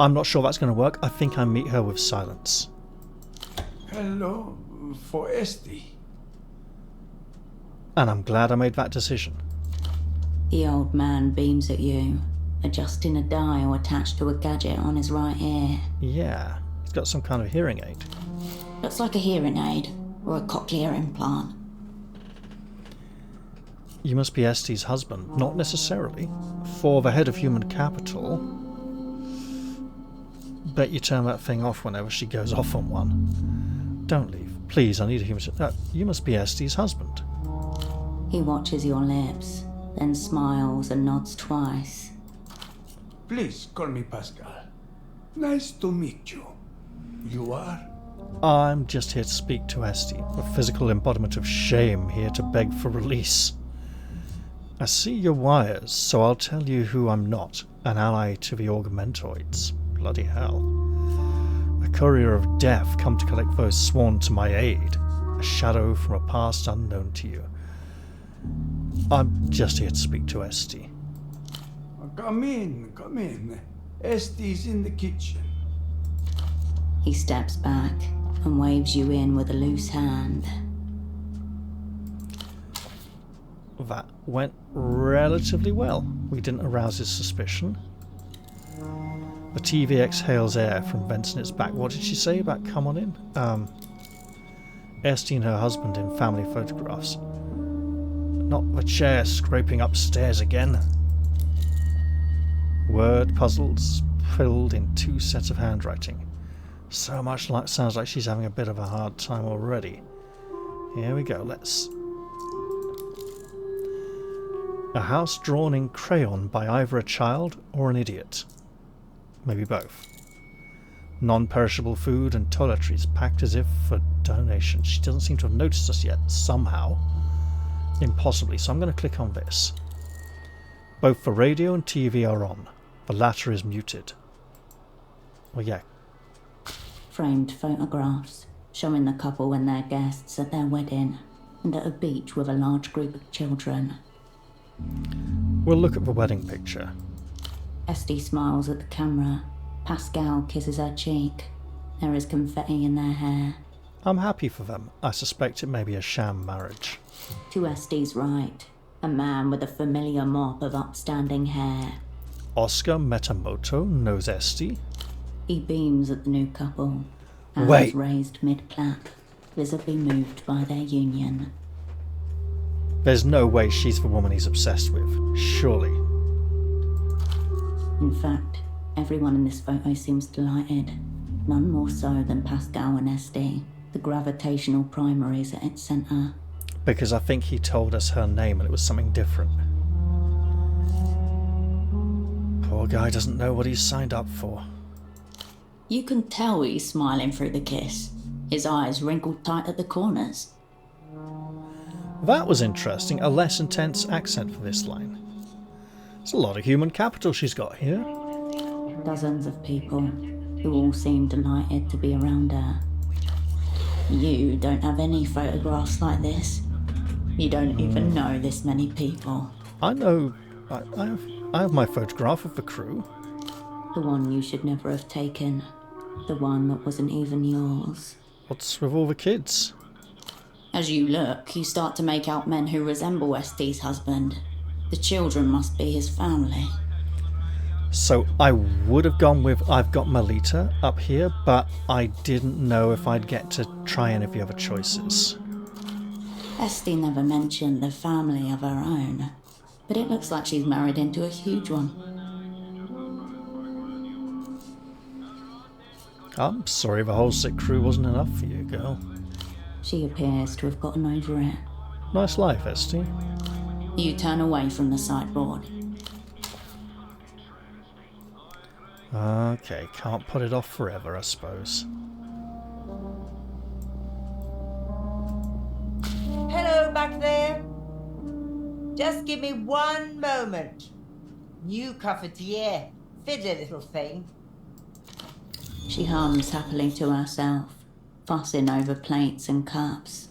I'm not sure that's going to work. I think I meet her with silence. Hello, for Esty. And I'm glad I made that decision. The old man beams at you, adjusting a dial attached to a gadget on his right ear. Yeah, he's got some kind of hearing aid. Looks like a hearing aid, or a cochlear implant. You must be Esty's husband. Not necessarily. For the head of human capital, bet you turn that thing off whenever she goes off on one. Don't leave. Please, I need a human... you must be Esty's husband. He watches your lips, then smiles and nods twice. Please call me Pascal. Nice to meet you. You are? I'm just here to speak to Esty, a physical embodiment of shame here to beg for release. I see your wires, so I'll tell you who I'm not, an ally to the augmentoids. Bloody hell. A courier of death come to collect those sworn to my aid, a shadow from a past unknown to you. I'm just here to speak to Esty. Come in, come in. Esty's in the kitchen. He steps back and waves you in with a loose hand. That went relatively well. We didn't arouse his suspicion. The TV exhales air from vents in its back. What did she say about come on in? Esty and her husband in family photographs. Not the chair scraping upstairs again. Word puzzles filled in 2 sets of handwriting. So much like sounds like she's having a bit of a hard time already. Here we go, let's... A house drawn in crayon by either a child or an idiot. Maybe both. Non-perishable food and toiletries packed as if for donation. She doesn't seem to have noticed us yet, somehow. Impossibly, so I'm going to click on this. Both the radio and TV are on. The latter is muted. Well, yeah. Framed photographs showing the couple and their guests at their wedding and at a beach with a large group of children. We'll look at the wedding picture. Esty smiles at the camera. Pascal kisses her cheek. There is confetti in their hair. I'm happy for them. I suspect it may be a sham marriage. To Esty's right, a man with a familiar mop of upstanding hair. Oscar Metamoto knows Esty. He beams at the new couple. Hands Wait. raised mid-clap, visibly moved by their union. There's no way she's the woman he's obsessed with. Surely. In fact, everyone in this photo seems delighted. None more so than Pascal and Esty, the gravitational primaries at its centre. Because I think he told us her name and it was something different. Poor guy doesn't know what he's signed up for. You can tell he's smiling through the kiss. His eyes wrinkled tight at the corners. That was interesting. A less intense accent for this line. It's a lot of human capital she's got here. Dozens of people who all seem delighted to be around her. You don't have any photographs like this. You don't even know this many people. I know. I have my photograph of the crew. The one you should never have taken. The one that wasn't even yours. What's with all the kids? As you look, you start to make out men who resemble Esty's husband. The children must be his family. So I would have gone with I've got Melita up here, but I didn't know if I'd get to try any of the other choices. Esty never mentioned a family of her own, but it looks like she's married into a huge one. I'm sorry the whole sick crew wasn't enough for you, girl. She appears to have gotten over it. Nice life, Esty. You turn away from the sideboard. Okay, can't put it off forever, I suppose. Hello back there. Just give me one moment. New cafetiere. Fiddly little thing. She hums happily to herself, fussing over plates and cups.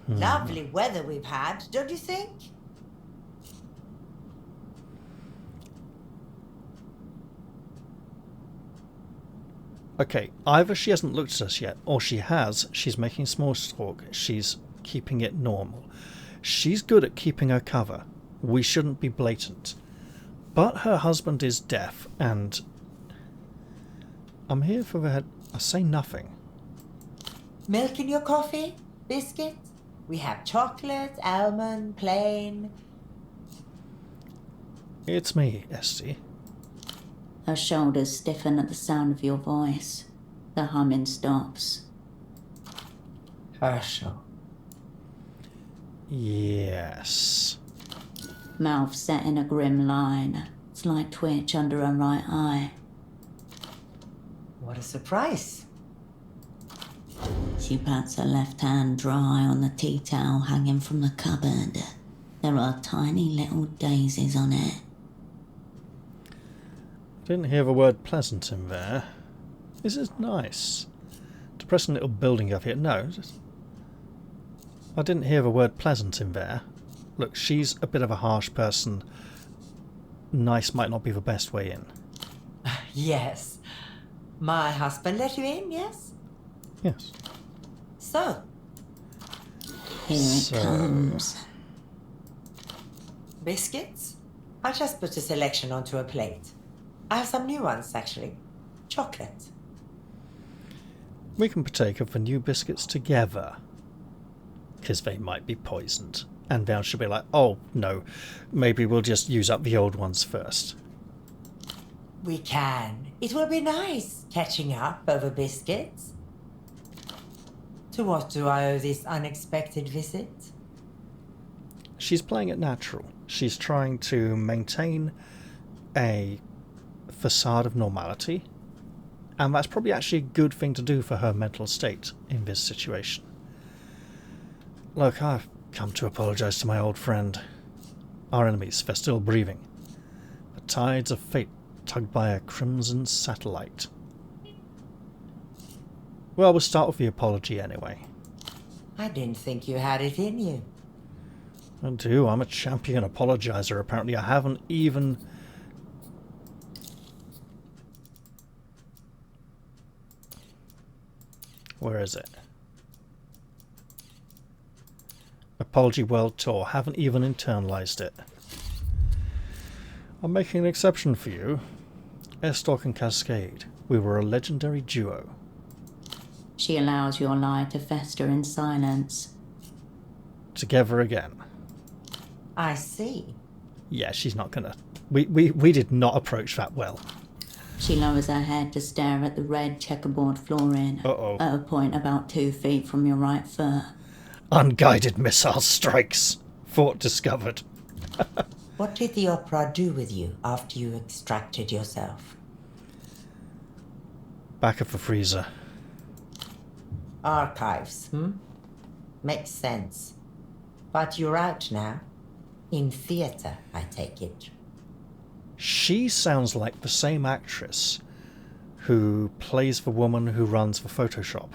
Lovely weather we've had, don't you think? Okay, either she hasn't looked at us yet, or she has, she's making small talk, she's keeping it normal. She's good at keeping her cover. We shouldn't be blatant. But her husband is deaf, and I'm here for the head. I say nothing. Milk in your coffee? Biscuit? We have chocolate, almond, plain. It's me, Esty. Her shoulders stiffen at the sound of your voice. The humming stops. Hershel. Yes. Mouth set in a grim line. Slight twitch under her right eye. What a surprise. She pats her left hand dry on the tea towel hanging from the cupboard. There are tiny little daisies on it. Didn't hear the word pleasant in there. This is nice. Depressing little building up here. No. I didn't hear the word pleasant in there. Look, she's a bit of a harsh person. Nice might not be the best way in. Yes. My husband let you in, yes? Yes. So? Here it comes. Biscuits? I'll just put a selection onto a plate. I have some new ones, actually. Chocolate. We can partake of the new biscuits together. Because they might be poisoned. And then she'll be like, oh, no, maybe we'll just use up the old ones first. We can. It will be nice catching up over biscuits. To what do I owe this unexpected visit? She's playing it natural. She's trying to maintain a facade of normality. And that's probably actually a good thing to do for her mental state in this situation. Look, I've come to apologise to my old friend. Our enemies, they're still breathing. The tides of fate tugged by a crimson satellite. Well, we'll start with the apology anyway. I didn't think you had it in you. I do. I'm a champion apologizer. Apparently I haven't even... Where is it? Apology World Tour. Haven't even internalized it. I'm making an exception for you. Estok and Cascade. We were a legendary duo. She allows your lie to fester in silence. Together again. I see. Yeah, she's not gonna... We did not approach that well. She lowers her head to stare at the red checkerboard flooring. Uh-oh. At a point about 2 feet from your right foot. Unguided missile strikes. Fort discovered. What did the opera do with you after you extracted yourself? Back of the freezer. Archives, Makes sense. But you're out now. In theatre, I take it. She sounds like the same actress who plays the woman who runs the Photoshop.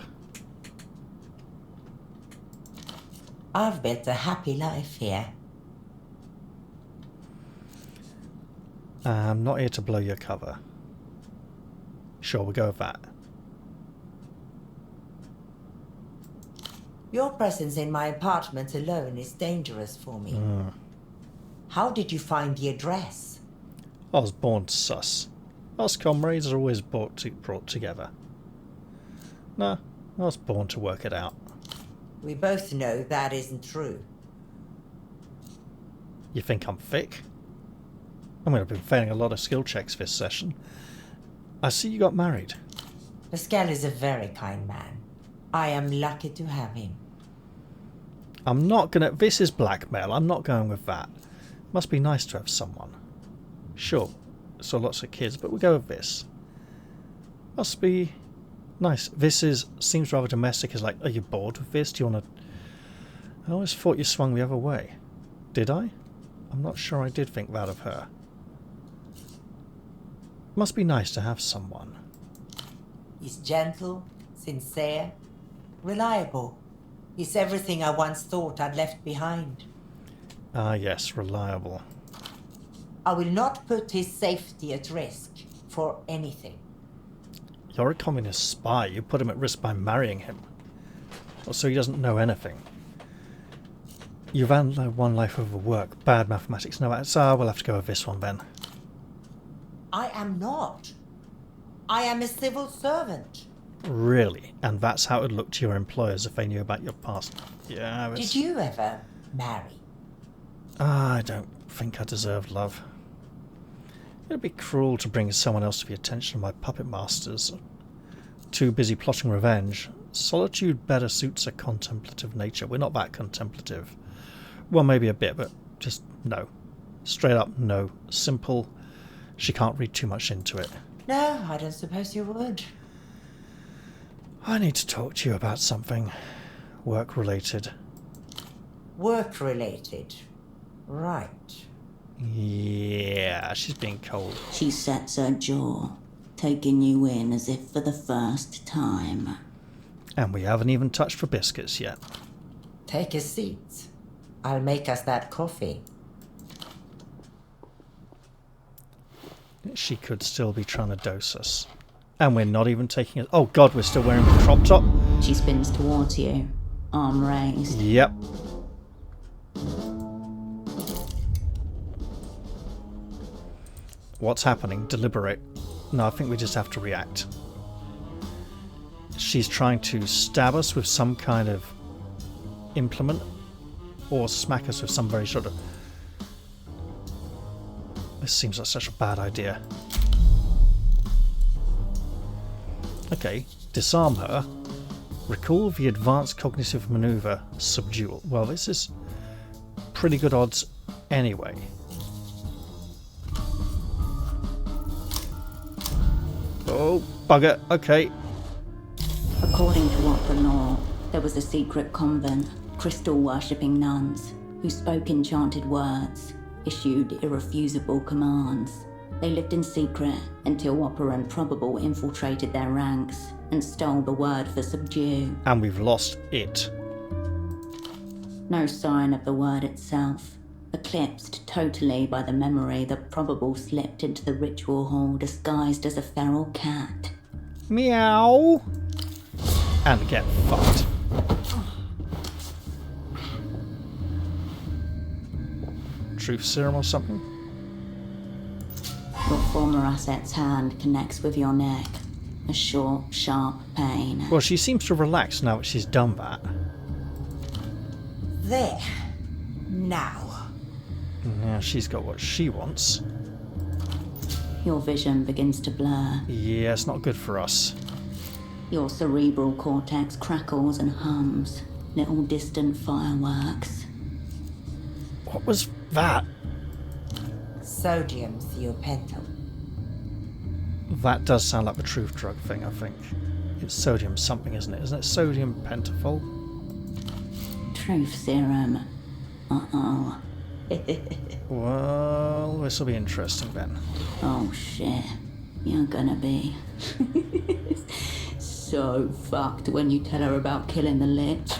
I've built a happy life here. I'm not here to blow your cover. Sure, we'll go with that. Your presence in my apartment alone is dangerous for me. How did you find the address? I was born sus. Us comrades are always brought together. No, I was born to work it out. We both know that isn't true. You think I'm thick? I mean, I've been failing a lot of skill checks this session. I see you got married. Pascal is a very kind man. I am lucky to have him. I'm not gonna... This is blackmail. I'm not going with that. Must be nice to have someone. Sure, saw lots of kids, but we'll go with this. Must be nice. This seems rather domestic. It's like, are you bored with this? Do you want to... I always thought you swung the other way. Did I? I'm not sure I did think that of her. Must be nice to have someone. He's gentle, sincere, reliable. He's everything I once thought I'd left behind. Ah, yes, reliable. I will not put his safety at risk for anything. You're a communist spy. You put him at risk by marrying him. So he doesn't know anything. You've had one life over work. Bad mathematics. No, so we'll have to go with this one then. I am not. I am a civil servant. Really? And that's how it would look to your employers if they knew about your past? Yeah, Did you ever marry? I don't think I deserve love. It would be cruel to bring someone else to the attention of my puppet masters. Too busy plotting revenge. Solitude better suits a contemplative nature. We're not that contemplative. Well, maybe a bit, but just no. Straight up, no. Simple. She can't read too much into it. No, I don't suppose you would. I need to talk to you about something. Work-related. Work-related. Right. Yeah, she's being cold. She sets her jaw, taking you in as if for the first time. And we haven't even touched for biscuits yet. Take a seat. I'll make us that coffee. She could still be trying to dose us. And we're not even taking it. Oh god, we're still wearing the crop top. She spins towards you, arm raised. Yep. What's happening? Deliberate. No, I think we just have to react. She's trying to stab us with some kind of implement or smack us with some very sort of... This seems like such a bad idea. Okay, disarm her. Recall the advanced cognitive maneuver, subdual. Well, this is pretty good odds anyway. Oh, bugger. Okay. According to Opera law, there was a secret convent, crystal-worshipping nuns, who spoke enchanted words, issued irrefusable commands. They lived in secret until Whopper and Probable infiltrated their ranks and stole the word for subdue. And we've lost it. No sign of the word itself, eclipsed totally by the memory that Probable slipped into the ritual hall disguised as a feral cat. Meow! And get fucked. Truth serum or something? Your former asset's hand connects with your neck. A short, sharp pain. Well, she seems to relax now that she's done that. There. Now. Now she's got what she wants. Your vision begins to blur. Yeah, it's not good for us. Your cerebral cortex crackles and hums. Little distant fireworks. What was that? Sodium thiopental. That does sound like the truth drug thing, I think. It's sodium something, isn't it? Isn't it sodium pentafol? Truth serum. Uh-oh. Well, this will be interesting then. Oh shit. You're gonna be so fucked when you tell her about killing the lich.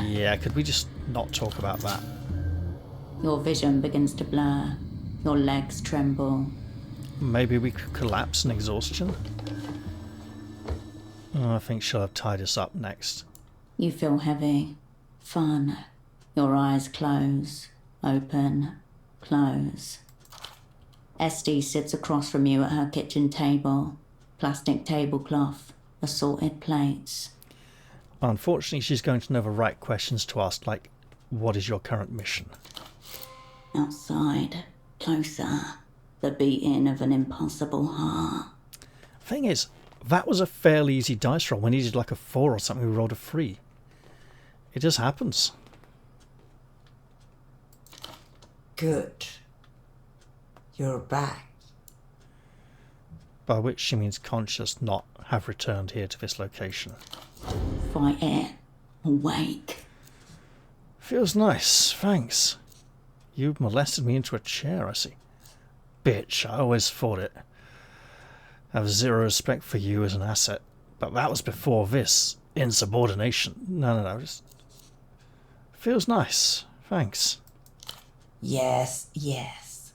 Yeah, could we just not talk about that? Your vision begins to blur. Your legs tremble. Maybe we could collapse in exhaustion? Oh, I think she'll have tied us up next. You feel heavy. Fun. Your eyes close. Open. Close. Esty sits across from you at her kitchen table. Plastic tablecloth. Assorted plates. Unfortunately, she's going to know the right questions to ask, like, what is your current mission? Outside, closer, the beating of an impossible heart. Thing is, that was a fairly easy dice roll. We needed like a 4 or something, we rolled a 3. It just happens. Good. You're back. By which she means conscious, not have returned here to this location. Fight it. Awake. Feels nice, thanks. You molested me into a chair, I see. Bitch, I always thought it. I have zero respect for you as an asset. But that was before this. Insubordination. No. Just... Feels nice, thanks. Yes.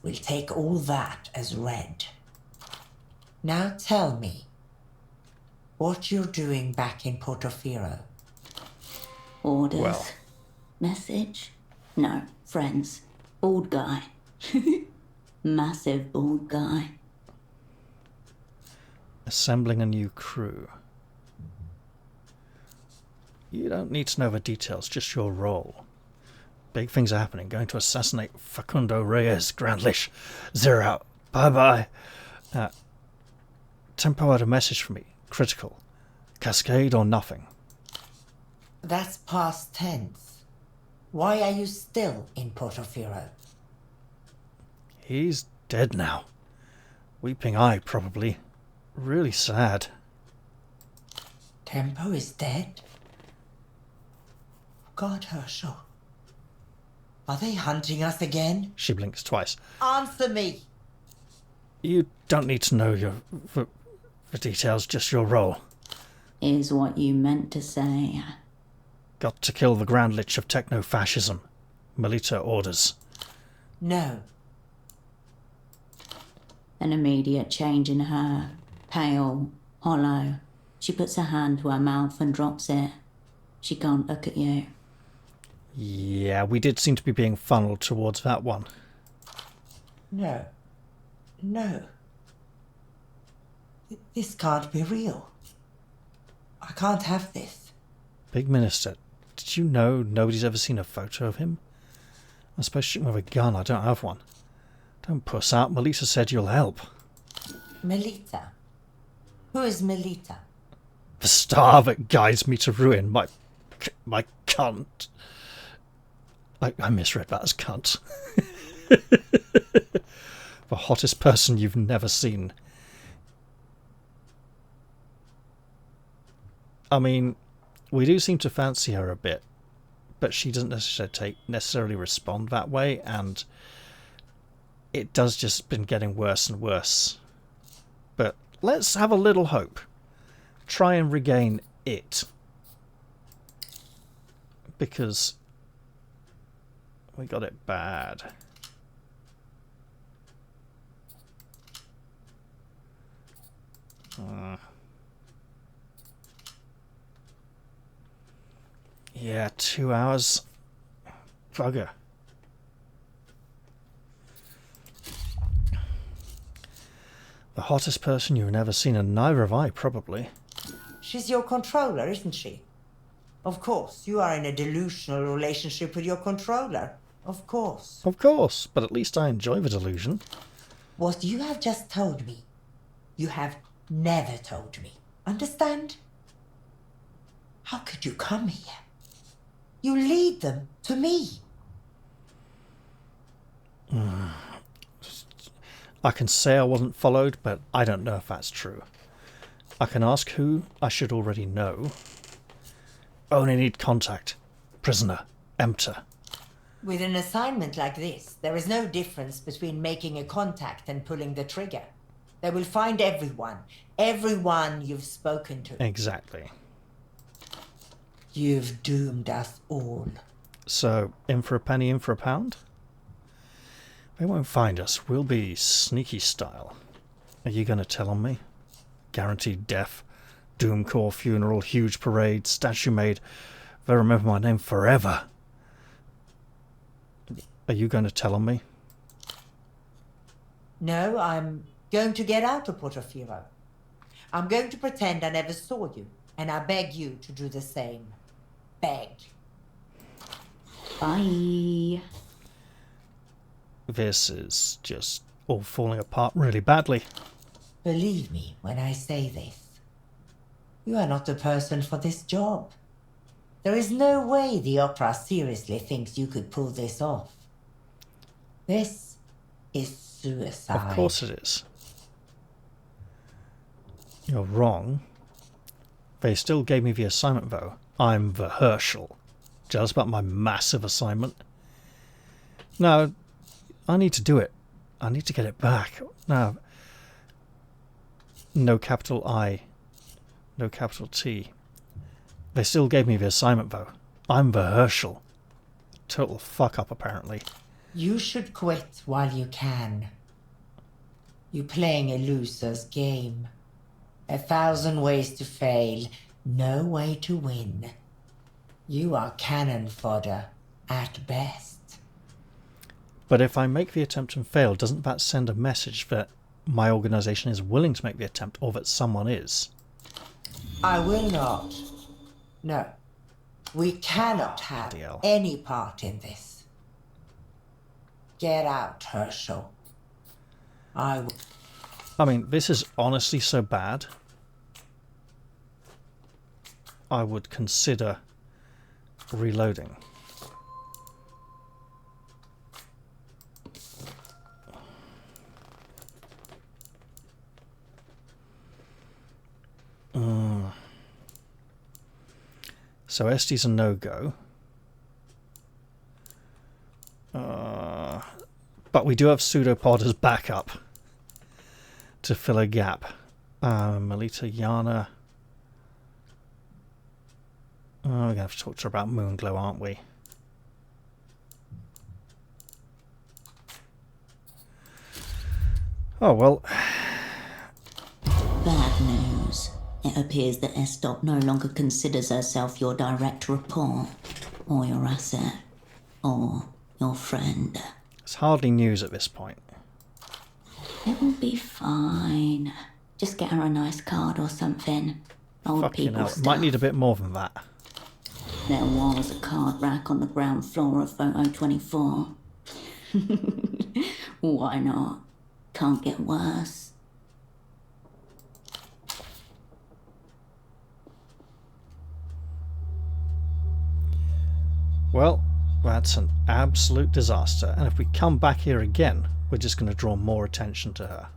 We'll take all that as read. Now tell me, what you're doing back in Portofino. Orders. Well. Message? No, friends. Bald guy. Massive bald guy. Assembling a new crew. You don't need to know the details, just your role. Big things are happening. Going to assassinate Facundo Reyes. Grandlish. Zero out. Bye-bye. Tempo had a message for me. Critical. Cascade or nothing. That's past tense. Why are you still in Portofino? He's dead now. Weeping eye, probably. Really sad. Tempo is dead? God, Hershel. Are they hunting us again? She blinks twice. Answer me! You don't need to know the details, just your role. Is what you meant to say. Got to kill the Grand Lich of techno-fascism. Melita orders. No. An immediate change in her. Pale, hollow. She puts her hand to her mouth and drops it. She can't look at you. Yeah, we did seem to be being funneled towards that one. No. This can't be real. I can't have this. Big Minister, did you know nobody's ever seen a photo of him? I'm supposed to shoot him with a gun, I don't have one. Don't puss out, Melita said you'll help. Melita? Who is Melita? The star that guides me to ruin, my cunt. I misread that as cunt. The hottest person you've never seen. I mean, we do seem to fancy her a bit, but she doesn't necessarily respond that way, and it does just been getting worse and worse. But let's have a little hope. Try and regain it. Because we got it bad. Yeah, 2 hours. Bugger. The hottest person you've never seen, and neither have I, probably. She's your controller, isn't she? Of course, you are in a delusional relationship with your controller. Of course. Of course, but at least I enjoy the delusion. What you have just told me, you have never told me. Understand? How could you come here? You lead them to me. I can say I wasn't followed, but I don't know if that's true. I can ask who I should already know. Only need contact. Prisoner. Emptor. With an assignment like this, there is no difference between making a contact and pulling the trigger. They will find everyone. Everyone you've spoken to. Exactly. You've doomed us all. So, in for a penny, in for a pound? They won't find us. We'll be sneaky style. Are you going to tell on me? Guaranteed death. Doomcore funeral, huge parade, statue made. They'll remember my name forever. Are you going to tell on me? No, I'm going to get out of Portofino. I'm going to pretend I never saw you. And I beg you to do the same. Beg. Bye. This is just all falling apart really badly. Believe me when I say this. You are not the person for this job. There is no way the opera seriously thinks you could pull this off. This is suicide. Of course it is. You're wrong. They still gave me the assignment though. I'm the Hershel. Jealous about my massive assignment? No, I need to do it. I need to get it back. No. No capital I. No capital T. They still gave me the assignment though. I'm the Hershel. Total fuck up apparently. You should quit while you can. You're playing a loser's game. 1,000 ways to fail, no way to win. You are cannon fodder, at best. But if I make the attempt and fail, doesn't that send a message that my organisation is willing to make the attempt, or that someone is? I will not. No. We cannot have any part in this. Get out, Hershel. I mean, this is honestly so bad. I would consider reloading. So Estee's a no-go. But we do have Pseudopod as backup to fill a gap. Melita, Yana. We're going to have to talk to her about Moonglow, aren't we? Oh, well. Bad news. It appears that Estop no longer considers herself your direct rapport, or your asset, or your friend. It's hardly news at this point. It will be fine. Just get her a nice card or something. Old Fucking people hell, stuff. might need a bit more than that. There was a card rack on the ground floor of Photo 24. Why not? Can't get worse. Well, that's an absolute disaster. And if we come back here again, we're just going to draw more attention to her.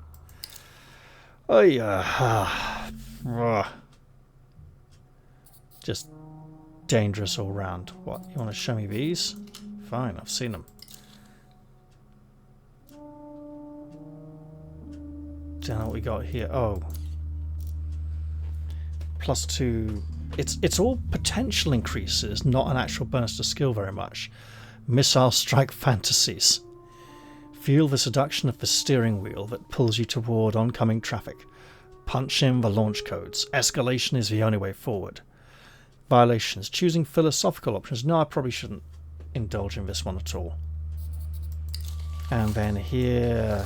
Oh yeah. Just dangerous all round. What, you want to show me these? Fine, I've seen them. Don't know what we got here. Oh. +2. It's all potential increases, not an actual bonus to skill very much. Missile strike fantasies. Feel the seduction of the steering wheel that pulls you toward oncoming traffic. Punch in the launch codes. Escalation is the only way forward. Violations. Choosing philosophical options. No, I probably shouldn't indulge in this one at all. And then here...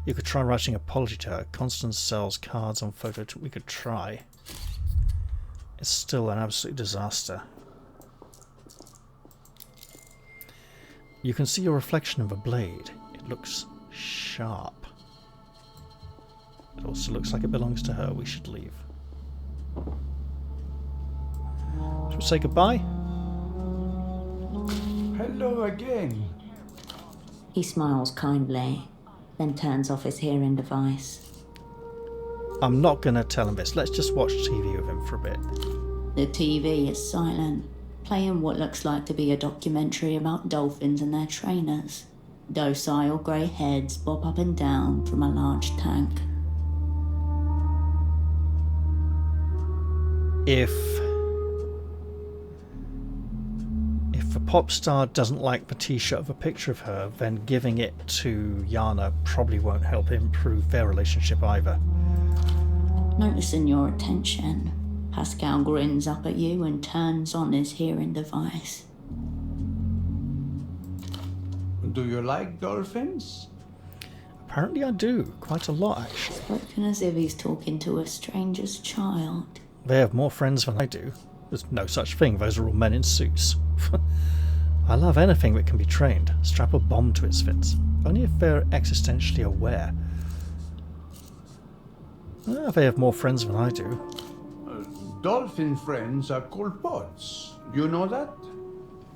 You could try writing apology to her. Constance sells cards on photo. We could try. It's still an absolute disaster. You can see your reflection in the blade. It looks sharp. It also looks like it belongs to her. We should leave. Should we say goodbye? Hello again. He smiles kindly, then turns off his hearing device. I'm not going to tell him this. Let's just watch TV with him for a bit. The TV is silent, playing what looks like to be a documentary about dolphins and their trainers. Docile grey heads bob up and down from a large tank. If the pop star doesn't like the t-shirt of a picture of her, then giving it to Yana probably won't help improve their relationship either. Noticing your attention, Pascal grins up at you and turns on his hearing device. Do you like dolphins? Apparently I do. Quite a lot, actually. Spoken as if he's talking to a stranger's child. They have more friends than I do. There's no such thing. Those are all men in suits. I love anything that can be trained. Strap a bomb to its fins. Only if they're existentially aware. They have more friends than I do. Dolphin friends are called pods. You know that?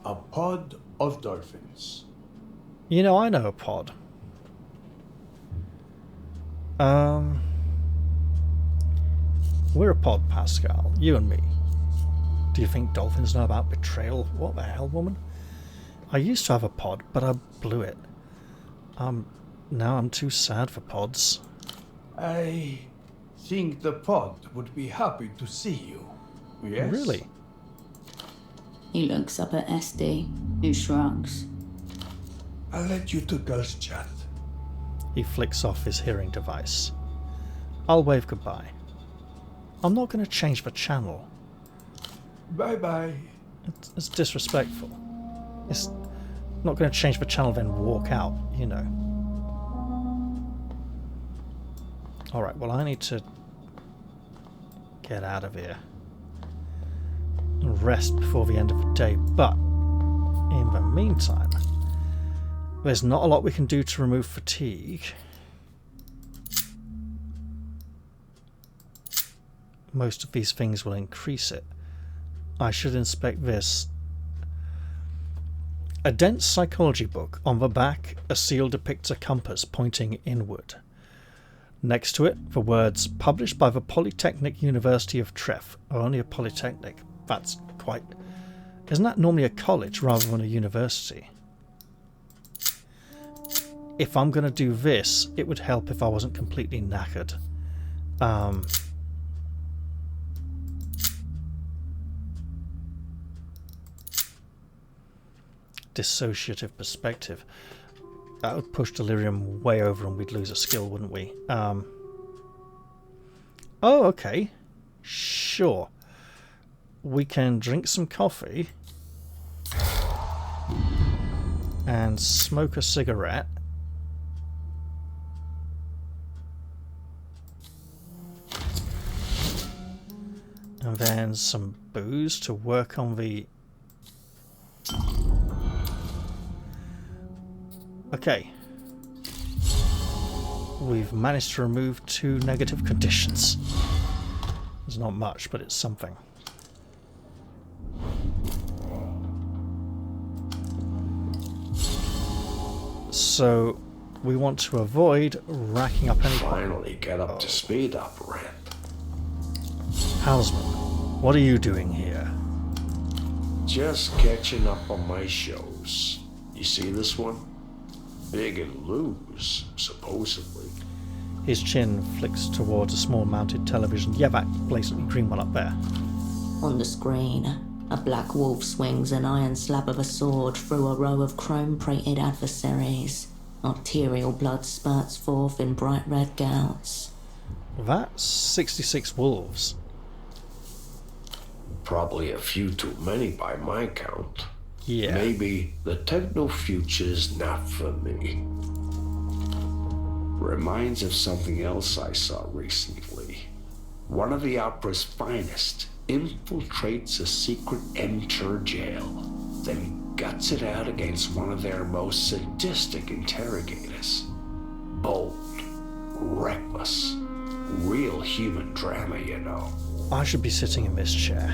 A pod of dolphins. You know, I know a pod. We're a pod, Pascal. You and me. Do you think dolphins know about betrayal? What the hell, woman? I used to have a pod, but I blew it. Now I'm too sad for pods. I think the pod would be happy to see you. Yes? Really? He looks up at Esty, who shrugs. I'll let you two girls chat. He flicks off his hearing device. I'll wave goodbye. I'm not going to change the channel. Bye-bye. It's disrespectful. It's not going to change the channel then walk out, you know. Alright, well I need to get out of here and rest before the end of the day, but in the meantime, there's not a lot we can do to remove fatigue. Most of these things will increase it. I should inspect this. A dense psychology book. On the back, a seal depicts a compass pointing inward. Next to it, the words, published by the Polytechnic University of Treff. Oh, only a polytechnic. That's quite... Isn't that normally a college rather than a university? If I'm going to do this, it would help if I wasn't completely knackered. Dissociative perspective. That would push delirium way over and we'd lose a skill, wouldn't we? Oh, okay. Sure. We can drink some coffee and smoke a cigarette. And then some booze to work on the... Okay. We've managed to remove 2 negative conditions. It's not much, but it's something. So, we want to avoid racking up any... Finally get up to speed, Operant. Houseman, what are you doing here? Just catching up on my shows. You see this one? Big and loose, supposedly. His chin flicks towards a small mounted television. Yeah, that blatantly green one up there. On the screen, a black wolf swings an iron slab of a sword through a row of chrome-plated adversaries. Arterial blood spurts forth in bright red gouts. That's 66 wolves. Probably a few too many by my count. Yeah. Maybe the techno-future's not for me. Reminds of something else I saw recently. One of the opera's finest infiltrates a secret enter jail, then guts it out against one of their most sadistic interrogators. Bold, reckless, real human drama, you know. I should be sitting in this chair.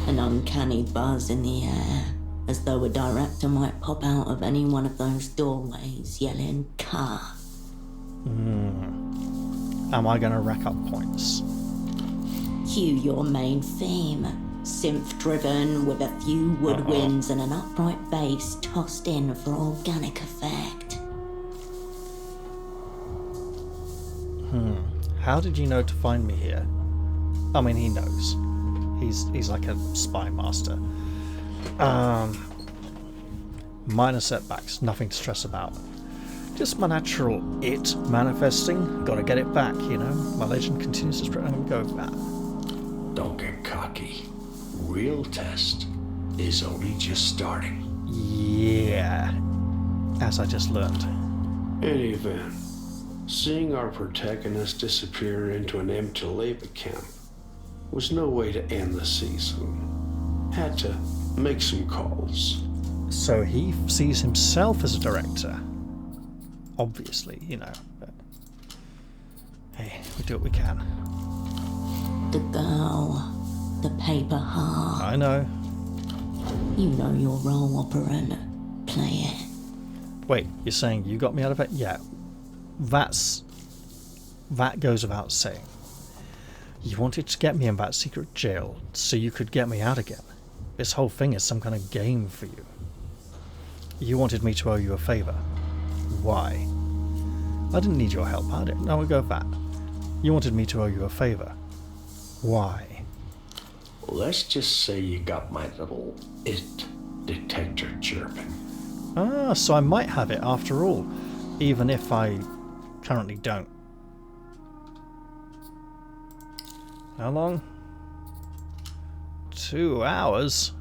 An uncanny buzz in the air, as though a director might pop out of any one of those doorways yelling, "Car." Am I going to rack up points? Cue your main theme. Synth-driven with a few woodwinds and an upright bass tossed in for organic effect. How did you know to find me here? I mean, he knows. He's like a spy master. Minor setbacks, nothing to stress about. Just my natural it manifesting. Gotta get it back, you know. My legend continues to spread. I'm going with that. Don't get cocky. Real test is only just starting. Yeah. As I just learned. any event, seeing our protagonist disappear into an empty labor camp was no way to end the season. Had to make some calls. So he sees himself as a director. Obviously, you know. But hey, we do what we can. The girl. The paper heart. I know. You know your role, operant. Play it. Wait, you're saying you got me out of it? Yeah. That goes without saying. You wanted to get me in that secret jail so you could get me out again. This whole thing is some kind of game for you. You wanted me to owe you a favour. Why? I didn't need your help, I didn't. Now we go with that. You wanted me to owe you a favour. Why? Let's just say you got my little it detector chirping. Ah, so I might have it after all, even if I currently don't. How long? 2 hours?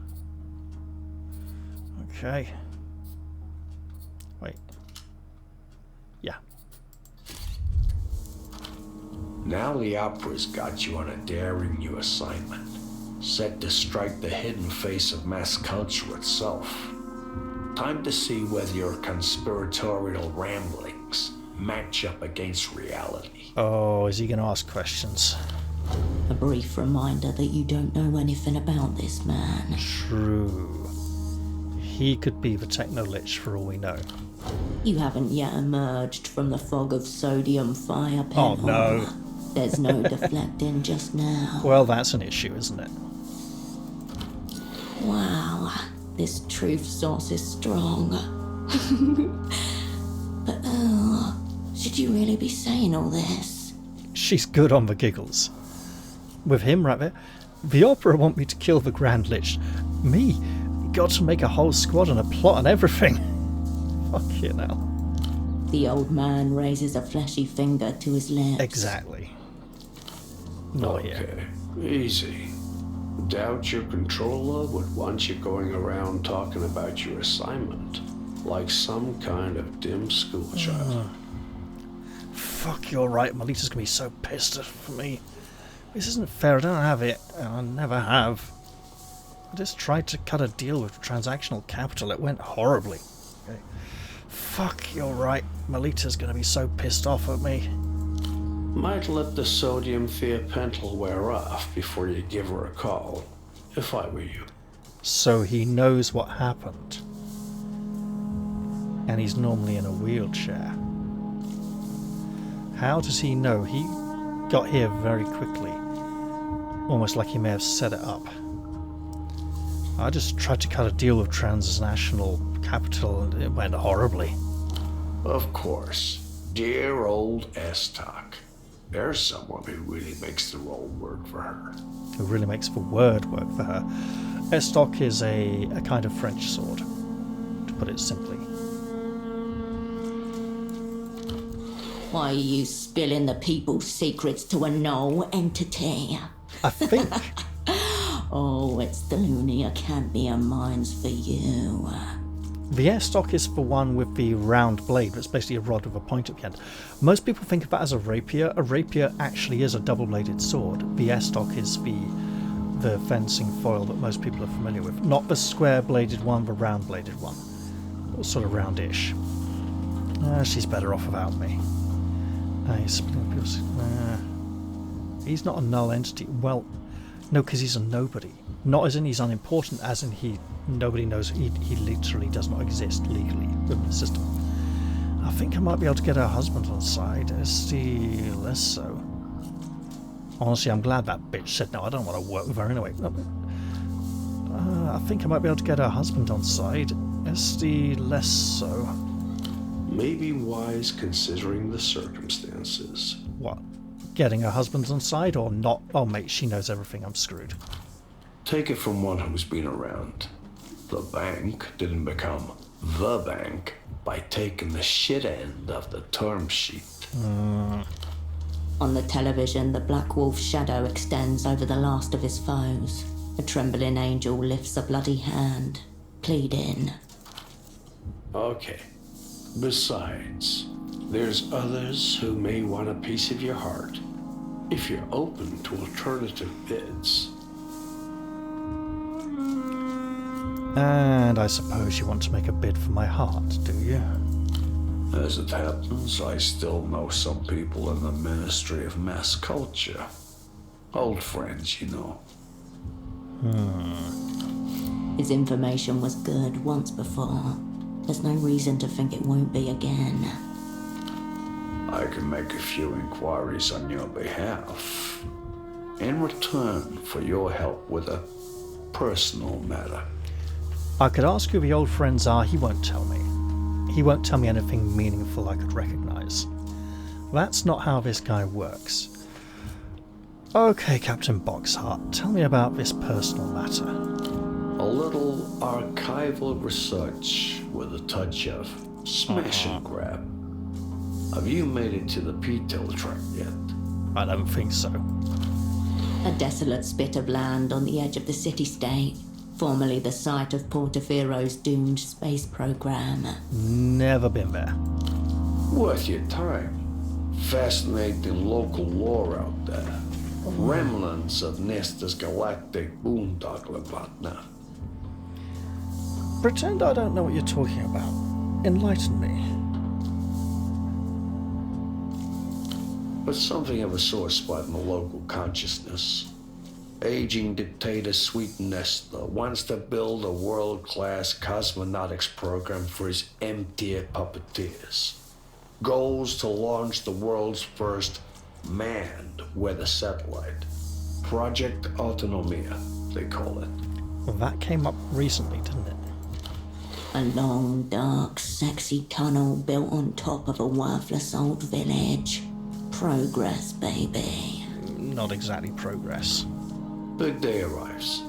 Okay. Wait. Yeah. Now the opera's got you on a daring new assignment, set to strike the hidden face of mass culture itself. Time to see whether your conspiratorial ramblings match up against reality. Oh, is he going to ask questions? A brief reminder that you don't know anything about this man. True. He could be the techno-lich for all we know. You haven't yet emerged from the fog of sodium fire, Oh no. There's no deflecting just now. Well, that's an issue, isn't it? Wow, this truth source is strong. But should you really be saying all this? She's good on the giggles. With him right there, the opera want me to kill the Grand Lich. Me, got to make a whole squad and a plot and everything. Fuck you now. The old man raises a fleshy finger to his lips. Exactly. Not okay, here. Easy. Doubt your controller would want you going around talking about your assignment like some kind of dim schoolchild. Fuck, you're right. Melita's gonna be so pissed at me. This isn't fair. I don't have it. I never have. I just tried to cut a deal with Transactional Capital. It went horribly. Okay. Fuck, you're right. Melita's gonna be so pissed off at me. Might let the sodium thiopental wear off before you give her a call, if I were you. So he knows what happened. And he's normally in a wheelchair. How does he know? He got here very quickly. Almost like he may have set it up. I just tried to cut a deal with Transnational Capital and it went horribly. Of course. Dear old Estoc. There's someone who really makes the role work for her. Who really makes the word work for her. Estoc is a kind of French sword, to put it simply. Why are you spilling the people's secrets to a null entity? I think... Oh, it's the Lunia Cambion mines for you. The Estoc is the one with the round blade, that's basically a rod with a point at the end. Most people think of that as a rapier. A rapier actually is a double-bladed sword. The Estoc is the fencing foil that most people are familiar with. Not the square-bladed one, the round-bladed one. Sort of roundish. She's better off without me. He's not a null entity. Well, no, because he's a nobody. Not as in he's unimportant, as in nobody knows he literally does not exist legally within the system. I think I might be able to get her husband on side. Less so. Honestly, I'm glad that bitch said no. I don't want to work with her anyway. I think I might be able to get her husband on side. Less so. Maybe wise considering the circumstances. What? Getting her husband on side or not? Oh mate, she knows everything. I'm screwed. Take it from one who's been around. The bank didn't become the bank by taking the shit end of the term sheet. On the television, the Black Wolf's shadow extends over the last of his foes. A trembling angel lifts a bloody hand, pleading. Okay. Besides, There's others who may want a piece of your heart, if you're open to alternative bids. And I suppose you want to make a bid for my heart, do you? As it happens, I still know some people in the Ministry of Mass Culture. Old friends, you know. His information was good once before. There's no reason to think it won't be again. I can make a few inquiries on your behalf in return for your help with a personal matter. I could ask who the old friends are, he won't tell me. He won't tell me anything meaningful I could recognize. That's not how this guy works. Okay, Captain Boxheart, tell me about this personal matter. A little archival research with a touch of smash and grab. Have you made it to the P-tail track yet? I don't think so. A desolate spit of land on the edge of the city-state, formerly the site of Portafero's doomed space program. Never been there. Worth your time. Fascinating local lore out there. Remnants of Nesta's galactic boondoggle and whatnot. Pretend I don't know what you're talking about. Enlighten me. But something of a sore spot in the local consciousness. Aging dictator Sweet Nesta wants to build a world-class cosmonautics program for his emptier puppeteers. Goals to launch the world's first manned weather satellite. Project Autonomia, they call it. Well, that came up recently, didn't it? A long, dark, sexy tunnel built on top of a worthless old village. Progress, baby. Not exactly progress. Big day arrives.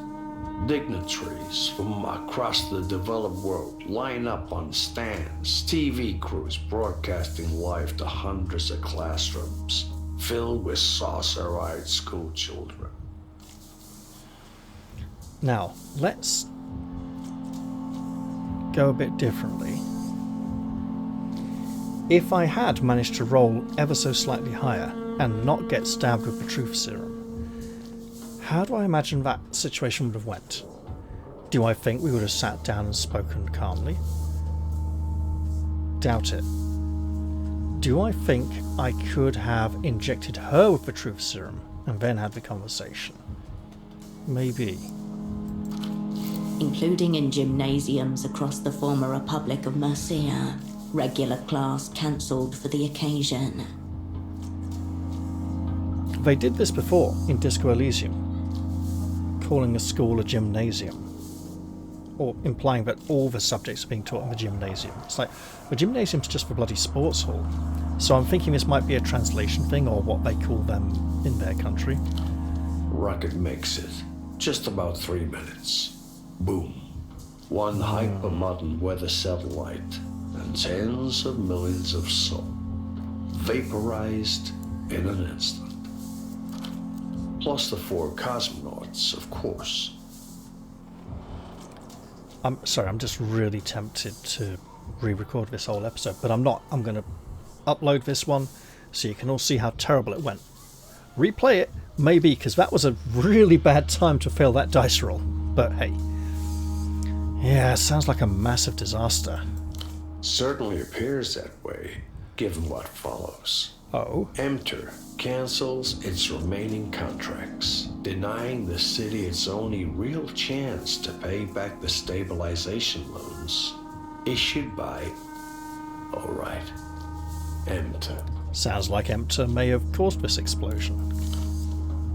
Dignitaries from across the developed world line up on stands, TV crews broadcasting live to hundreds of classrooms filled with saucer-eyed school children. Now, let's go a bit differently. If I had managed to roll ever so slightly higher and not get stabbed with the truth serum, how do I imagine that situation would have went? Do I think we would have sat down and spoken calmly? Doubt it. Do I think I could have injected her with the truth serum and then had the conversation? Maybe. Including in gymnasiums across the former Republic of Mercia. Regular class cancelled for the occasion. They did this before in Disco Elysium, calling a school a gymnasium, or implying that all the subjects are being taught in the gymnasium. It's like, the gymnasium's just the bloody sports hall. So I'm thinking this might be a translation thing, or what they call them in their country. Rocket makes it. Just about 3 minutes. Boom. One hyper-modern weather satellite and tens of millions of souls vaporized in an instant. Plus the 4 cosmonauts, of course. I'm sorry, I'm just really tempted to re-record this whole episode, but I'm not. I'm going to upload this one so you can all see how terrible it went. Replay it, maybe, because that was a really bad time to fail that dice roll. But hey. Yeah, sounds like a massive disaster. Certainly appears that way, given what follows. Oh? Emter cancels its remaining contracts, denying the city its only real chance to pay back the stabilization loans issued by, alright, Emter. Sounds like Emter may have caused this explosion.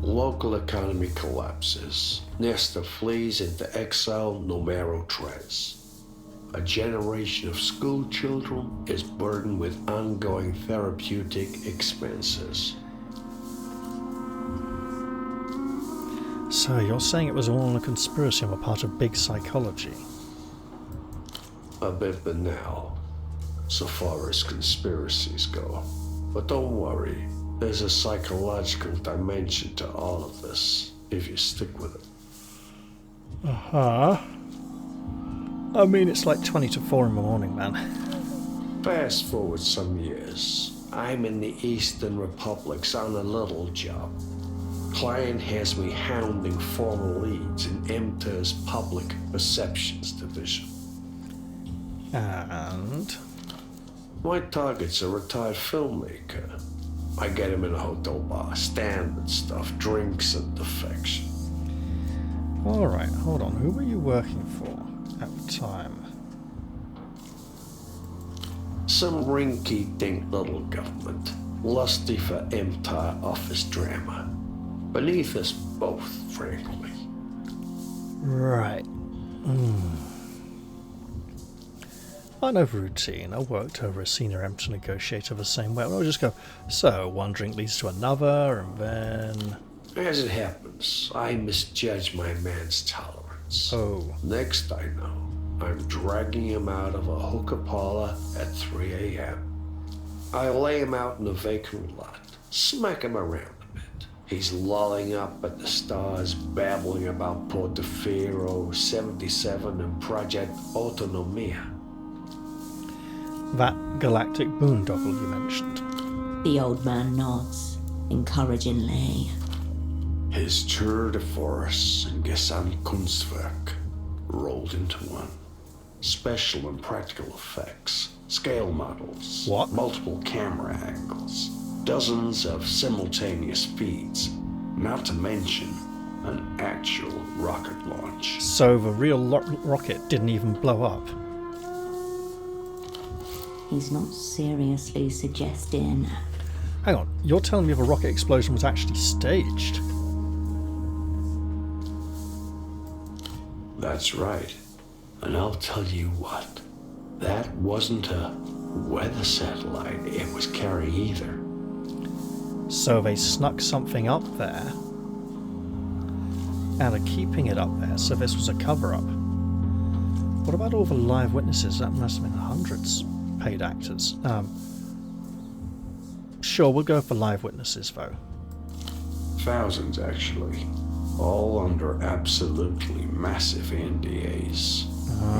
Local economy collapses. Nesta flees into exile numero tres. A generation of school children is burdened with ongoing therapeutic expenses. So you're saying it was all a conspiracy on the part of big psychology? A bit banal, so far as conspiracies go. But don't worry, there's a psychological dimension to all of this, if you stick with it. Uh-huh. I mean, it's like 20 to 4 in the morning, man. Fast forward some years. I'm in the Eastern Republics on a little job. Client has me hounding former leads in MTER's Public Perceptions Division. And? My target's a retired filmmaker. I get him in a hotel bar, standard stuff, drinks and defection. Alright, hold on. Who were you working for at the time? Some rinky-dink little government, lusty for empire office drama. Beneath us both, frankly. Right. I know the routine. I worked over a senior emptor negotiator the same way. I'll just go, so one drink leads to another, and then... As it happens, I misjudge my man's tolerance. Oh. Next I know, I'm dragging him out of a hookah parlor at 3 a.m. I lay him out in a vacant lot, smack him around a bit. He's lolling up at the stars, babbling about Portofino, 77 and Project Autonomia. That galactic boondoggle you mentioned. The old man nods, encouragingly. His tour de force and Gesamtkunstwerk rolled into one. Special and practical effects, scale models, what? Multiple camera angles, dozens of simultaneous feeds, not to mention an actual rocket launch. So the real rocket didn't even blow up? He's not seriously suggesting... Hang on, you're telling me the rocket explosion was actually staged? That's right. And I'll tell you what, that wasn't a weather satellite it was carrying either. So they snuck something up there and are keeping it up there, so this was a cover-up. What about all the live witnesses? That must have been hundreds paid actors. Sure, we'll go for live witnesses though. Thousands actually, all under absolutely massive NDAs.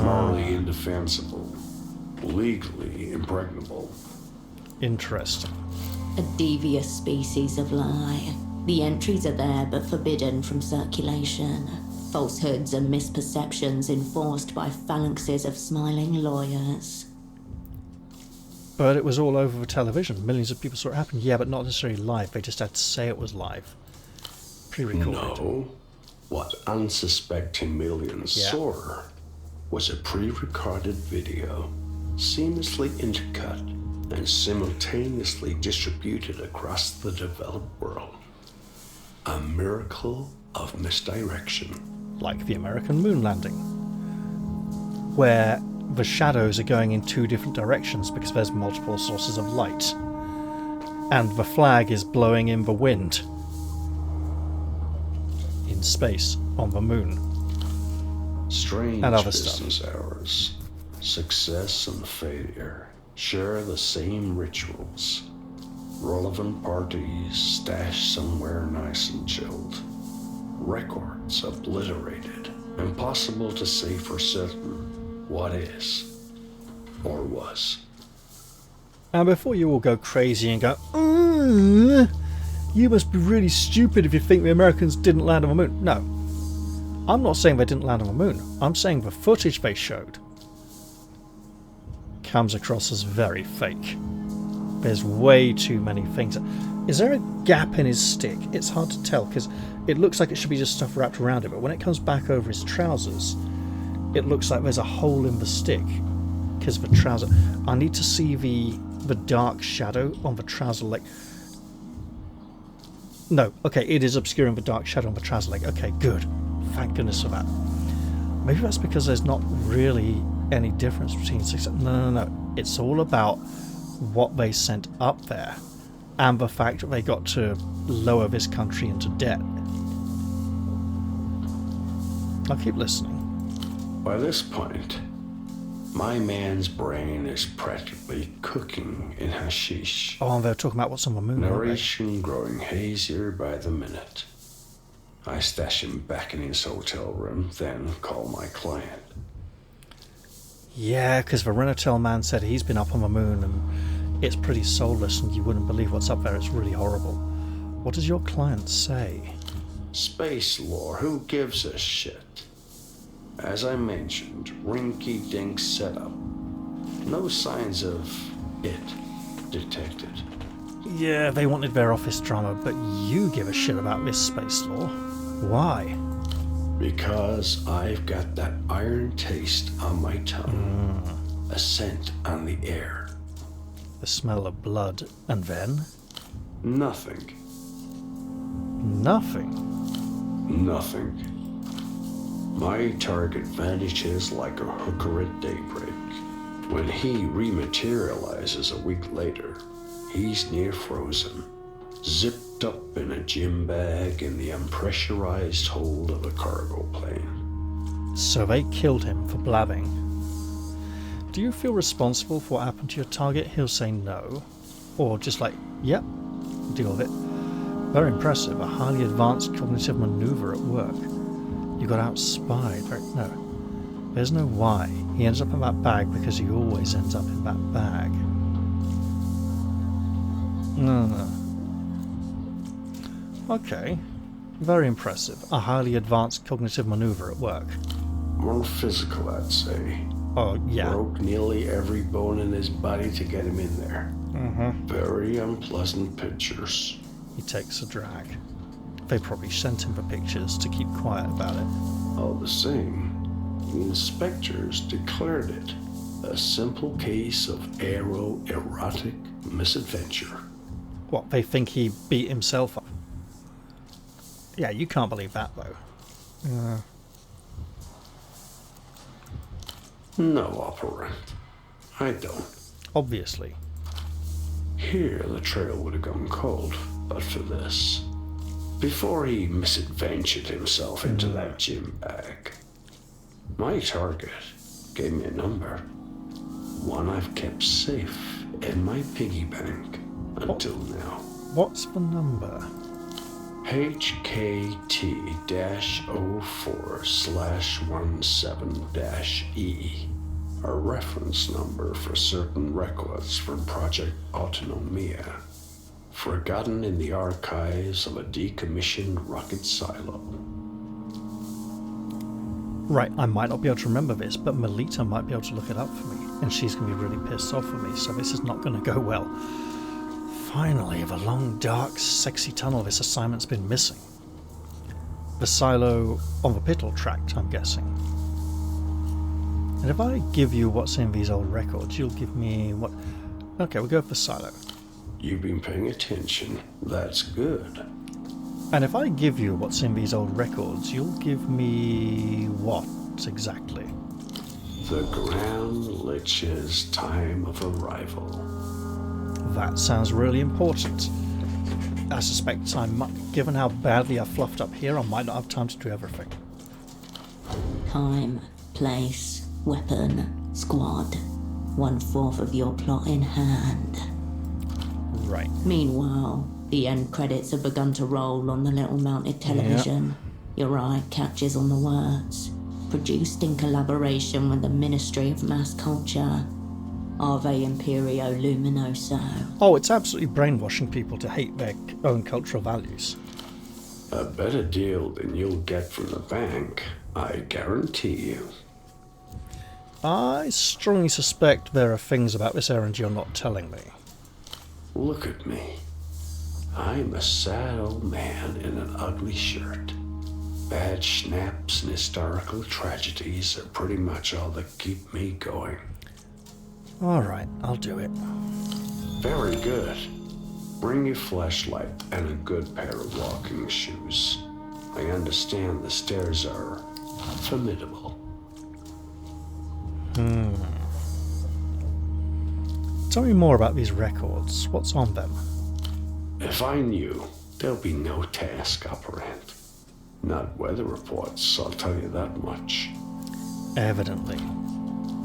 Morally indefensible, legally impregnable. Interesting. A devious species of lie. The entries are there but forbidden from circulation. Falsehoods and misperceptions enforced by phalanxes of smiling lawyers. But it was all over the television. Millions of people saw it happen. Yeah, but not necessarily live. They just had to say it was live. Pre-recorded. No. What unsuspecting millions saw was a pre-recorded video, seamlessly intercut and simultaneously distributed across the developed world. A miracle of misdirection. Like the American moon landing, where the shadows are going in two different directions because there's multiple sources of light, and the flag is blowing in the wind in space on the moon. Strange and other business stuff. hours. Success and failure share the same rituals. Relevant parties stashed somewhere nice and chilled. Records obliterated. Impossible to say for certain what is or was. And before you all go crazy and go, you must be really stupid if you think the Americans didn't land on the moon. No. I'm not saying they didn't land on the moon. I'm saying the footage they showed comes across as very fake. There's way too many things. Is there a gap in his stick? It's hard to tell because it looks like it should be just stuff wrapped around it, but when it comes back over his trousers, it looks like there's a hole in the stick because of the trouser. I need to see the dark shadow on the trouser leg. No, okay, it is obscuring the dark shadow on the trouser leg. Okay, good. Thank goodness for that. Maybe that's because there's not really any difference between six. No. It's all about what they sent up there and the fact that they got to lower this country into debt. I'll keep listening. By this point, my man's brain is practically cooking in hashish. Oh, and they're talking about what's on the moon. Narration growing hazier by the minute. I stash him back in his hotel room, then call my client. Yeah, because the Renatel man said he's been up on the moon and it's pretty soulless and you wouldn't believe what's up there. It's really horrible. What does your client say? Space lore, who gives a shit? As I mentioned, rinky-dink setup. No signs of it detected. Yeah, they wanted their office drama, but you give a shit about this space lore. Why? Because I've got that iron taste on my tongue. A scent on the air. The smell of blood. And then? Nothing. Nothing? Nothing. My target vanishes like a hooker at daybreak. When he rematerializes a week later, he's near frozen, zipped up in a gym bag in the unpressurized hold of a cargo plane. So they killed him for blabbing. Do you feel responsible for what happened to your target? He'll say no. Or just like, yep, deal with it. Very impressive, a highly advanced cognitive maneuver at work. You got outspied, right? No. There's no why. He ends up in that bag because he always ends up in that bag. No. Okay. Very impressive. A highly advanced cognitive maneuver at work. More physical, I'd say. Oh, yeah. Broke nearly every bone in his body to get him in there. Very unpleasant pictures. He takes a drag. They probably sent him the pictures to keep quiet about it. All the same, the inspectors declared it a simple case of aeroerotic misadventure. What, they think he beat himself up? Yeah, you can't believe that, though. No, operant. I don't. Obviously. Here, the trail would have gone cold, but for this. Before he misadventured himself into that gym bag. My target gave me a number. One I've kept safe in my piggy bank until now. What's the number? HKT-04/17-E. A reference number for certain records from Project Autonomia. Forgotten in the archives of a decommissioned rocket silo. Right, I might not be able to remember this, but Melita might be able to look it up for me, and she's going to be really pissed off with me, so this is not going to go well. Finally, the long, dark, sexy tunnel this assignment's been missing. The silo on the Pittle tract, I'm guessing. And if I give you what's in these old records, you'll give me what... Okay, we'll go for the silo. You've been paying attention. That's good. And if I give you what's in these old records, you'll give me what exactly? The Grand Lich's time of arrival. That sounds really important. I suspect given how badly I fluffed up here, I might not have time to do everything. Time, place, weapon, squad. 1/4 of your plot in hand. Right. Meanwhile, the end credits have begun to roll on the little mounted television. Your eye catches on the words. Produced in collaboration with the Ministry of Mass Culture. Ave Imperio Luminoso. Oh, it's absolutely brainwashing people to hate their own cultural values. A better deal than you'll get from the bank, I guarantee you. I strongly suspect there are things about this errand you're not telling me. Look at me. I'm a sad old man in an ugly shirt. Bad schnapps and historical tragedies are pretty much all that keep me going. Alright, I'll do it. Very good. Bring your flashlight and a good pair of walking shoes. I understand the stairs are formidable. Tell me more about these records. What's on them? If I knew, there'll be no task operant. Not weather reports, I'll tell you that much. Evidently.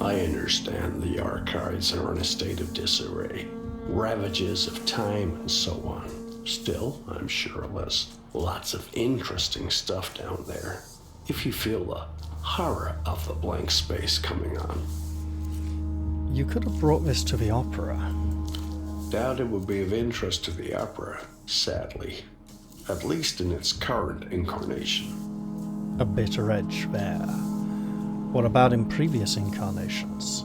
I understand the archives are in a state of disarray, ravages of time and so on. Still, I'm sure there's lots of interesting stuff down there, if you feel the horror of the blank space coming on. You could have brought this to the opera. Doubt it would be of interest to the opera, sadly. At least in its current incarnation. A bitter edge there. What about in previous incarnations?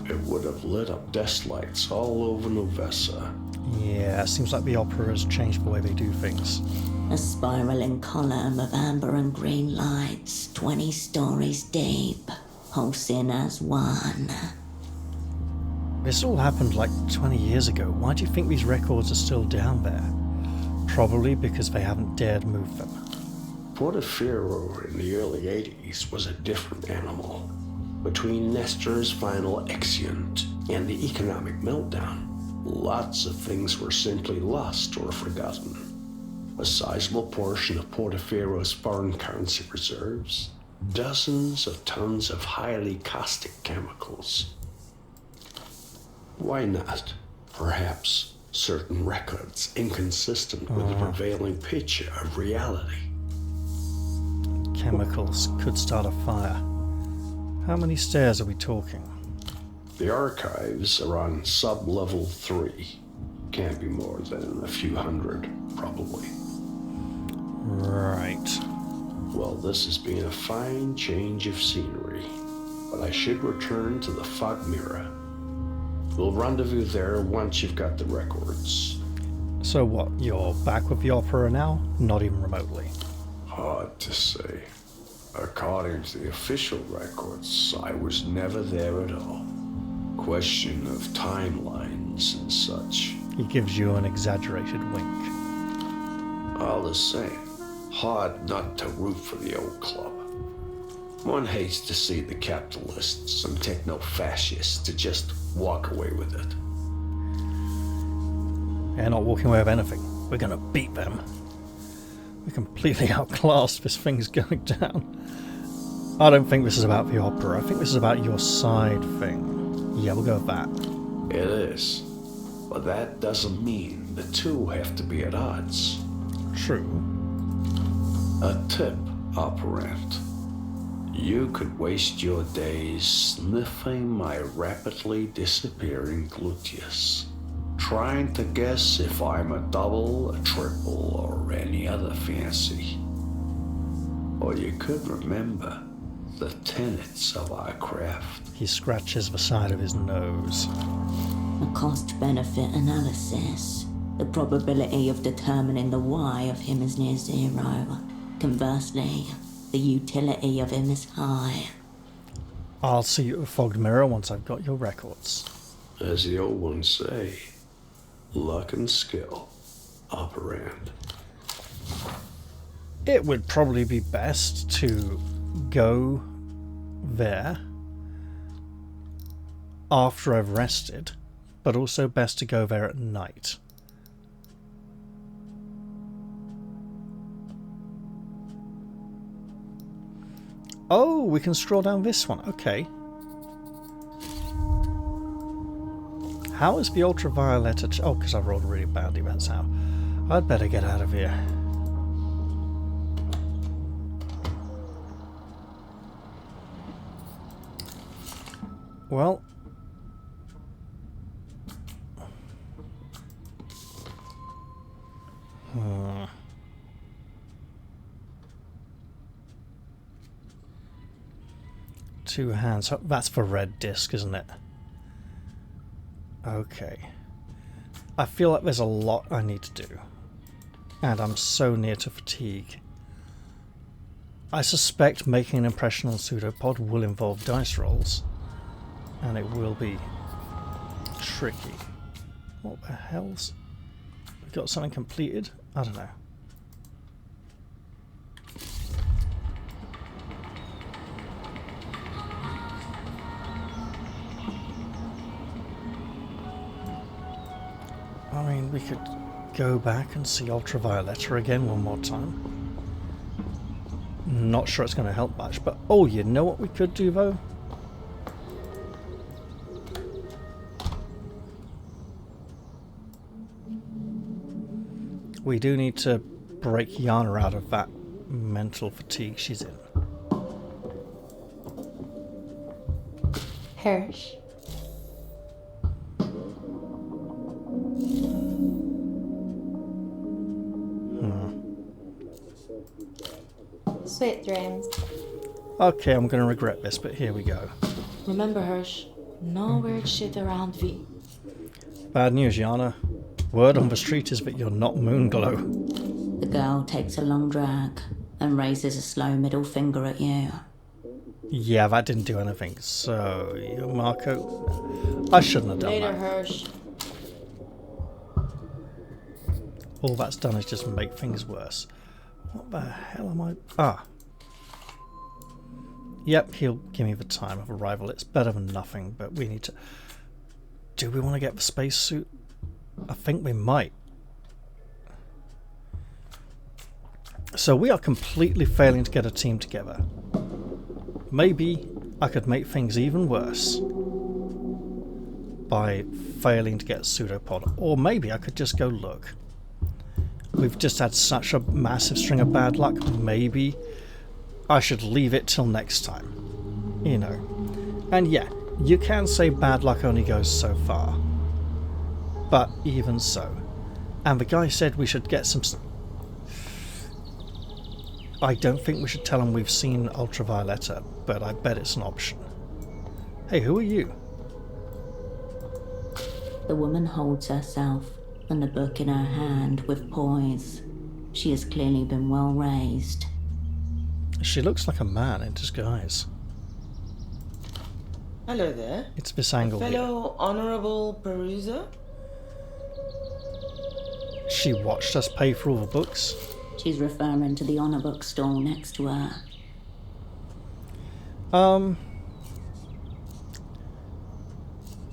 It would have lit up desk lights all over Novessa. Yeah, it seems like the opera has changed the way they do things. A spiraling column of amber and green lights, 20 stories deep, pulsing as one. This all happened like 20 years ago. Why do you think these records are still down there? Probably because they haven't dared move them. Portofino in the early 80s was a different animal. Between Nestor's final exeunt and the economic meltdown, lots of things were simply lost or forgotten. A sizable portion of Portofiro's foreign currency reserves, dozens of tons of highly caustic chemicals. Why not? Perhaps certain records inconsistent with the prevailing picture of reality. Chemicals could start a fire. How many stairs are we talking? The archives are on sub-level 3. Can't be more than a few hundred, probably. Right. Well, this has been a fine change of scenery, but I should return to the fog mirror. We'll rendezvous there once you've got the records. So what, you're back with the opera now? Not even remotely. Hard to say. According to the official records, I was never there at all. Question of timelines and such. He gives you an exaggerated wink. All the same, hard not to root for the old club. One hates to see the capitalists and techno-fascists to just walk away with it. They're not walking away with anything. We're gonna beat them. We're completely outclassed. This thing's going down. I don't think this is about the opera. I think this is about your side thing. Yeah, we'll go with that. It is. But that doesn't mean the two have to be at odds. True. A tip, operant. You could waste your days sniffing my rapidly disappearing gluteus, trying to guess if I'm a double, a triple, or any other fancy. Or you could remember the tenets of our craft. He scratches the side of his nose. A cost-benefit analysis. The probability of determining the why of him is near zero. Conversely, the utility of him is high. I'll see you at the fogged mirror once I've got your records. As the old ones say, luck and skill, operand. It would probably be best to go there after I've rested, but also best to go there at night. Oh, we can scroll down this one. Okay. How is the ultraviolet? Oh, because I rolled really badly. That's how. I'd better get out of here. Well. Two hands. That's for red disc, isn't it? Okay. I feel like there's a lot I need to do. And I'm so near to fatigue. I suspect making an impression on pseudopod will involve dice rolls. And it will be tricky. What the hell's... We got something completed? I don't know. I mean, we could go back and see Ultravioletta again one more time. Not sure it's going to help much, but oh, you know what we could do though? We do need to break Yana out of that mental fatigue she's in. Hersh, Sweet dreams. Okay, I'm going to regret this, but here we go. Remember, Hirsch, no weird shit around V. Bad news, Yana. Word on the street is that you're not Moonglow. The girl takes a long drag and raises a slow middle finger at you. Yeah, that didn't do anything. So, you're Marco. I shouldn't have done Later, that. Hirsch. All that's done is just make things worse. What the hell am I... Ah. Yep, he'll give me the time of arrival. It's better than nothing, but we need to... Do we want to get the spacesuit? I think we might. So we are completely failing to get a team together. Maybe I could make things even worse by failing to get a pseudopod. Or maybe I could just go look. We've just had such a massive string of bad luck. Maybe I should leave it till next time. You know. And yeah, you can say bad luck only goes so far. But even so. And the guy said we should get some... I don't think we should tell him we've seen Ultravioletta, but I bet it's an option. Hey, who are you? The woman holds herself and the book in her hand with poise. She has clearly been well raised. She looks like a man in disguise. Hello there. It's this angle here. Fellow honorable peruser? She watched us pay for all the books. She's referring to the honor book stall next to her.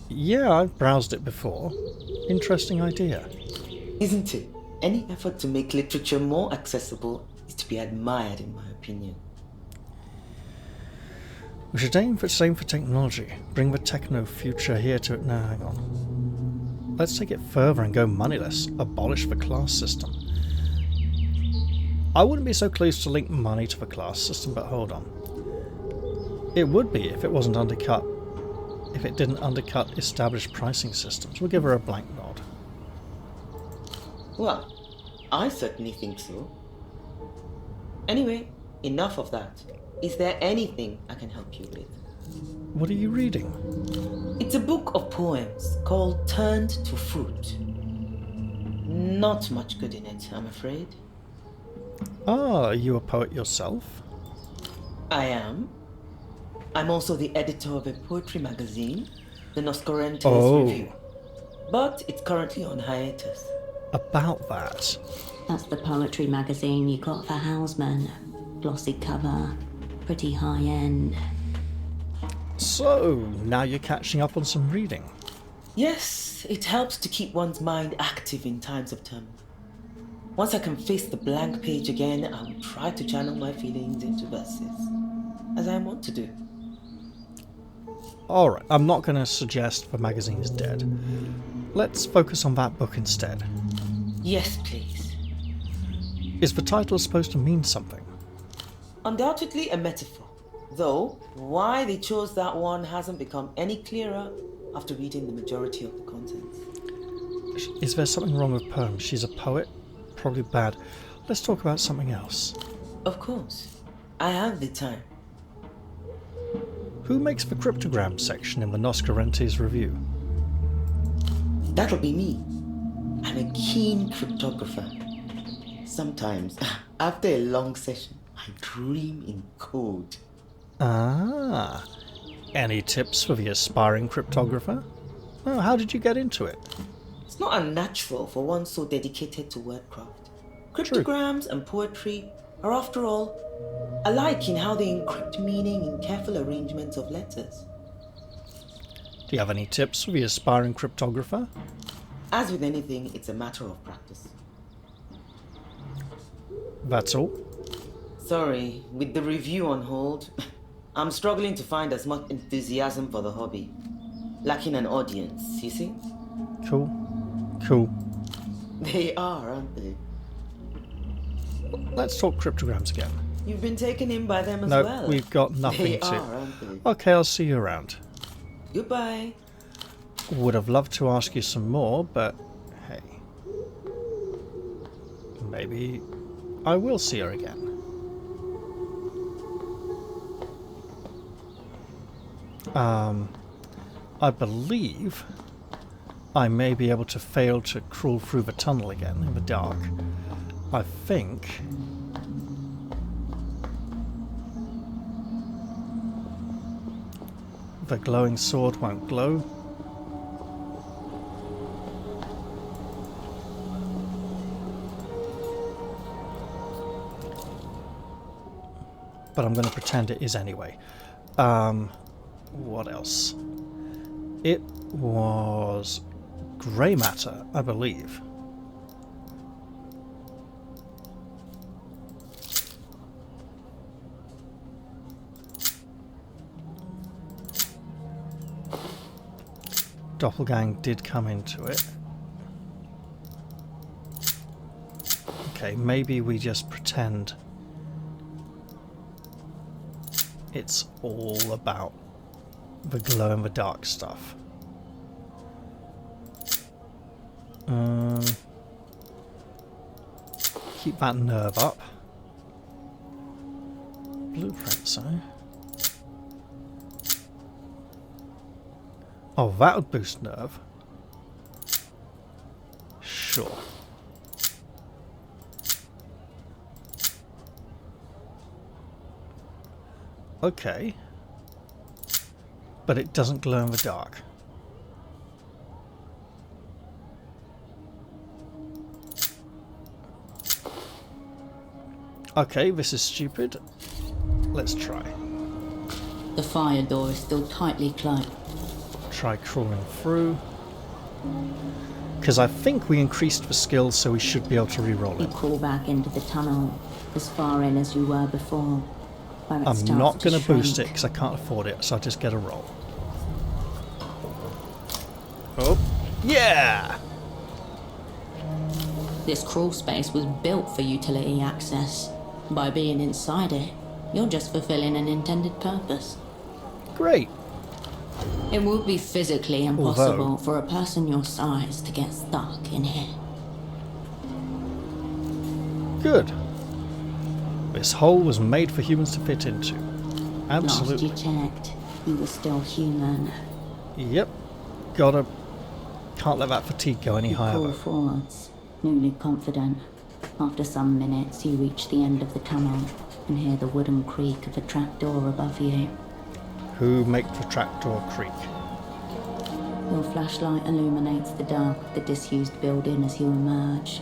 Yeah, I've browsed it before. Interesting idea. Isn't it? Any effort to make literature more accessible is to be admired, in my opinion. We should aim for technology. Bring the techno future here to it. No, hang on. Let's take it further and go moneyless. Abolish the class system. I wouldn't be so close to link money to the class system, but hold on. It would be if it wasn't undercut. If it didn't undercut established pricing systems. We'll give her a blank nod. Well, I certainly think so. Anyway, enough of that. Is there anything I can help you with? What are you reading? It's a book of poems called Turned to Fruit. Not much good in it, I'm afraid. Ah, are you a poet yourself? I am. I'm also the editor of a poetry magazine, the Noscorentes Review. But it's currently on hiatus. About that. That's the poetry magazine you got for Houseman. Glossy cover, pretty high end. So, now you're catching up on some reading. Yes, it helps to keep one's mind active in times of turmoil. Once I can face the blank page again, I will try to channel my feelings into verses, as I want to do. Alright, I'm not going to suggest the magazine is dead. Let's focus on that book instead. Yes, please. Is the title supposed to mean something? Undoubtedly a metaphor, though why they chose that one hasn't become any clearer after reading the majority of the contents. Is there something wrong with poems? She's a poet? Probably bad. Let's talk about something else. Of course. I have the time. Who makes the cryptogram section in the Noscorentes Review? That'll be me. I'm a keen cryptographer. Sometimes, after a long session, I dream in code. Ah. Any tips for the aspiring cryptographer? Oh, how did you get into it? It's not unnatural for one so dedicated to wordcraft. Cryptograms and poetry are, after all, alike in how they encrypt meaning in careful arrangements of letters. Do you have any tips for the aspiring cryptographer? As with anything, it's a matter of practice. That's all? Sorry, with the review on hold, I'm struggling to find as much enthusiasm for the hobby. Lacking an audience, you see? Cool. Cool. They are, aren't they? Let's talk cryptograms again. You've been taken in by them as no, well. We've got nothing they to... Are, aren't they? Okay, I'll see you around. Goodbye. Would have loved to ask you some more, but hey. Maybe I will see her again. I believe I may be able to fail to crawl through the tunnel again in the dark. I think... the glowing sword won't glow. But I'm going to pretend it is anyway. What else? It was grey matter, I believe. Doppelgang did come into it. Okay, maybe we just pretend it's all about the glow in the dark stuff. Keep that nerve up. Blueprints, eh? Oh, that would boost nerve. Sure. Okay. But it doesn't glow in the dark. Okay, this is stupid. Let's try. The fire door is still tightly closed. Try crawling through. Because I think we increased the skill, so we should be able to re-roll You it. crawl back into the tunnel, as far in as you were before. Where it I'm starts not going to shrink. boost it because I can't afford it, so I'll just get a roll. Oh, yeah! This crawl space was built for utility access. By being inside it, you're just fulfilling an intended purpose. Great. It would be physically impossible Although- for a person your size to get stuck in here. Good. This hole was made for humans to fit into. Absolutely. Last you checked, you were still human. Yep. Can't let that fatigue go any You higher crawl though. forwards, newly confident. After some minutes, you reach the end of the tunnel and hear the wooden creak of a trapdoor above you. Who make the trapdoor creak? Your flashlight illuminates the dark of the disused building as you emerge.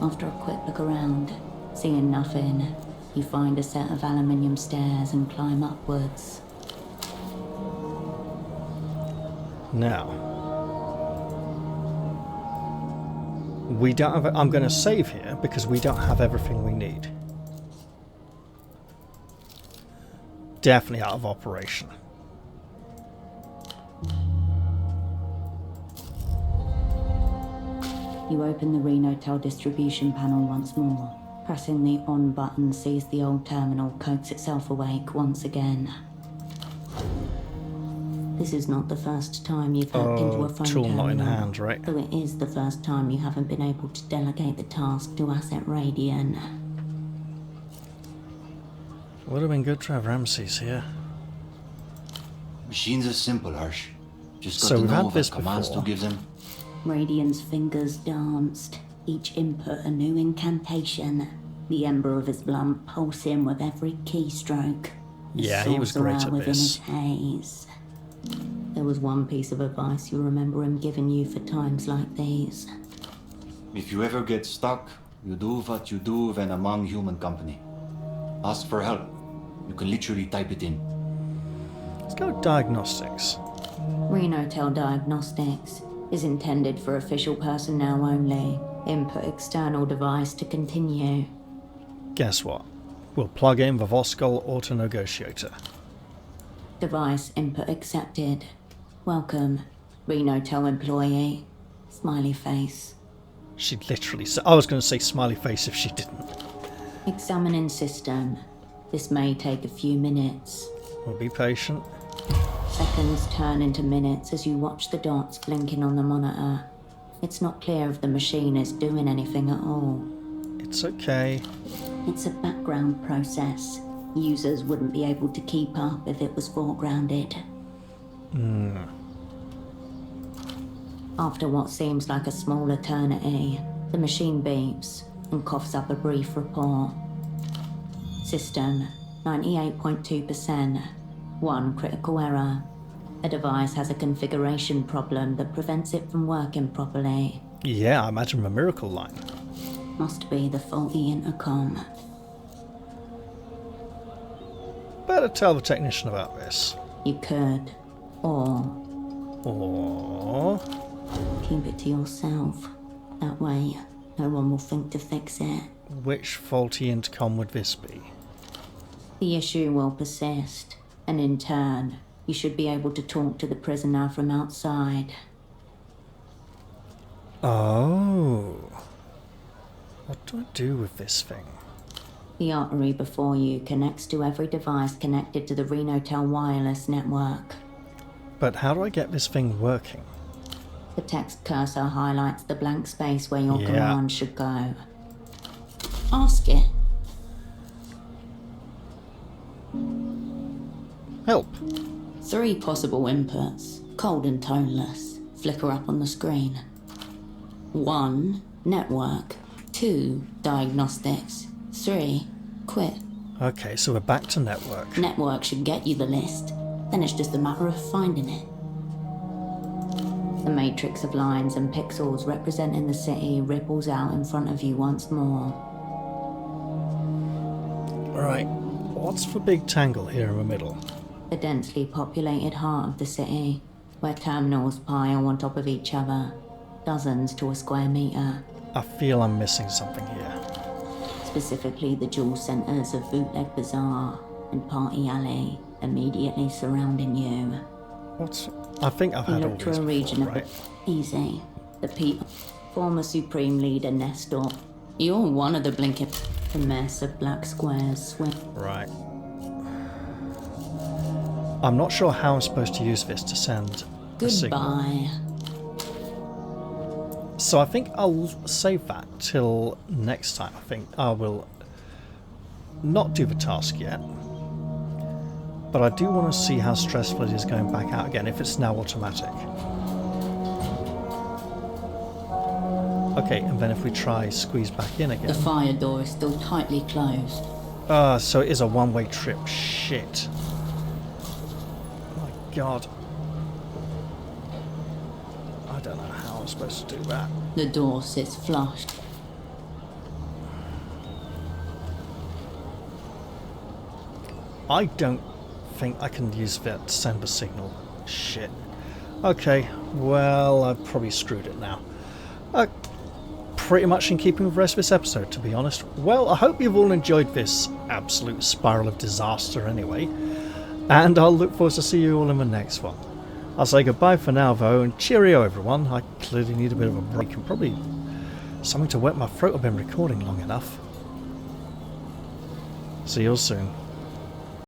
After a quick look around, seeing nothing, you find a set of aluminium stairs and climb upwards. Now, we don't have. I'm going to save here because we don't have everything we need. Definitely out of operation. You open the Renotel distribution panel once more. Pressing the on button sees the old terminal coax itself awake once again. This is not the first time you've hacked into a phone tool terminal, not in hand, right? though it is the first time you haven't been able to delegate the task to Asset Radian. Would have been good to have Ramses here. Machines are simple, Hirsch. Just got So to we've know had what this commands before. to give them. Radian's fingers danced, each input a new incantation. The ember of his lamp pulsing with every keystroke. His Yeah, he was great sorcerer at within this. his haze. There was one piece of advice you remember him giving you for times like these. If you ever get stuck, you do what you do when among human company. Ask for help. You can literally type it in. Let's go diagnostics. Renotel Diagnostics is intended for official personnel only. Input external device to continue. Guess what? We'll plug in the Voskol auto negotiator. Device input accepted. Welcome, Renotel employee. Smiley face. She literally said. I was going to say smiley face if she didn't. Examining system. This may take a few minutes. We'll be patient. Seconds turn into minutes as you watch the dots blinking on the monitor. It's not clear if the machine is doing anything at all. It's okay. It's a background process. Users wouldn't be able to keep up if it was foregrounded. After what seems like a small eternity, the machine beeps and coughs up a brief report. System 98.2%. 1 critical error. A device has a configuration problem that prevents it from working properly. Yeah, I imagine a miracle line. Must be the faulty intercom. Better tell the technician about this. You could. Or keep it to yourself. That way, no one will think to fix it. Which faulty intercom would this be? The issue will persist, and in turn, you should be able to talk to the prisoner from outside. Oh. What do I do with this thing? The artery before you connects to every device connected to the Renotel wireless network. But how do I get this thing working? The text cursor highlights the blank space where your command should go. Ask it. Help. 3 possible inputs, cold and toneless, flicker up on the screen. 1, network. 2, diagnostics. 3, quit. Okay, so we're back to network. Network should get you the list, then it's just a matter of finding it. The matrix of lines and pixels representing the city ripples out in front of you once more. Right, what's the big tangle here in the middle? The densely populated heart of the city, where terminals pile on top of each other, dozens to a square metre. I feel I'm missing something here. Specifically the dual centres of Bootleg Bazaar and Party Alley immediately surrounding you. What's... I think I've had all these before, region right? of easy. The people. Former Supreme Leader Nestor. You're one of the blinking... The mess of black squares swim. Right. I'm not sure how I'm supposed to use this to send a signal. Goodbye. So I think I'll save that till next time. I think I will not do the task yet. But I do want to see how stressful it is going back out again, if it's now automatic. Okay, and then if we try squeeze back in again. The fire door is still tightly closed. So it is a one-way trip. Shit. Oh my god. I don't know how I'm supposed to do that. The door sits flush. I don't think I can use that to send a signal. Shit. Okay, well, I've probably screwed it now. Pretty much in keeping with the rest of this episode, to be honest. Well, I hope you've all enjoyed this absolute spiral of disaster anyway. And I'll look forward to see you all in the next one. I'll say goodbye for now, though, and cheerio, everyone. I clearly need a bit of a break and probably something to wet my throat. I've been recording long enough. See you all soon.